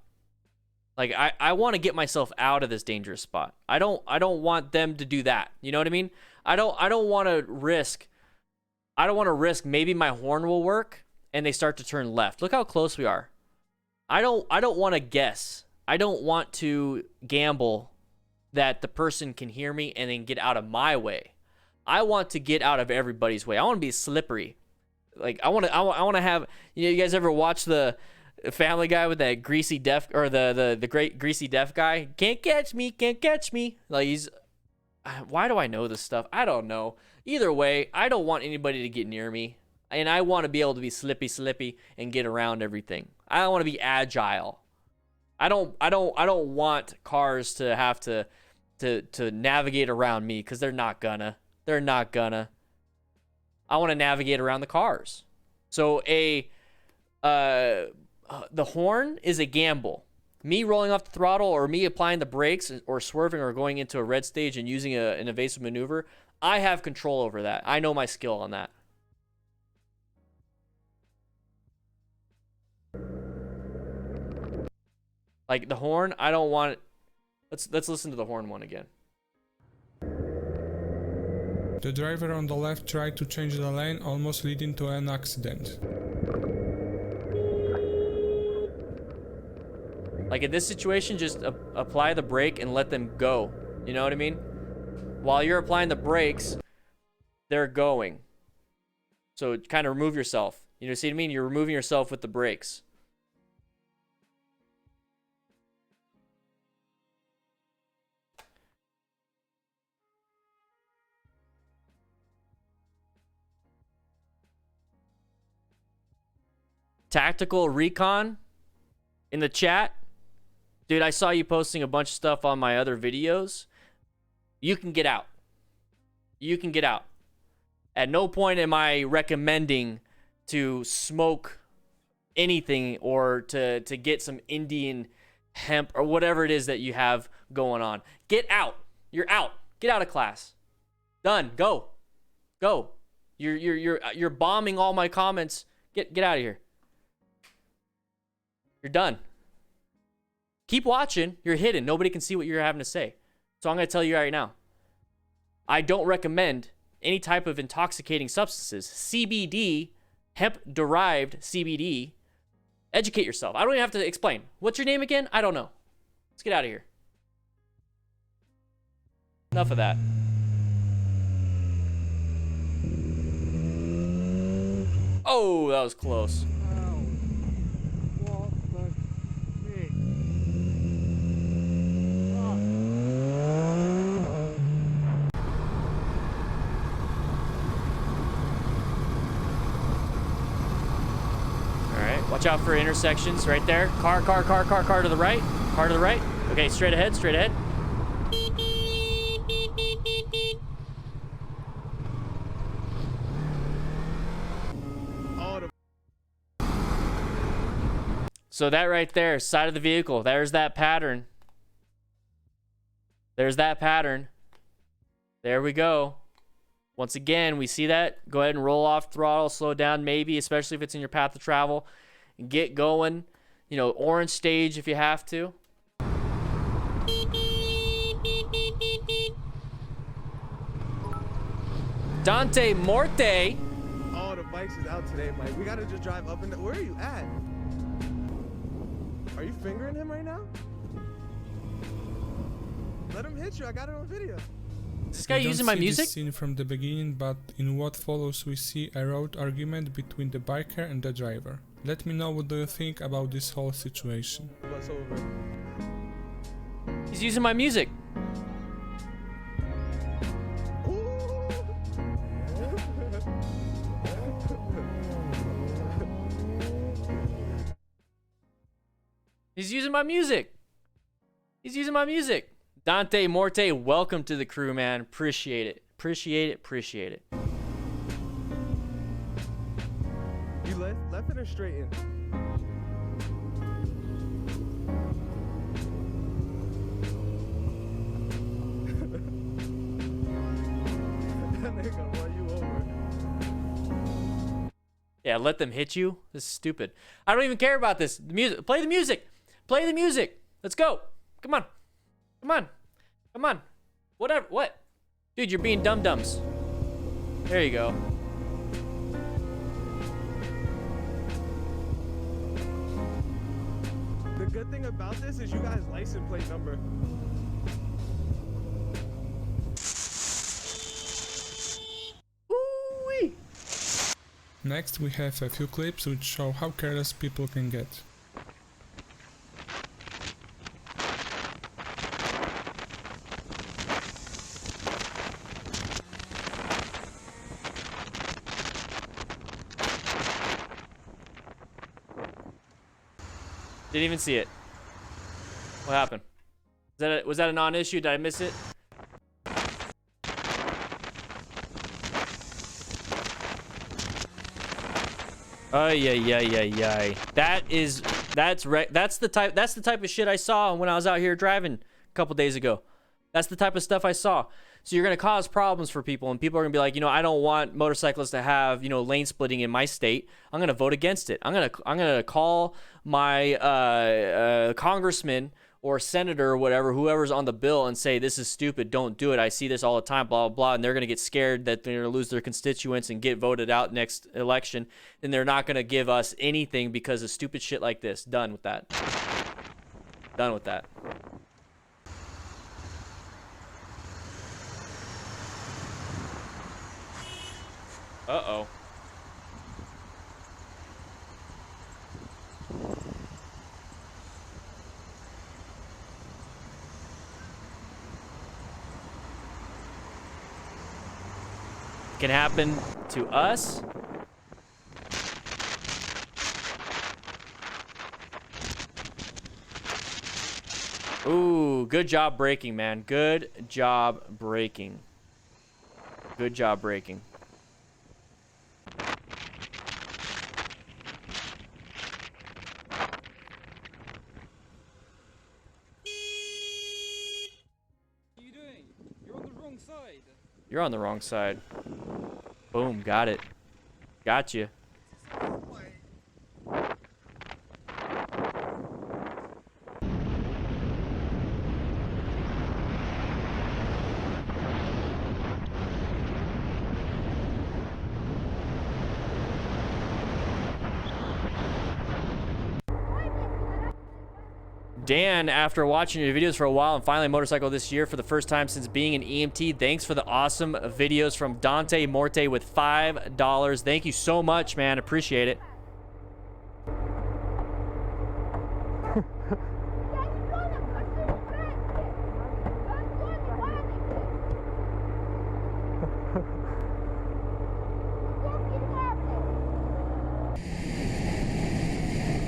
Like, I want to get myself out of this dangerous spot. I don't want them to do that. You know what I mean? I don't want to risk maybe my horn will work and they start to turn left. Look how close we are. I don't want to guess. I don't want to gamble that the person can hear me and then get out of my way. I want to get out of everybody's way. I want to be slippery. Like I want to have, you guys ever watch the Family Guy with that greasy deaf, or the great greasy deaf guy. Can't catch me, can't catch me. Like he's, why do I know this stuff? I don't know. Either way, I don't want anybody to get near me, and I want to be able to be slippy and get around everything. I want to be agile. I don't want cars to have to navigate around me, because they're not gonna. I want to navigate around the cars. So the horn is a gamble. Me rolling off the throttle, or me applying the brakes, or swerving, or going into a red stage and using an evasive maneuver, I have control over that. I know my skill on that. Like the horn, I don't want it. Let's listen to the horn one again. The driver on the left tried to change the lane, almost leading to an accident. Like in this situation, just apply the brake and let them go. You know what I mean? While you're applying the brakes, they're going. So kind of remove yourself. You know, see what I mean? You're removing yourself with the brakes. Tactical Recon in the chat. Dude, I saw you posting a bunch of stuff on my other videos. You can get out. You can get out. At no point am I recommending to smoke anything, or to get some Indian hemp or whatever it is that you have going on. Get out. You're out. Get out of class. Done. Go. Go. You're bombing all my comments. Get out of here. You're done. Keep watching. You're hidden. Nobody can see what you're having to say. So I'm going to tell you right now. I don't recommend any type of intoxicating substances. CBD, hemp-derived CBD. Educate yourself. I don't even have to explain. What's your name again? I don't know. Let's get out of here. Enough of that. Oh, that was close. Watch out for intersections right there. Car to the right. Car to the right. Okay, straight ahead, straight ahead. So that right there, side of the vehicle, there's that pattern. There's that pattern. There we go. Once again, we see that. Go ahead and roll off throttle, slow down maybe, especially if it's in your path of travel. Get going, you know, orange stage if you have to. Dante Morte. Oh, the bikes is out today, Mike. We gotta just drive up and down. Where are you at? Are you fingering him right now? Let him hit you. I got it on video. Is this guy using my music? This scene from the beginning, but in what follows we see a road argument between the biker and the driver. Let me know what do you think about this whole situation. What's over? He's using my music. He's using my music. He's using my music. Dante Morte, welcome to the crew, man. Appreciate it. Appreciate it. Appreciate it. You left it or straight in? That nigga run you over. Yeah, let them hit you. This is stupid. I don't even care about this. The music. Play the music. Play the music. Let's go. Come on. Come on. Come on. Whatever. What? Dude, you're being dum-dums. There you go. The good thing about this is you guys' license plate number. Ooh-wee. Next we have a few clips which show how careless people can get. Didn't even see it. What happened? Was that a non-issue? Did I miss it? Oh yeah. That's the type of shit I saw when I was out here driving a couple days ago. That's the type of stuff I saw. So you're gonna cause problems for people, and people are gonna be like, I don't want motorcyclists to have, lane splitting in my state. I'm gonna vote against it. I'm gonna call my congressman or senator or whatever, whoever's on the bill, and say this is stupid. Don't do it. I see this all the time. Blah blah blah. And they're gonna get scared that they're gonna lose their constituents and get voted out next election. And they're not gonna give us anything because of stupid shit like this. Done with that. Done with that. Uh-oh. Can happen to us. Ooh, good job braking, man. Good job braking. Good job braking. You're on the wrong side. Boom, got it. Got you. Dan, after watching your videos for a while and finally motorcycle this year for the first time since being an EMT, thanks for the awesome videos from Dante Morte with $5. Thank you so much, man. Appreciate it.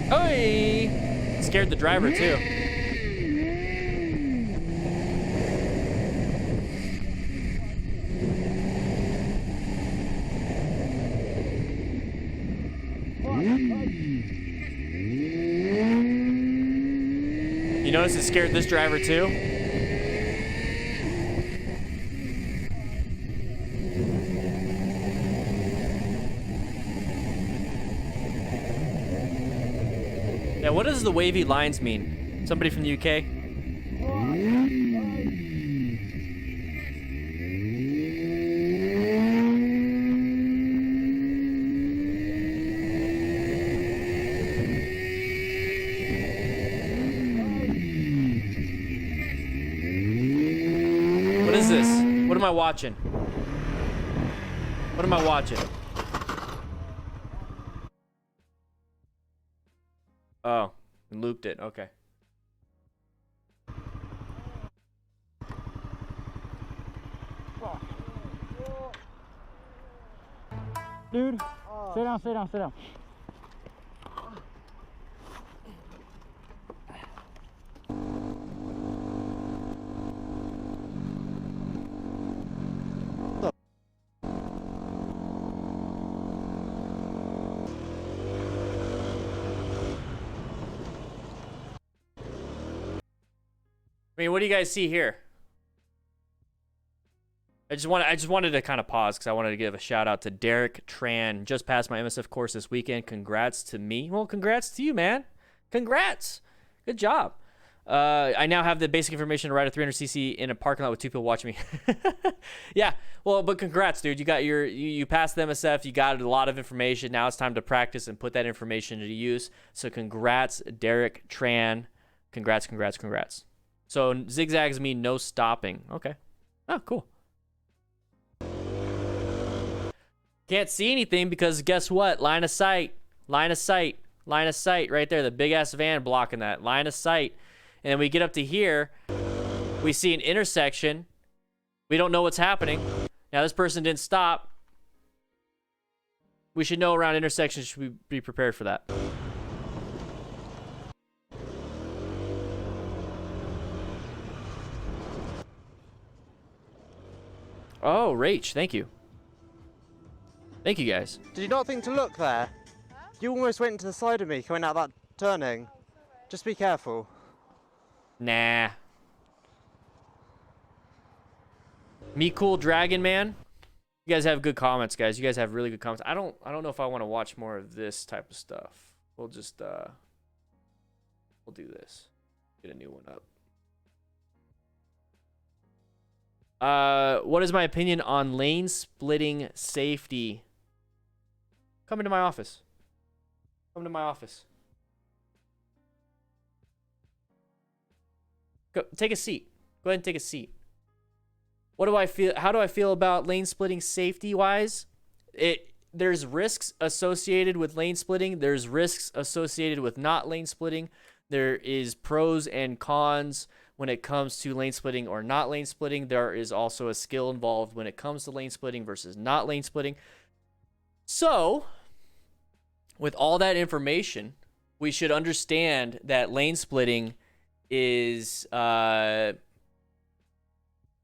Hey! Scared the driver too. You notice it scared this driver too? Yeah, what does the wavy lines mean? Somebody from the UK? What is this? What am I watching? What am I watching? Oh, looped it. Okay. Dude, sit down, sit down, sit down. I mean, what do you guys see here? I just wanted to kind of pause because I wanted to give a shout out to Derek Tran. Just passed my MSF course this weekend. Congrats to me. Well, congrats to you, man. Congrats. Good job. I now have the basic information to ride a 300cc in a parking lot with two people watching me. Yeah. Well, but congrats, dude. You got you passed the MSF. You got a lot of information. Now it's time to practice and put that information to use. So congrats, Derek Tran. Congrats, congrats, congrats. So zigzags mean no stopping. Okay. Oh, cool. Can't see anything because guess what? Line of sight. Line of sight. Line of sight right there. The big ass van blocking that. Line of sight. And then we get up to here. We see an intersection. We don't know what's happening. Now this person didn't stop. We should know around intersections. Should we be prepared for that? Oh, Rach, thank you. Thank you, guys. Did you not think to look there? You almost went into the side of me coming out that turning. Just be careful. Nah. Me Cool Dragon Man. You guys have good comments, guys. You guys have really good comments. I don't know if I want to watch more of this type of stuff. We'll just we'll do this. Get a new one up. What is my opinion on lane splitting safety? Come into my office. Come to my office. Go, take a seat. Go ahead and take a seat. What do I feel? How do I feel about lane splitting safety wise? There's risks associated with lane splitting. There's risks associated with not lane splitting. There is pros and cons when it comes to lane splitting or not lane splitting. There is also a skill involved when it comes to lane splitting versus not lane splitting. So, with all that information, we should understand that lane splitting is a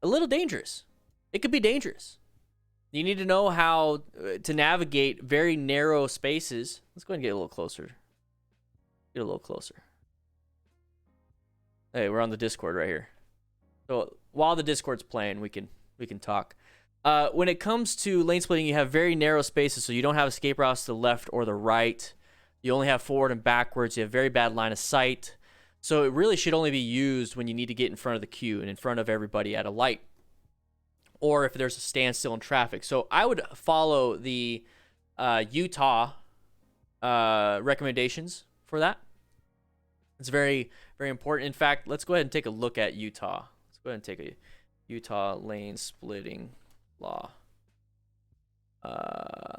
little dangerous. It could be dangerous. You need to know how to navigate very narrow spaces. Let's go ahead and get a little closer. Get a little closer. Hey, we're on the Discord right here. So while the Discord's playing, we can talk. When it comes to lane splitting, you have very narrow spaces, so you don't have escape routes to the left or the right. You only have forward and backwards. You have very bad line of sight. So it really should only be used when you need to get in front of the queue and in front of everybody at a light, or if there's a standstill in traffic. So I would follow the Utah recommendations for that. It's very, very important. In fact, let's go ahead and take a look at Utah. Let's go ahead and take a Utah lane splitting law.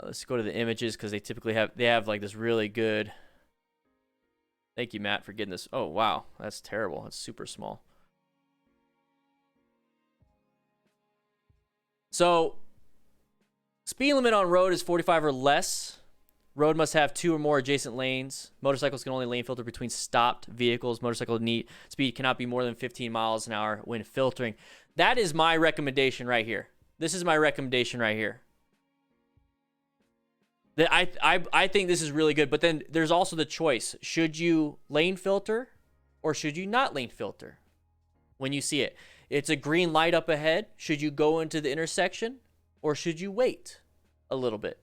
Let's go to the images because they typically have like this really good. Thank you, Matt, for getting this. Oh, wow. That's terrible. That's super small. So, speed limit on road is 45 or less. Road must have 2 or more adjacent lanes. Motorcycles can only lane filter between stopped vehicles. Motorcycle speed cannot be more than 15 miles an hour when filtering. That is my recommendation right here. This is my recommendation right here. I think this is really good, but then there's also the choice. Should you lane filter or should you not lane filter when you see it? It's a green light up ahead. Should you go into the intersection or should you wait a little bit?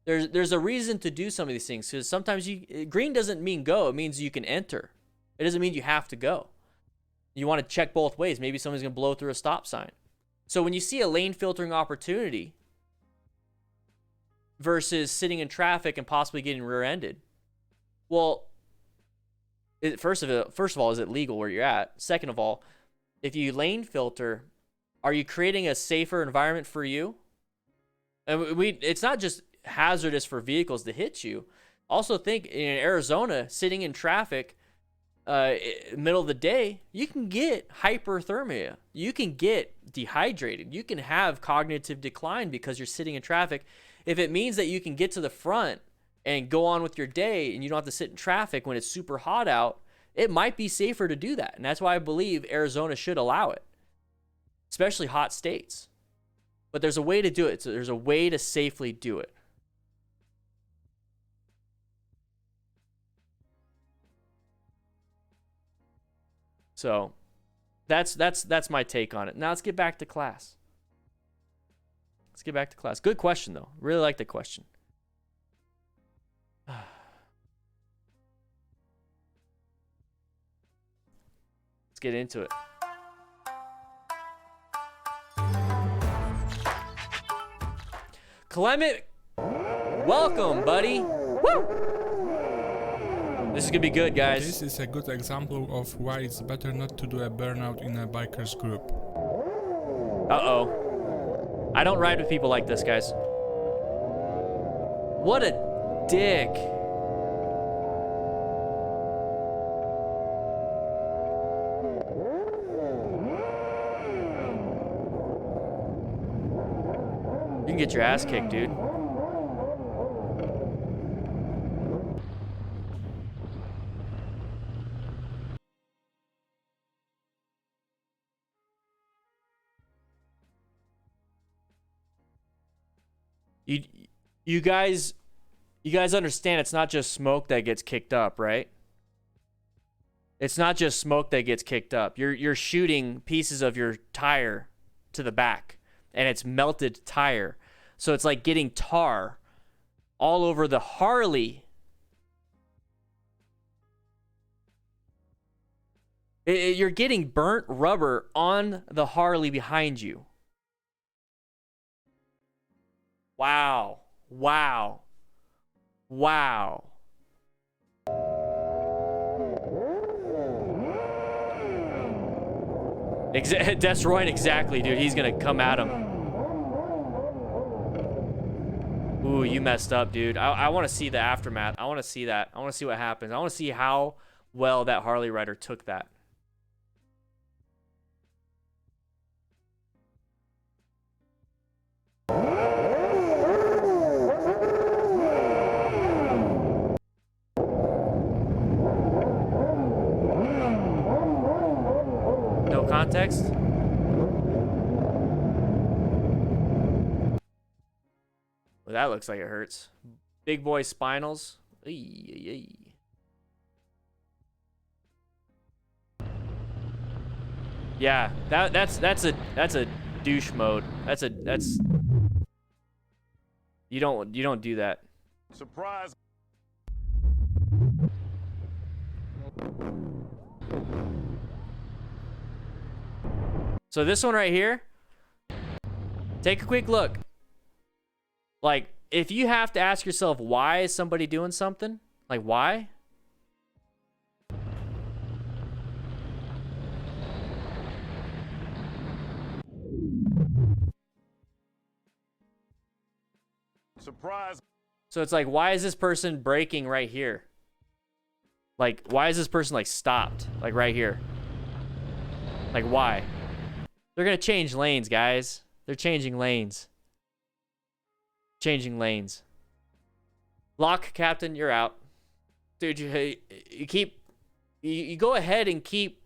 There's a reason to do some of these things, because sometimes green doesn't mean go. It means you can enter. It doesn't mean you have to go. You want to check both ways. Maybe somebody's going to blow through a stop sign. So when you see a lane filtering opportunity versus sitting in traffic and possibly getting rear-ended, well, first of all, is it legal where you're at? Second of all, if you lane filter, are you creating a safer environment for you? And it's not just hazardous for vehicles to hit you. Also think in Arizona, sitting in traffic, middle of the day, you can get hyperthermia. You can get dehydrated. You can have cognitive decline because you're sitting in traffic. If it means that you can get to the front and go on with your day and you don't have to sit in traffic when it's super hot out, it might be safer to do that. And that's why I believe Arizona should allow it, especially hot states. But there's a way to do it. So there's a way to safely do it. So that's my take on it. Now let's get back to class. Good question, though. Really like the question. Let's get into it. Clement, welcome, buddy. Woo! This is gonna be good, guys. This is a good example of why it's better not to do a burnout in a bikers group. Uh-oh. I don't ride with people like this, guys. What a dick. You can get your ass kicked, dude. You guys understand it's not just smoke that gets kicked up, right? It's not just smoke that gets kicked up. You're shooting pieces of your tire to the back, and it's melted tire. So it's like getting tar all over the Harley. You're getting burnt rubber on the Harley behind you. Wow. Wow. Wow. Destroying exactly, dude. He's gonna come at him. Ooh, you messed up, dude. I want to see the aftermath. I want to see that. I want to see what happens. I want to see how well that Harley rider took that. No context? Well, that looks like it hurts. Big boy spinals. Yeah, that's a douche mode. That's you don't do that. Surprise. So this one right here, take a quick look. Like, if you have to ask yourself, why is somebody doing something? Like, why? Surprise. So it's like, why is this person braking right here? Like, why is this person, like, stopped? Like, right here. Like, why? They're gonna change lanes, guys. They're changing lanes. Changing lanes. Lock, Captain, you're out. Dude, you go ahead and keep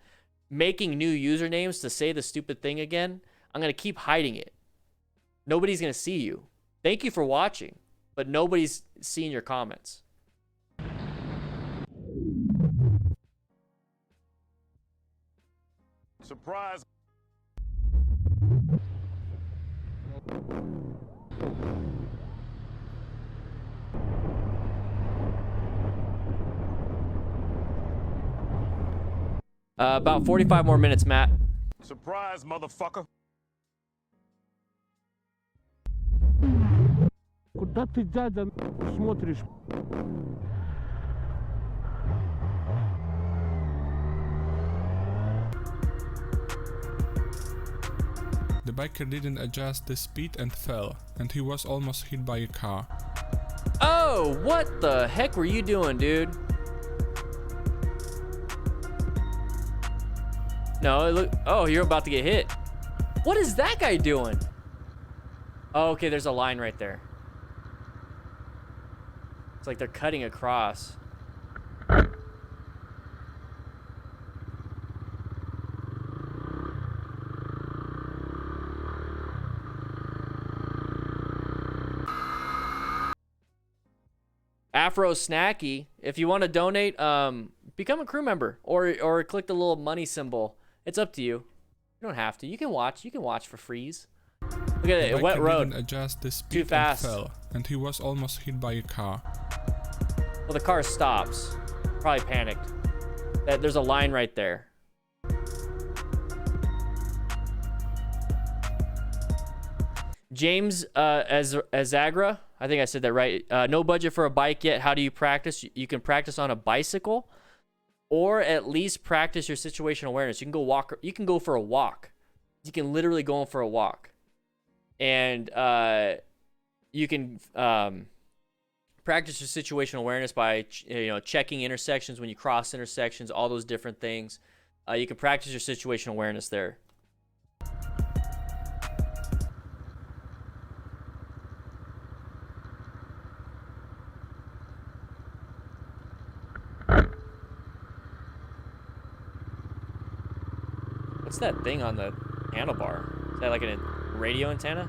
making new usernames to say the stupid thing again. I'm gonna keep hiding it. Nobody's gonna see you. Thank you for watching, but nobody's seeing your comments. Surprise. About 45 more minutes, Matt. Surprise, motherfucker. Куда ты, дядя, смотришь? The biker didn't adjust the speed and fell, and he was almost hit by a car. Oh, what the heck were you doing, dude? No, look. Oh, you're about to get hit. What is that guy doing? Oh, okay, there's a line right there. It's like they're cutting across. Afro Snacky, if you want to donate, become a crew member or click the little money symbol. It's up to you. You don't have to. You can watch. You can watch for freeze. Look at it. Wet road. Adjust the speed Too fast. And fell, and he was almost hit by a car. Well, the car stops. Probably panicked. There's a line right there. James Azagra, I think I said that right. No budget for a bike yet. How do you practice? You can practice on a bicycle, or at least practice your situational awareness. You can go walk. You can go for a walk. You can literally go for a walk, and you can practice your situational awareness by checking intersections when you cross intersections. All those different things. You can practice your situational awareness there. What's that thing on the handlebar? Is that like a radio antenna?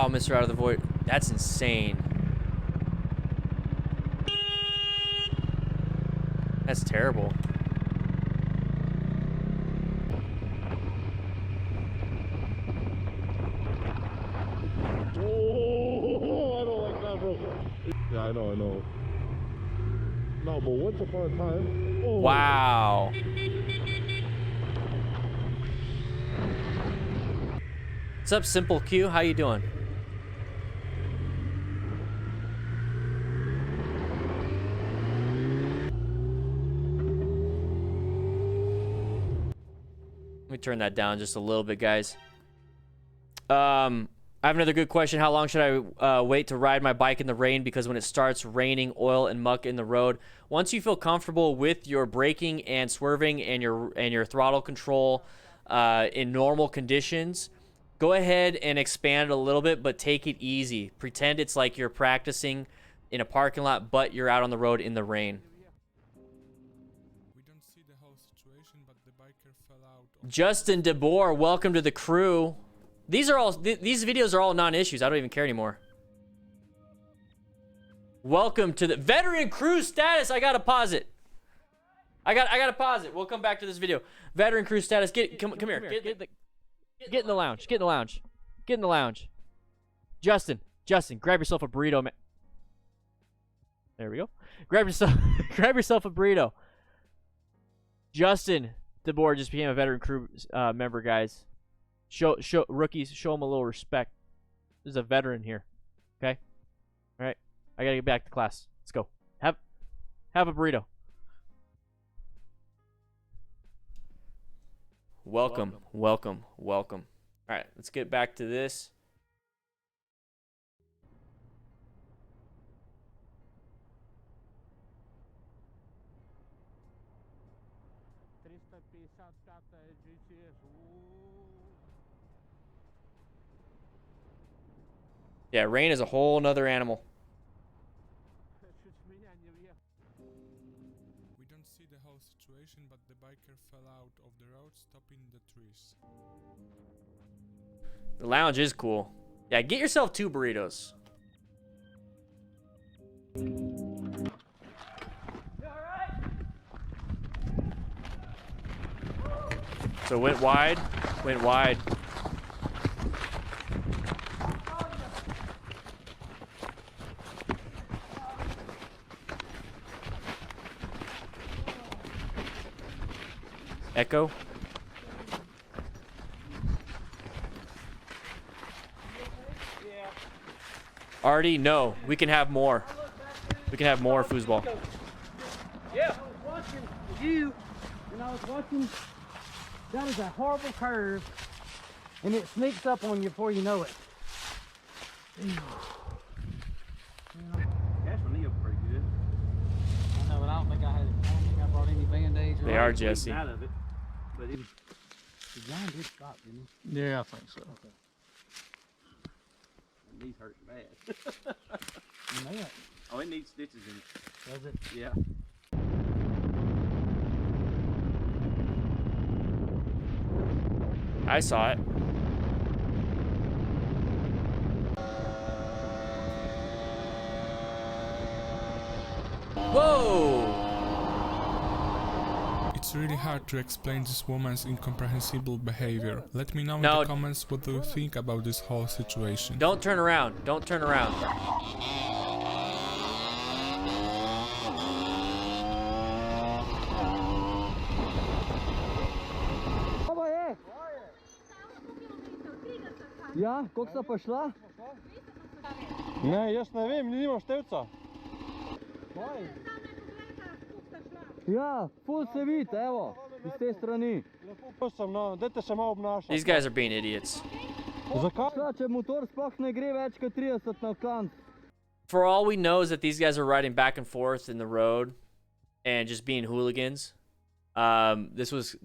Wow, Mr. Out of the Void. That's insane. That's terrible. Oh, I don't like that, bro. Yeah, I know. No, but once upon a time. Oh. Wow. What's up, Simple Q? How you doing? Let me turn that down just a little bit, guys. I have another good question. How long should I wait to ride my bike in the rain? Because when it starts raining oil and muck in the road, once you feel comfortable with your braking and swerving and your throttle control in normal conditions, go ahead and expand it a little bit, but take it easy. Pretend it's like you're practicing in a parking lot, but you're out on the road in the rain. We don't see the whole situation, but the biker fell out of Justin DeBoer, welcome to the crew. These videos are all non-issues. I don't even care anymore. Welcome to the veteran crew status. I gotta pause it. I gotta pause it. We'll come back to this video. Veteran crew status. Come here. Get in the lounge. Get in the lounge. Get in the lounge. Justin, grab yourself a burrito, man. There we go. Grab yourself a burrito. Justin DeBoer just became a veteran crew member, guys. Show rookies, show them a little respect. There's a veteran here. Okay? All right. I got to get back to class. Let's go. Have a burrito. Welcome. All right, let's get back to this. Yeah, rain is a whole nother animal. We don't see the whole situation, but the biker fell out of the road, stopping the trees. The lounge is cool. Yeah, get yourself 2 burritos. So went wide. Echo. Artie, no. We can have more. We can have more foosball. Yeah. I was watching you, and I was watching. That is a horrible curve, and it sneaks up on you before you know it. That's my knee up pretty good. I know, but I don't think I brought any band-aids. They are, Jesse. Out of it, but the John did stop, didn't he? Yeah, I think so. Okay. My knees hurt bad. Man. Oh, it needs stitches in it. Does it? Yeah. I saw it. Whoa! It's really hard to explain this woman's incomprehensible behavior. Let me know in the comments what do you think about this whole situation. Don't turn around. Don't turn around. Ja, koliko sta pa šla? Ne, jaz ne vem, nimam števca. Ja, ful se vidi, evo, iz te strani. Lepo sem, no, dajte se malo obnašati. These guys are being idiots. Zakaj? Če motor sploh ne gre več kot 30 na klanc. For all we know is that these guys are riding back and forth in the road and just being hooligans. This was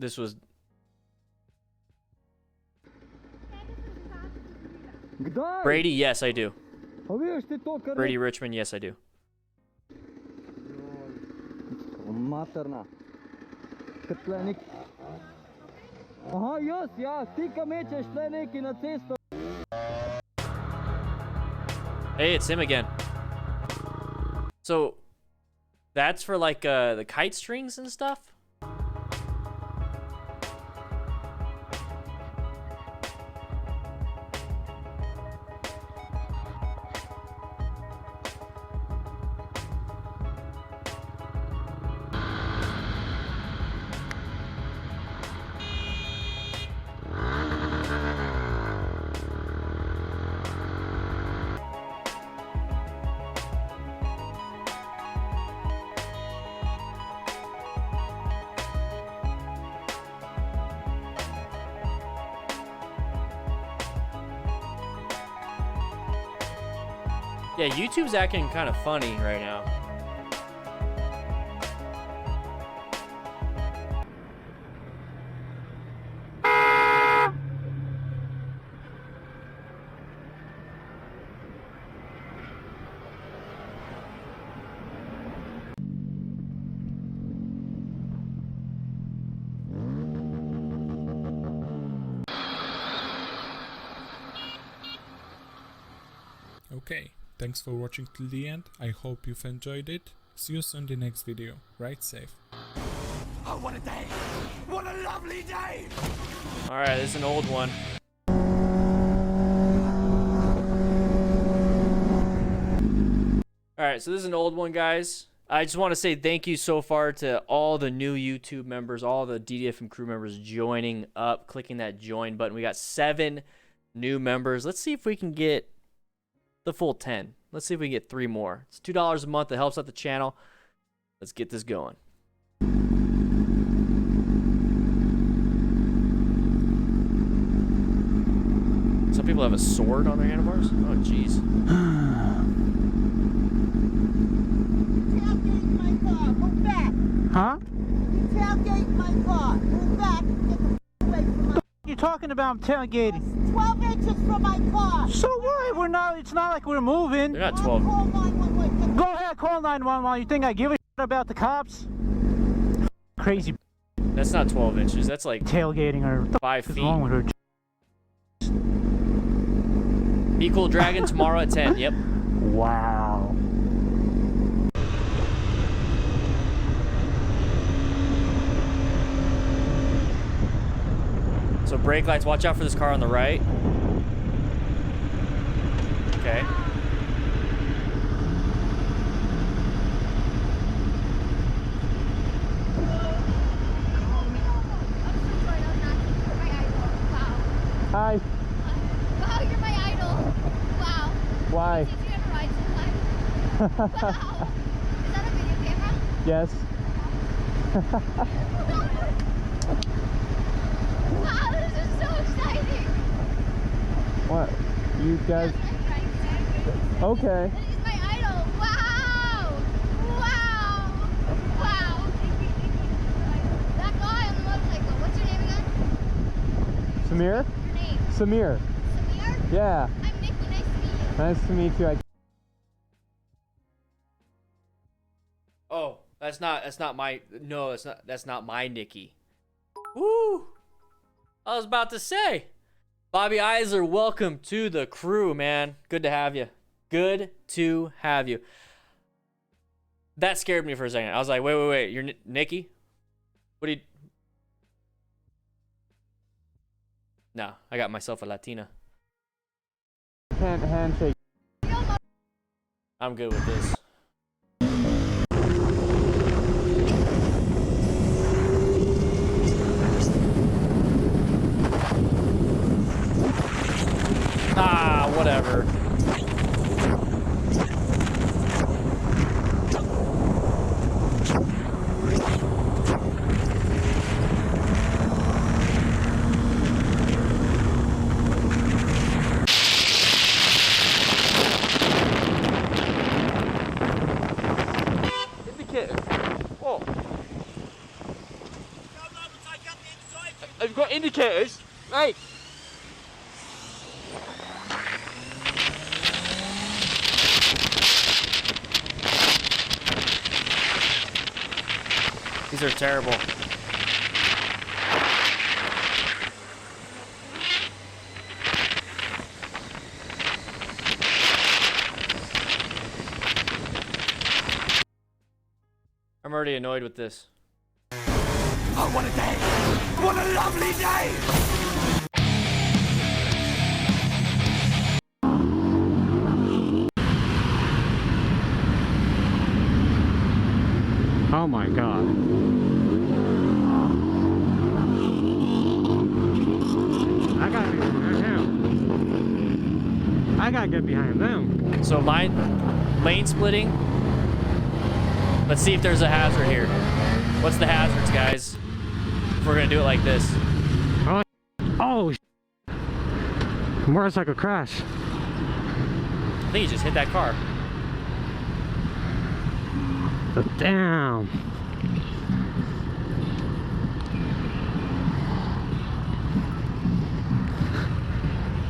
Kdaj? Brady, yes, I do. A vidiš ti to, kar... Brady Richmond, yes, I do. Materna. Ker tle nek... Aha, jaz, ja, ti ka mečeš tle neki na cesto. Hey, it's him again. So, that's for like the kite strings and stuff? Yeah, YouTube's acting kind of funny right now. Okay, thanks for watching till the end. I hope you've enjoyed it. See you soon in the next video. Ride safe. Oh, what a day! What a lovely day! Alright, this is an old one. Alright, so this is an old one, guys. I just want to say thank you so far to all the new YouTube members, all the DDFM crew members joining up, clicking that join button. We got 7 new members. Let's see if we can get the full 10. Let's see if we can get 3 more. It's $2 a month. It helps out the channel. Let's get this going. Some people have a sword on their handlebars. Oh, jeez. Tailgate my car. Move back. Huh? Tailgate my car. Move back and get the away from my... You talking about I'm tailgating? 12 inches from my car. So what? We're not. It's not like we're moving. They're not 12. Call 911. Go ahead, call 911. You think I give a shit about the cops? Crazy That's not 12 inches. That's like tailgating or what the 5 f- is feet. wrong with her? Be Cool Dragon tomorrow at 10. Yep. Wow. So brake lights, watch out for this car on the right. Okay. Hi. Wow, you're my idol. Wow. Why? Teach you how to ride sometime. Wow. Is that a video camera? Yes. Wow, this is so exciting. What? You guys? Okay. He's my idol. Wow. Wow. Wow. That guy on the motorcycle. What's your name again? Samir? Your name? Samir. Samir? Yeah. I'm Nikki. Nice to meet you. Nice to meet you. Oh, that's not my, no, that's not my Nikki. Woo! I was about to say. Bobby Eisler, welcome to the crew, man. Good to have you. Good to have you. That scared me for a second. I was like, wait. You're Nikki? What do you... No, I got myself a Latina. Can't handshake. I'm good with this. Ah, whatever. Indicator. What? Have you got indicators? Hey. These are terrible. I'm already annoyed with this. Oh, what a day! What a lovely day! Oh my god. I gotta get behind him. I gotta get behind them. So lane splitting. Let's see if there's a hazard here. What's the hazards, guys? If we're gonna do it like this. Oh, motorcycle crash. I think you just hit that car. Damn.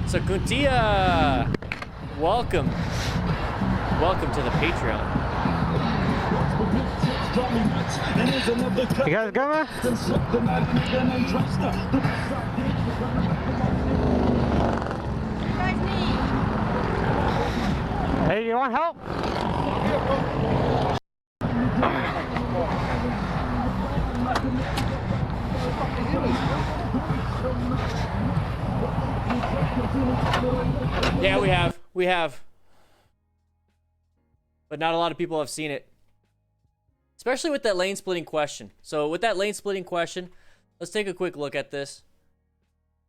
So Kuntia, welcome to the Patreon. You guys coming? Hey, you want help? Yeah, we have. But not a lot of people have seen it. Especially with that lane splitting question. So with that lane splitting question, let's take a quick look at this.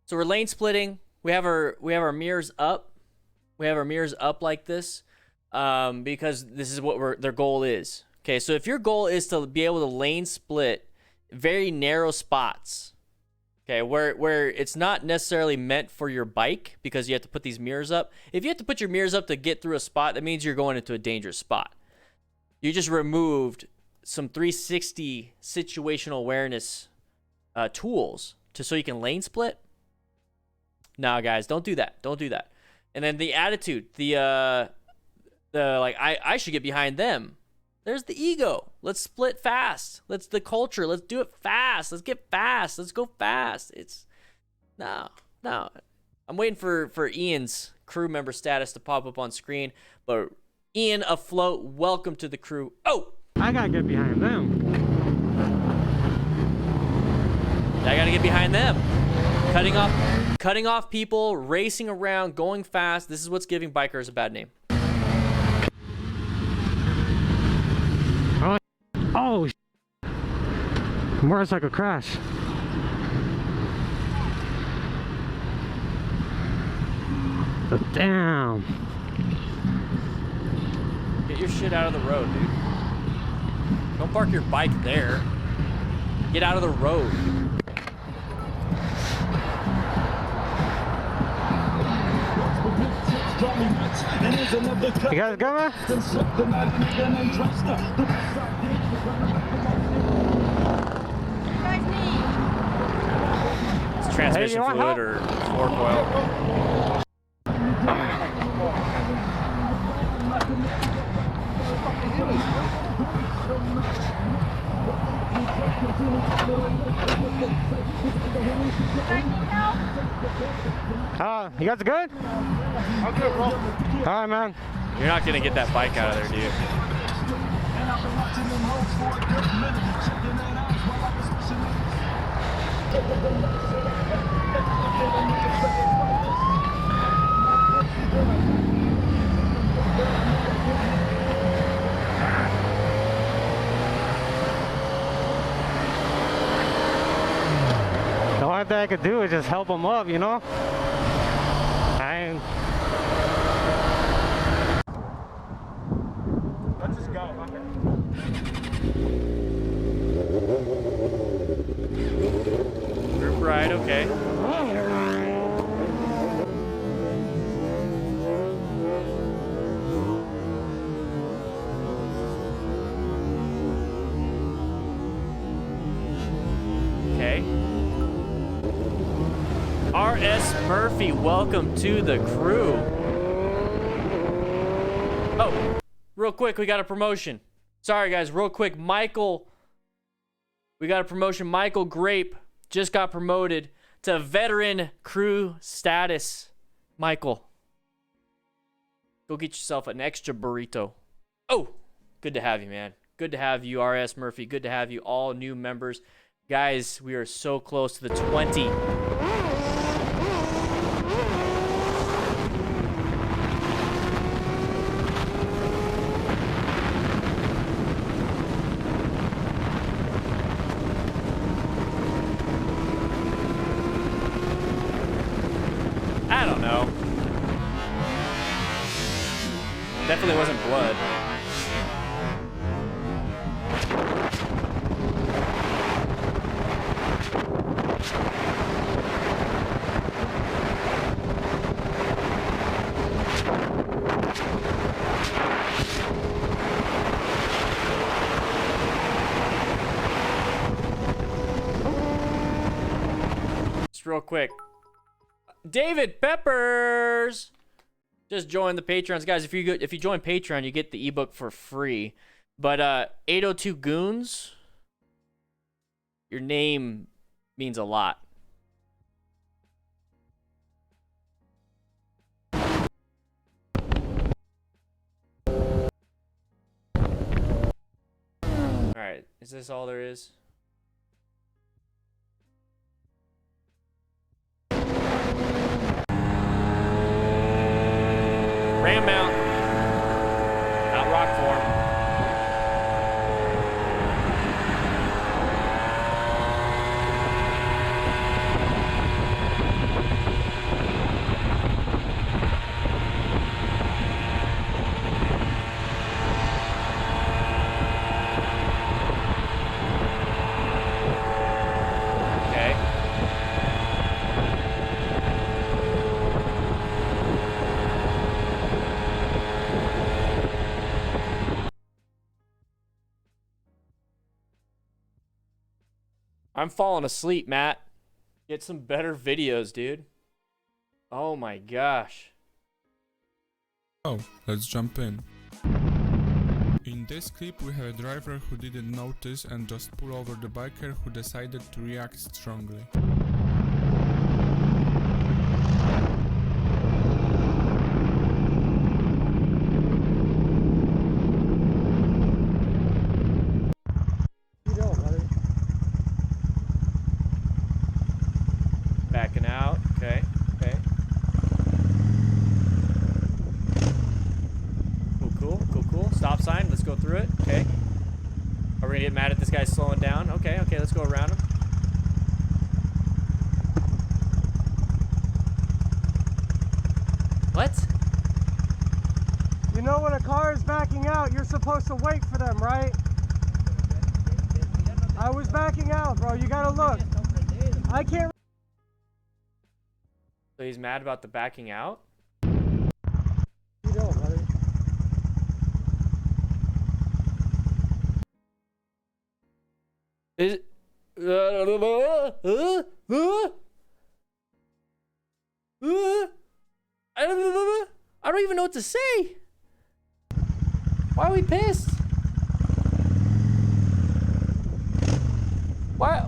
So we're lane splitting. We have our mirrors up. We have our mirrors up like this because this is what their goal is. Okay, so if your goal is to be able to lane split very narrow spots, okay, where it's not necessarily meant for your bike because you have to put these mirrors up. If you have to put your mirrors up to get through a spot, that means you're going into a dangerous spot. You just removed some 360 situational awareness tools so you can lane split. No, guys, don't do that. Don't do that. And then the attitude, the like I should get behind them. There's the ego. Let's split fast. Let's the culture. Let's do it fast. Let's get fast. Let's go fast. It's no. I'm waiting for Ian's crew member status to pop up on screen. But Ian afloat, welcome to the crew. Oh, I gotta get behind them. I gotta get behind them. Cutting off people, racing around, going fast. This is what's giving bikers a bad name. Oh, motorcycle crash. Damn. Get your shit out of the road, dude. Don't park your bike there. Get out of the road. You guys coming? It's transmission fluid or fork oil. You guys good? I'm good, bro. All right, man. You're not gonna get that bike out of there, dude. The only thing I could do is just help them up, you know? Let's just go. Group ride, okay. Okay. R.S. Murphy, welcome to the crew. Oh, real quick, we got a promotion. Sorry, guys, real quick. Michael, we got a promotion. Michael Grape just got promoted to veteran crew status. Michael, go get yourself an extra burrito. Oh, good to have you, man. Good to have you, RS Murphy. Good to have you, all new members. Guys, we are so close to the 20. I don't know. Definitely wasn't blood. Just real quick. David Peppers just joined the Patreons, guys. If you join Patreon, you get the ebook for free. But 802 Goons, your name means a lot. All right, is this all there is? Ram mount. Out rock form. Okay. I'm falling asleep, Matt. Get some better videos, dude. Oh my gosh. Oh, let's jump in. In this clip we have a driver who didn't notice and just pulled over the biker who decided to react strongly. Backing out. Okay. Okay. Cool. Stop sign. Let's go through it. Okay. Are we gonna get mad at this guy slowing down? Okay. Let's go around him. What? You know when a car is backing out, you're supposed to wait for them, right? I was backing out, bro. You gotta look. I can't. So he's mad about the backing out? You don't, buddy. Is I don't even know what to say. Why are we pissed? Why?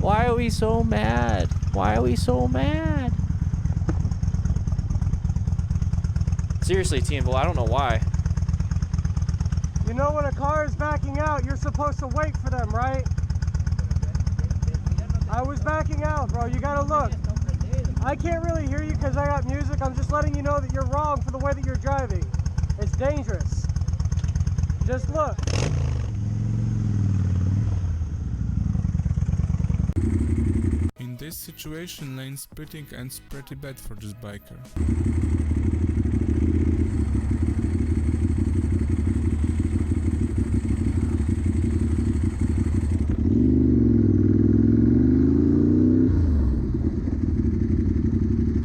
Why are we so mad? Seriously, Teamville, I don't know why. You know when a car is backing out, you're supposed to wait for them, right? I was backing out, bro. You gotta look. I can't really hear you because I got music. I'm just letting you know that you're wrong for the way that you're driving. It's dangerous. Just look. In this situation, lane splitting ends pretty bad for this biker.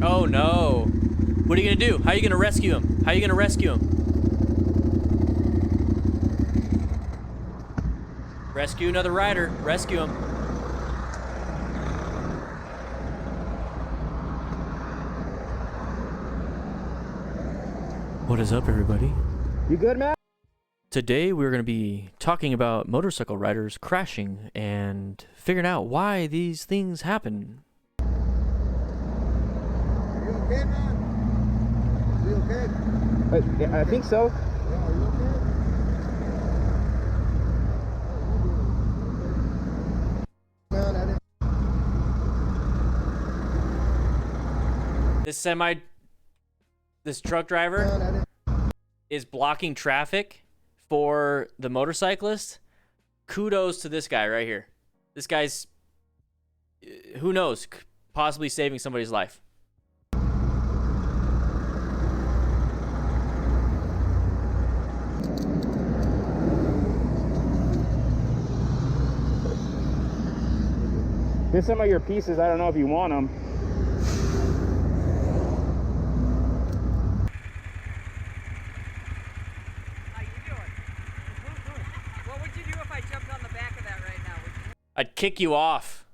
Oh no. What are you gonna do? How are you gonna rescue him? Rescue another rider. Rescue him. What is up, everybody? You good, man? Today we're going to be talking about motorcycle riders crashing and figuring out why these things happen. You okay, man? You okay? I think so. This truck driver is blocking traffic for the motorcyclist. Kudos to this guy right here. This guy's, who knows, possibly saving somebody's life. Here's some of your pieces. I don't know if you want them. How you doing? What would you do if I jumped on the back of that right now? I'd kick you off.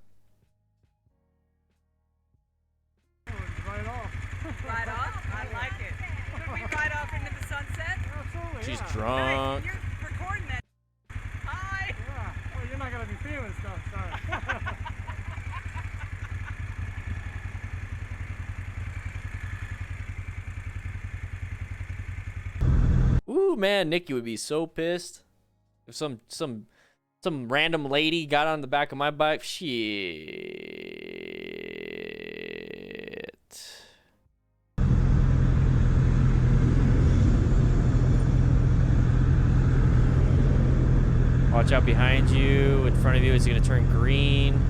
Right off. Ride off? I like it. Could we ride off into the sunset? Absolutely. She's yeah. drunk. Hey, you're recording that. Hi. Yeah. Well, you're not gonna be feeling stuff, sorry. Ooh, man, Nikki would be so pissed if some random lady got on the back of my bike. Shit. Watch out behind you. In front of you, it's gonna turn green.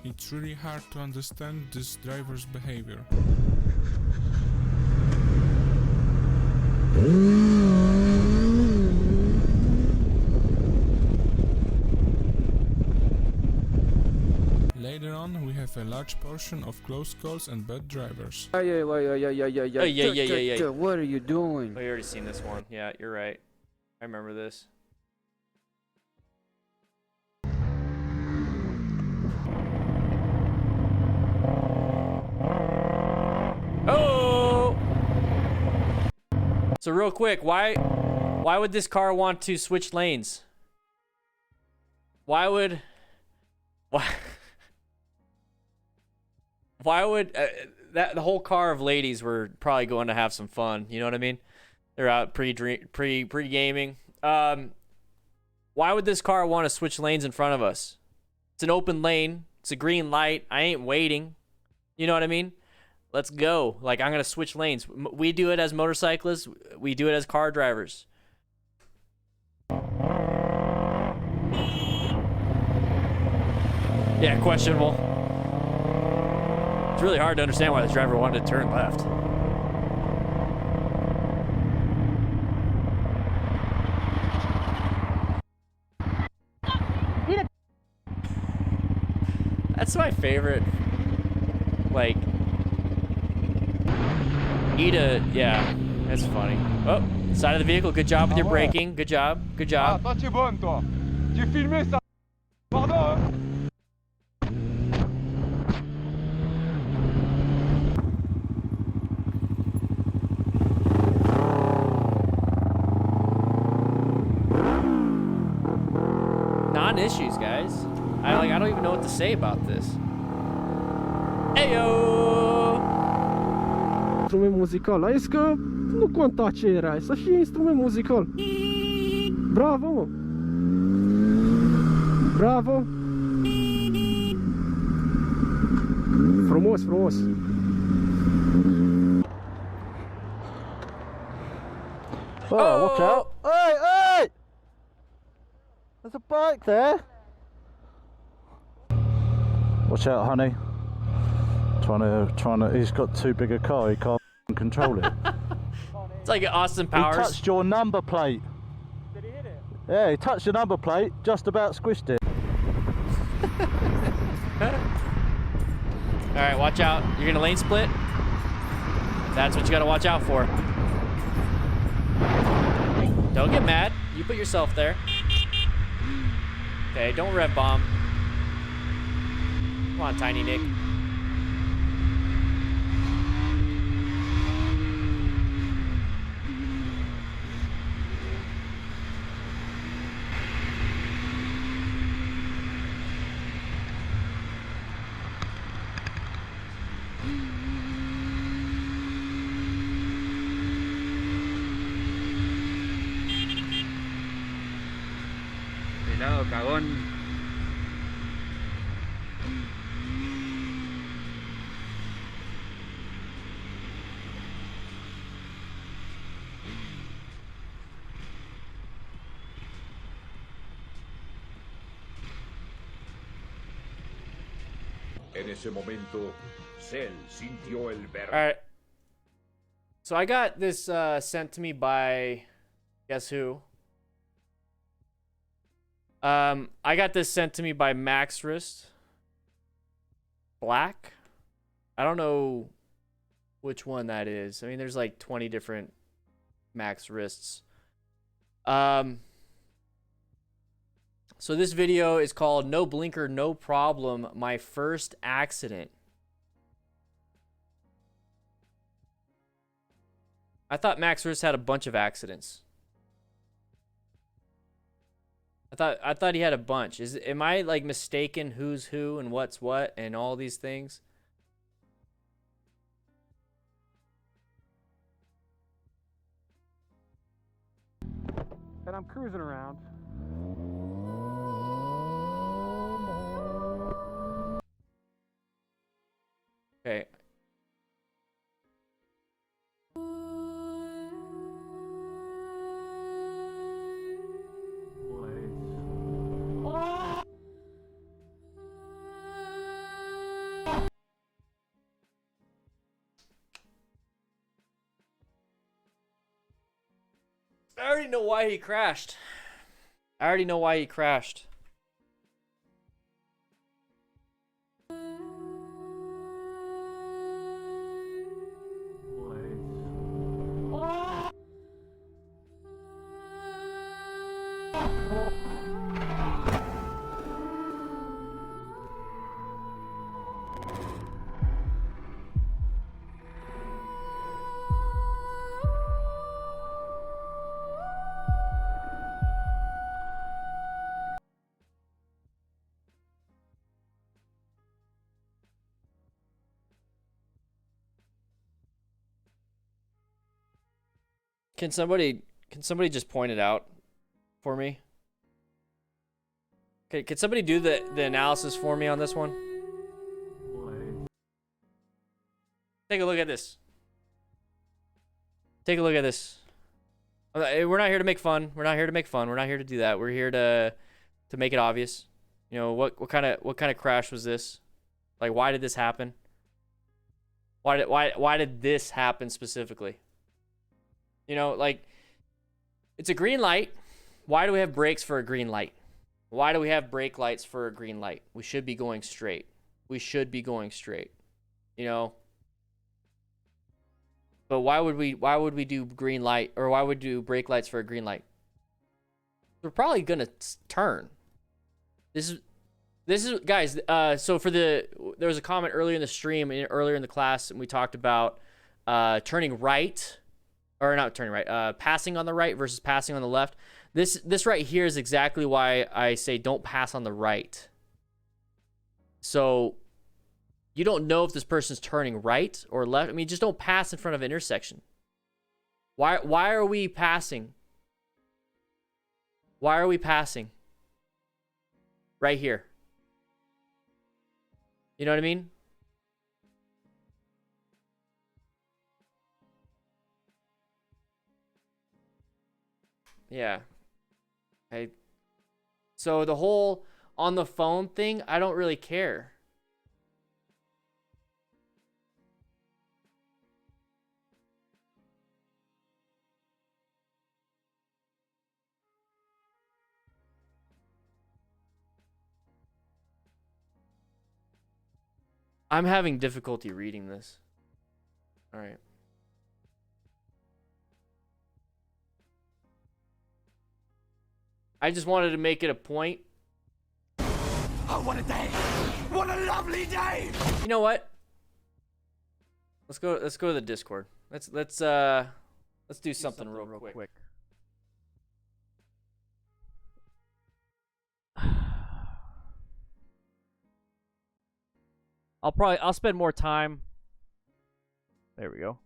It's really hard to understand this driver's behavior. Later on, we have a large portion of close calls and bad drivers. What are you doing? We already seen this one. Yeah, you're right. I remember this. Oh! So real quick, why would this car want to switch lanes? Why would that the whole car of ladies were probably going to have some fun, you know what I mean? They're out pre-gaming. Why would this car want to switch lanes in front of us? It's an open lane. It's a green light. I ain't waiting. You know what I mean? Let's go. Like, I'm going to switch lanes. We do it as motorcyclists. We do it as car drivers. Yeah, questionable. It's really hard to understand why this driver wanted to turn left. That's my favorite. Like, yeah, that's funny. Oh, side of the vehicle. Good job with your braking. Good job. Good job. toi, tu es bonne, toi. Tu filmé ça. Pardon. Non-issues, guys. I don't even know what to say about this. Heyo! Instrument muzical. Ai că nu conta ce era, să fie instrument muzical. Bravo, mă. Bravo. Frumos, frumos. Oh, watch out. Hey, hey! There's a bike there. Watch out, honey. Trying to. He's got too big a car. He can't control it. It's like Austin Powers. He touched your number plate. Did he hit it? Yeah, he touched your number plate. Just about squished it. All right, watch out. You're gonna lane split. That's what you gotta watch out for. Don't get mad. You put yourself there. Okay, don't rev bomb. Come on, Tiny Nick. Chao, cagón. En ese momento, Cell sintió el ver. All right. So I got this sent to me by, guess who? I got this sent to me by Max Wrist Black. I don't know which one that is. I mean, there's like 20 different Max Wrists. So this video is called "No Blinker, No Problem, My First Accident." I thought Max Wrist had a bunch of accidents. I thought he had a bunch. Am I like mistaken who's who and what's what and all these things? And I'm cruising around. Okay. I already know why he crashed. I already know why he crashed. Can somebody just point it out for me? Okay, can somebody do the analysis for me on this one? Take a look at this. Take a look at this. We're not here to make fun. We're not here to make fun. We're not here to do that. We're here to make it obvious. You know, what kind of crash was this? Like, why did this happen? Why did this happen specifically? You know, like, it's a green light. Why do we have brakes for a green light? Why do we have brake lights for a green light? We should be going straight. We should be going straight. You know? But why would we do green light, or why would we do brake lights for a green light? We're probably going to turn. This is guys, so there was a comment earlier in the stream, earlier in the class, and we talked about turning right. Or not turning right, passing on the right versus passing on the left. This right here is exactly why I say don't pass on the right. So you don't know if this person's turning right or left. I mean, just don't pass in front of an intersection. Why are we passing? Why are we passing? Right here. You know what I mean? Yeah. So the whole on the phone thing, I don't really care. I'm having difficulty reading this. All right. I just wanted to make it a point. Oh, what a day! What a lovely day! You know what? Let's go to the Discord. Let's do something real quick. I'll spend more time. There we go.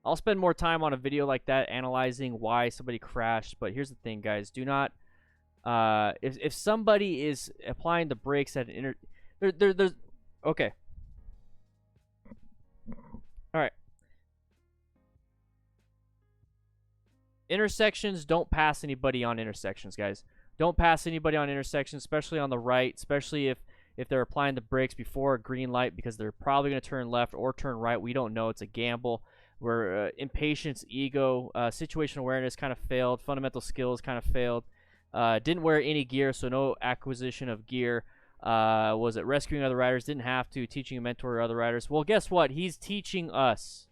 I'll spend more time on a video like that analyzing why somebody crashed, but here's the thing, guys. Do not If somebody is applying the brakes at an there's okay. All right. Intersections, don't pass anybody on intersections, guys. Don't pass anybody on intersections, especially on the right, especially if they're applying the brakes before a green light, because they're probably going to turn left or turn right. We don't know. It's a gamble. Where impatience, ego, situational awareness kind of failed. Fundamental skills kind of failed. Didn't wear any gear, so no acquisition of gear. Was it rescuing other riders? Didn't have to. Teaching a mentor to other riders. Well, guess what? He's teaching us.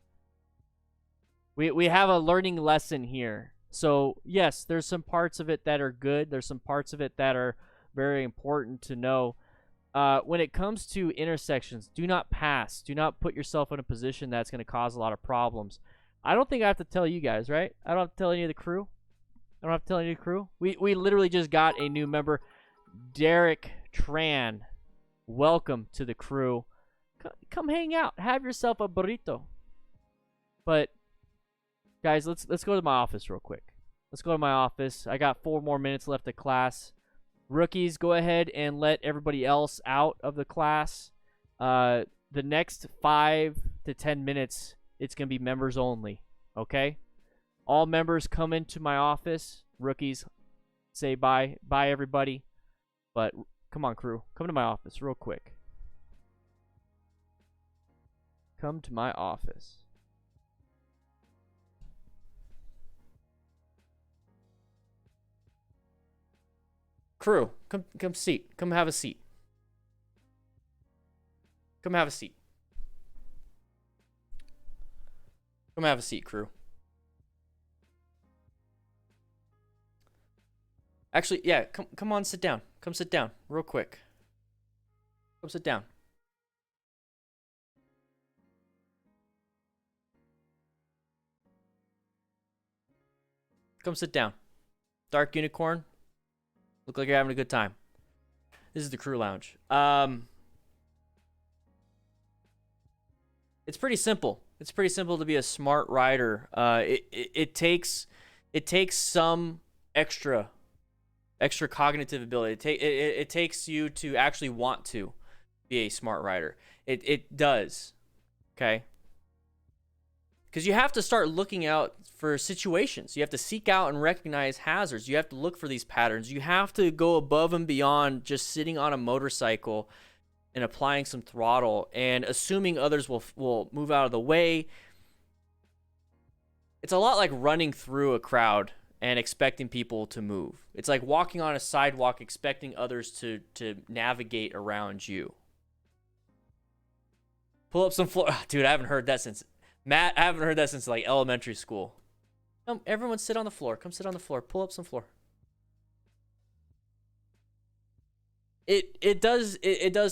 We have a learning lesson here. So, yes, there's some parts of it that are good. There's some parts of it that are very important to know. When it comes to intersections, do not pass. Do not put yourself in a position that's going to cause a lot of problems. I don't think I have to tell you guys, right? I don't have to tell any of the crew. I don't have to tell any of the crew. We literally just got a new member, Derek Tran. Welcome to the crew. Come hang out. Have yourself a burrito. But guys, let's go to my office real quick. Let's go to my office. I got 4 more minutes left of class. Rookies, go ahead and let everybody else out of the class. The next 5 to 10 minutes, it's going to be members only, okay? All members come into my office. Rookies, say bye. Bye, everybody. But come on, crew. Come to my office real quick. Come to my office. Crew, come seat. Come have a seat. Come have a seat. Come have a seat, crew. Actually, yeah, come on, sit down. Come sit down, real quick. Come sit down. Come sit down. Dark Unicorn. Look like you're having a good time. This is the crew lounge. It's pretty simple. It's pretty simple to be a smart rider. It takes some extra cognitive ability. It takes you to actually want to be a smart rider. It does. Okay? Because you have to start looking out for situations. You have to seek out and recognize hazards. You have to look for these patterns. You have to go above and beyond just sitting on a motorcycle and applying some throttle and assuming others will move out of the way. It's a lot like running through a crowd and expecting people to move. It's like walking on a sidewalk expecting others to navigate around you. Pull up some floor. Dude, I haven't heard that since... Matt, I haven't heard that since like elementary school. Everyone sit on the floor. Come sit on the floor. Pull up some floor. It does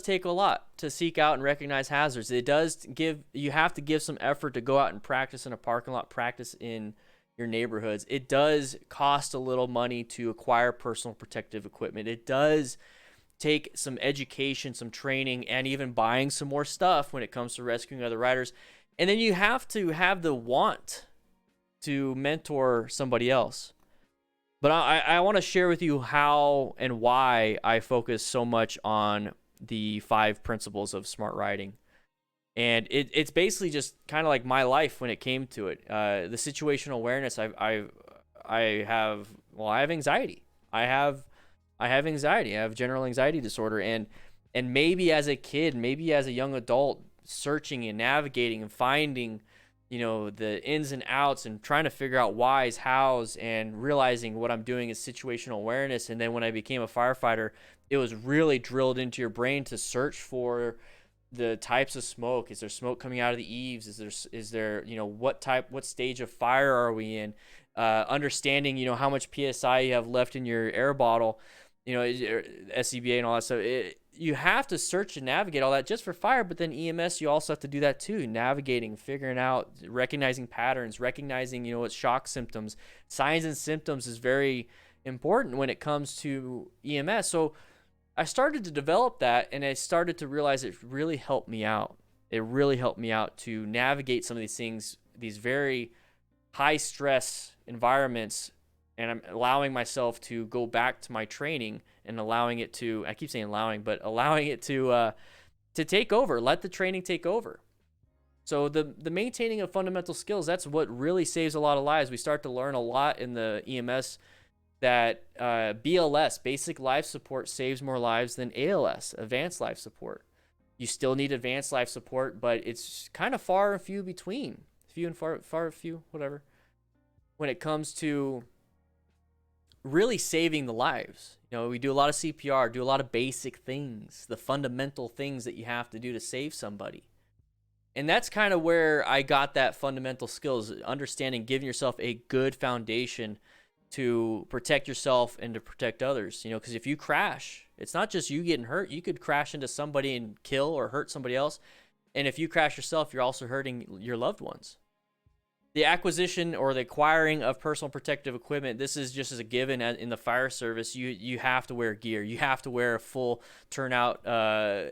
take a lot to seek out and recognize hazards. You have to give some effort to go out and practice in a parking lot, practice in your neighborhoods. It does cost a little money to acquire personal protective equipment. It does take some education, some training, and even buying some more stuff when it comes to rescuing other riders. And then you have to have the want to mentor somebody else. But I want to share with you how and why I focus so much on the 5 principles of smart riding. And it's basically just kind of like my life when it came to it. The situational awareness, I have anxiety. I have anxiety. I have general anxiety disorder. And maybe as a kid, maybe as a young adult, searching and navigating and finding, the ins and outs and trying to figure out whys, hows, and realizing what I'm doing is situational awareness. And then when I became a firefighter, it was really drilled into your brain to search for the types of smoke. Is there smoke coming out of the eaves? Is there what stage of fire are we in? Understanding, how much PSI you have left in your air bottle, SCBA and all that stuff. You have to search and navigate all that just for fire, but then EMS, you also have to do that too. Navigating, figuring out, recognizing patterns, recognizing, what shock symptoms, signs and symptoms is very important when it comes to EMS. So I started to develop that, and I started to realize it really helped me out. It really helped me out to navigate some of these things, these very high stress environments, And I'm allowing myself to go back to my training and allowing it to, I keep saying allowing, but allowing it to take over, let the training take over. So the maintaining of fundamental skills, that's what really saves a lot of lives. We start to learn a lot in the EMS that BLS, basic life support, saves more lives than ALS, advanced life support. You still need advanced life support, but it's kind of far and few between. Few and far few, whatever. When it comes to really saving the lives. You know, we do a lot of CPR, do a lot of basic things, the fundamental things that you have to do to save somebody. And that's kind of where I got that fundamental skills, understanding, giving yourself a good foundation to protect yourself and to protect others. You know, because if you crash, it's not just you getting hurt. You could crash into somebody and kill or hurt somebody else. And if you crash yourself, you're also hurting your loved ones. The acquisition or the acquiring of personal protective equipment, this is just as a given in the fire service. You have to wear gear. You have to wear a full turnout,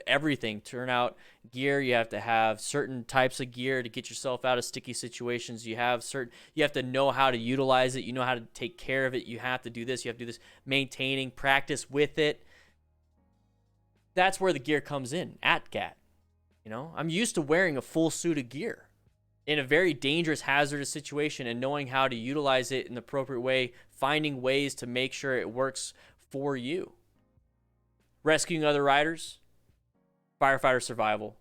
everything, turnout gear. You have to have certain types of gear to get yourself out of sticky situations. You have to know how to utilize it. You know how to take care of it. You have to do this. You have to do this. Maintaining, practice with it. That's where the gear comes in at GAT. You know, I'm used to wearing a full suit of gear in a very dangerous, hazardous situation and knowing how to utilize it in the appropriate way, finding ways to make sure it works for you. Rescuing other riders, firefighter survival.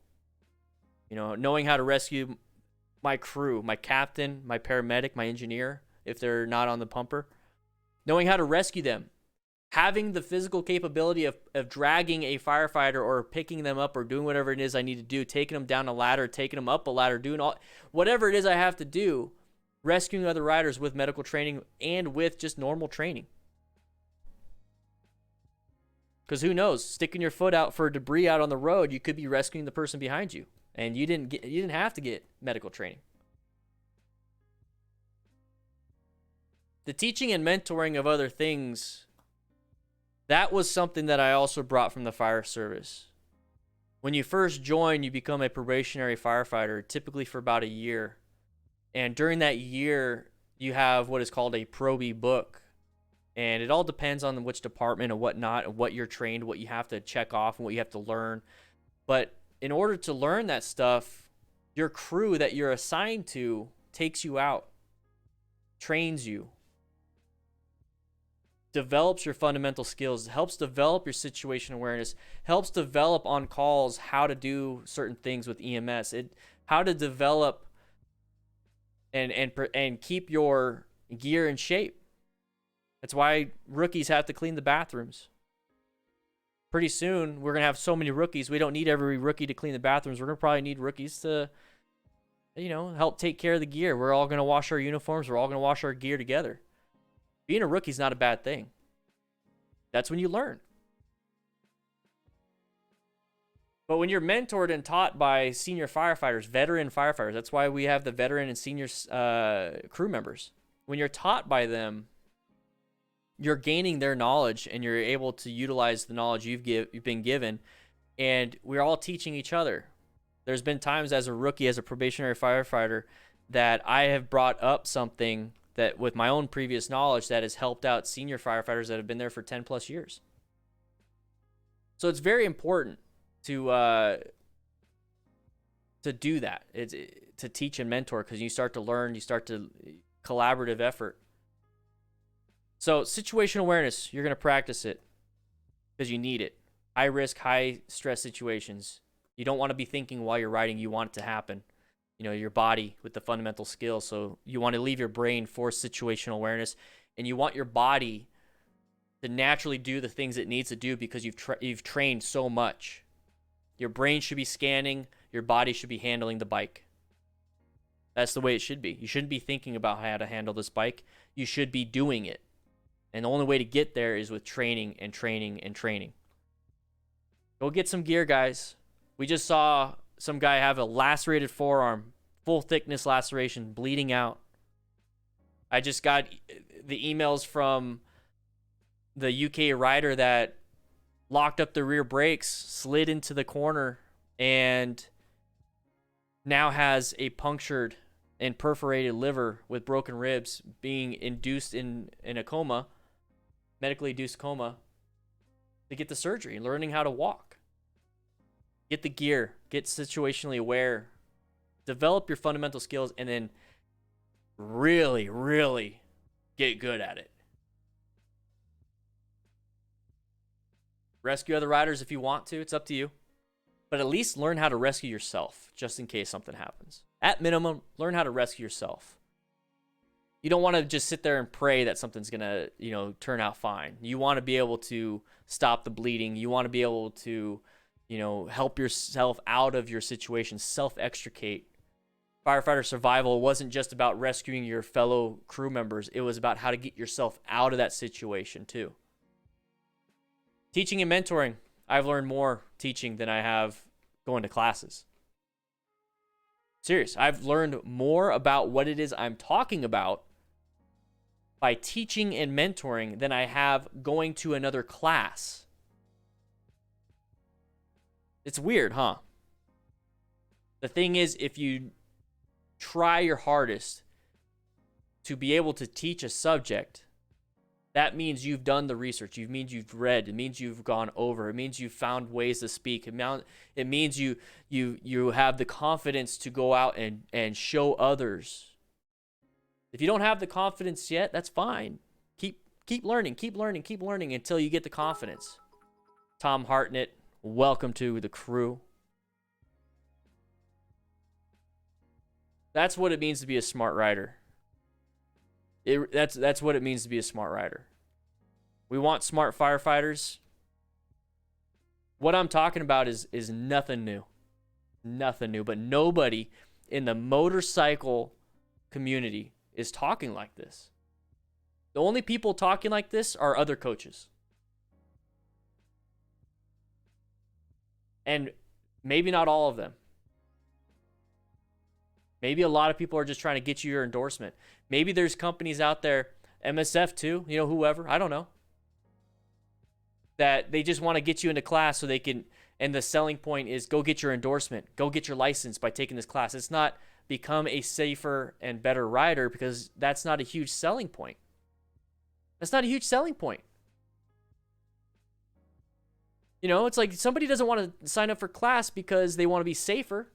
You know, knowing how to rescue my crew, my captain, my paramedic, my engineer, if they're not on the pumper. Knowing how to rescue them. Having the physical capability of dragging a firefighter or picking them up or doing whatever it is I need to do, taking them down a ladder, taking them up a ladder, doing whatever it is I have to do, rescuing other riders with medical training and with just normal training. Because who knows, sticking your foot out for debris out on the road, you could be rescuing the person behind you, and you didn't have to get medical training. The teaching and mentoring of other things, that was something that I also brought from the fire service. When you first join, you become a probationary firefighter, typically for about a year. And during that year, you have what is called a probie book. And it all depends on which department and whatnot, and what you're trained, what you have to check off, and what you have to learn. But in order to learn that stuff, your crew that you're assigned to takes you out, trains you, develops your fundamental skills, helps develop your situation awareness, helps develop on calls how to do certain things with EMS, how to develop and keep your gear in shape. That's why rookies have to clean the bathrooms. Pretty soon, we're going to have so many rookies, we don't need every rookie to clean the bathrooms. We're going to probably need rookies to, help take care of the gear. We're all going to wash our uniforms. We're all going to wash our gear together. Being a rookie is not a bad thing. That's when you learn. But when you're mentored and taught by senior firefighters, veteran firefighters, that's why we have the veteran and senior crew members. When you're taught by them, you're gaining their knowledge and you're able to utilize the knowledge you've been given. And we're all teaching each other. There's been times as a rookie, as a probationary firefighter, that I have brought up something that with my own previous knowledge that has helped out senior firefighters that have been there for 10 plus years. So it's very important to do that. It's to teach and mentor, because you start to learn, you start to collaborative effort. So situational awareness, you're going to practice it because you need it. High risk, high stress situations. You don't want to be thinking while you're riding, you want it to happen. Your body with the fundamental skills. So you want to leave your brain for situational awareness, and you want your body to naturally do the things it needs to do because you've trained so much. Your brain should be scanning, your body should be handling the bike. That's the way it should be. You shouldn't be thinking about how to handle this bike. You should be doing it. And the only way to get there is with training and training and training. Go get some gear, guys. We just saw some guy have a lacerated forearm, full thickness laceration, bleeding out. I just got the emails from the UK rider that locked up the rear brakes, slid into the corner, and now has a punctured and perforated liver with broken ribs being induced in a coma, medically induced coma, to get the surgery, learning how to walk. Get the gear, get situationally aware, develop your fundamental skills, and then really, really get good at it. Rescue other riders if you want to, it's up to you. But at least learn how to rescue yourself, just in case something happens. At minimum, learn how to rescue yourself. You don't want to just sit there and pray that something's going to, turn out fine. You want to be able to stop the bleeding. You want to be able to, help yourself out of your situation, self-extricate. Firefighter survival wasn't just about rescuing your fellow crew members. It was about how to get yourself out of that situation too. Teaching and mentoring. I've learned more teaching than I have going to classes. Serious. I've learned more about what it is I'm talking about by teaching and mentoring than I have going to another class. It's weird, huh? The thing is, if you try your hardest to be able to teach a subject, that means you've done the research. It means you've read. It means you've gone over. It means you've found ways to speak. It means you have the confidence to go out and show others. If you don't have the confidence yet, that's fine. Keep learning until you get the confidence. Tom Hartnett, welcome to the crew. That's what it means to be a smart rider. That's what it means to be a smart rider. We want smart firefighters. What I'm talking about is nothing new. Nothing new. But nobody in the motorcycle community is talking like this. The only people talking like this are other coaches. And maybe not all of them. Maybe a lot of people are just trying to get you your endorsement. Maybe there's companies out there, MSF too, whoever, I don't know, that they just want to get you into class so they can, and the selling point is go get your endorsement, go get your license by taking this class. It's not become a safer and better rider, because that's not a huge selling point. That's not a huge selling point. It's like somebody doesn't want to sign up for class because they want to be safer.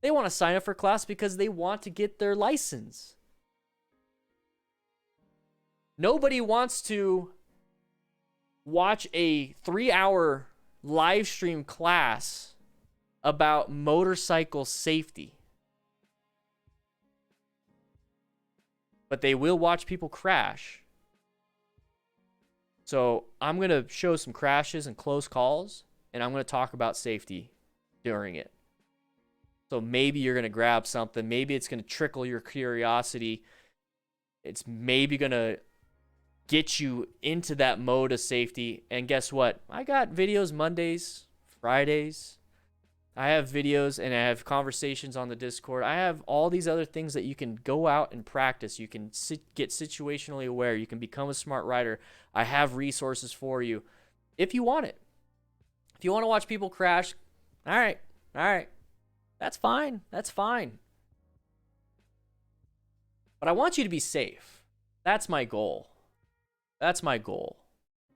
They want to sign up for class because they want to get their license. Nobody wants to watch a 3-hour live stream class about motorcycle safety. But they will watch people crash. So I'm going to show some crashes and close calls, and I'm going to talk about safety during it. So maybe you're going to grab something. Maybe it's going to trickle your curiosity. It's maybe going to get you into that mode of safety. And guess what? I got videos Mondays, Fridays. I have videos and I have conversations on the Discord. I have all these other things that you can go out and practice. You can get situationally aware. You can become a smart rider. I have resources for you if you want it. If you want to watch people crash, all right. That's fine. But I want you to be safe. That's my goal. So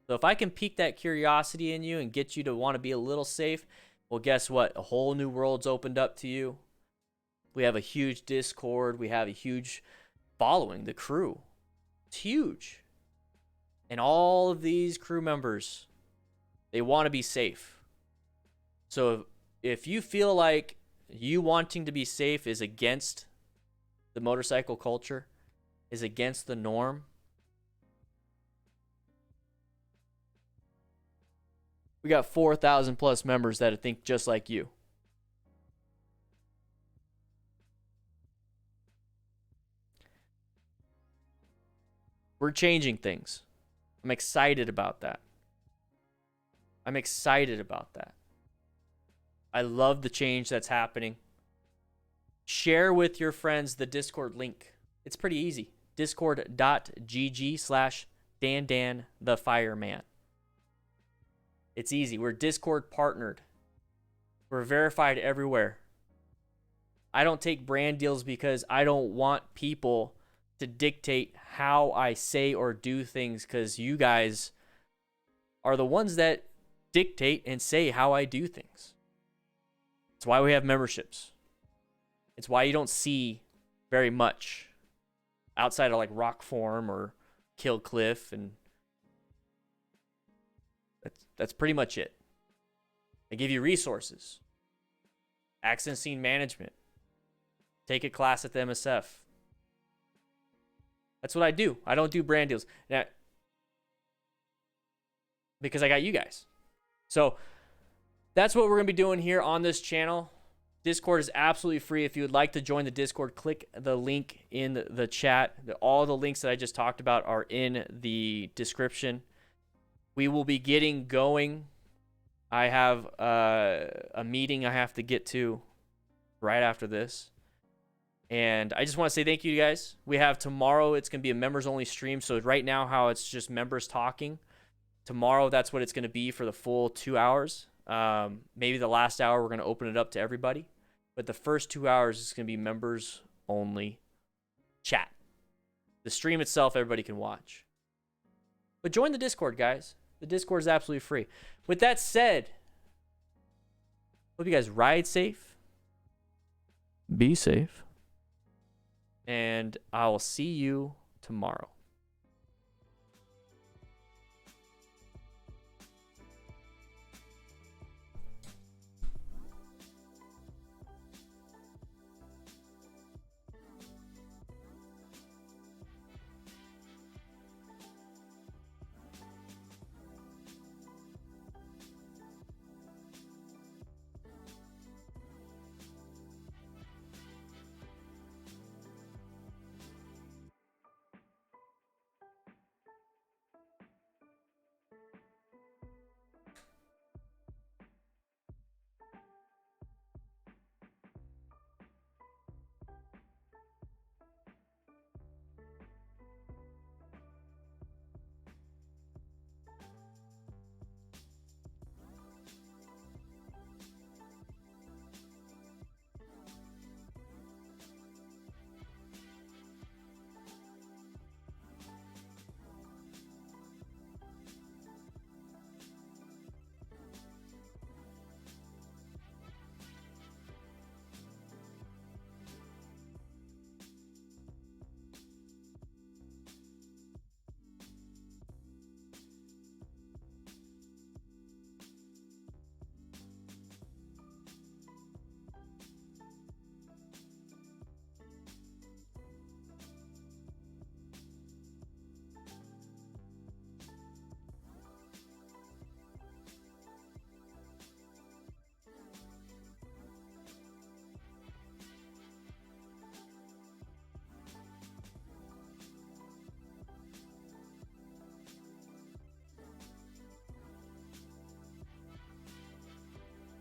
if I can pique that curiosity in you and get you to want to be a little safe, well, guess what? A whole new world's opened up to you. We have a huge Discord. We have a huge following, the crew. It's huge. And all of these crew members, they want to be safe. So if you feel like you wanting to be safe is against the motorcycle culture, is against the norm, we got 4,000 plus members that think just like you. We're changing things. I'm excited about that. I love the change that's happening. Share with your friends the Discord link. It's pretty easy. Discord.gg/DanDanTheFireman. It's easy. We're Discord partnered. We're verified everywhere. I don't take brand deals because I don't want people to dictate how I say or do things, because you guys are the ones that dictate and say how I do things. It's why we have memberships. It's why you don't see very much outside of like Rock Form or Kill Cliff, and that's pretty much it. I give you resources, accident scene management, take a class at the MSF. That's what I do. I don't do brand deals now, because I got you guys. So that's what we're going to be doing here on this channel. Discord is absolutely free. If you would like to join the Discord, click the link in the chat. All the links that I just talked about are in the description. We will be getting going. I have a meeting I have to get to right after this. And I just want to say thank you, you guys. We have tomorrow, it's going to be a members-only stream. So right now, how it's just members talking. Tomorrow, that's what it's going to be for the full 2 hours. Maybe the last hour, we're going to open it up to everybody. But the first 2 hours is going to be members-only chat. The stream itself, everybody can watch. But join the Discord, guys. The Discord is absolutely free. With that said, hope you guys ride safe. Be safe. And I will see you tomorrow.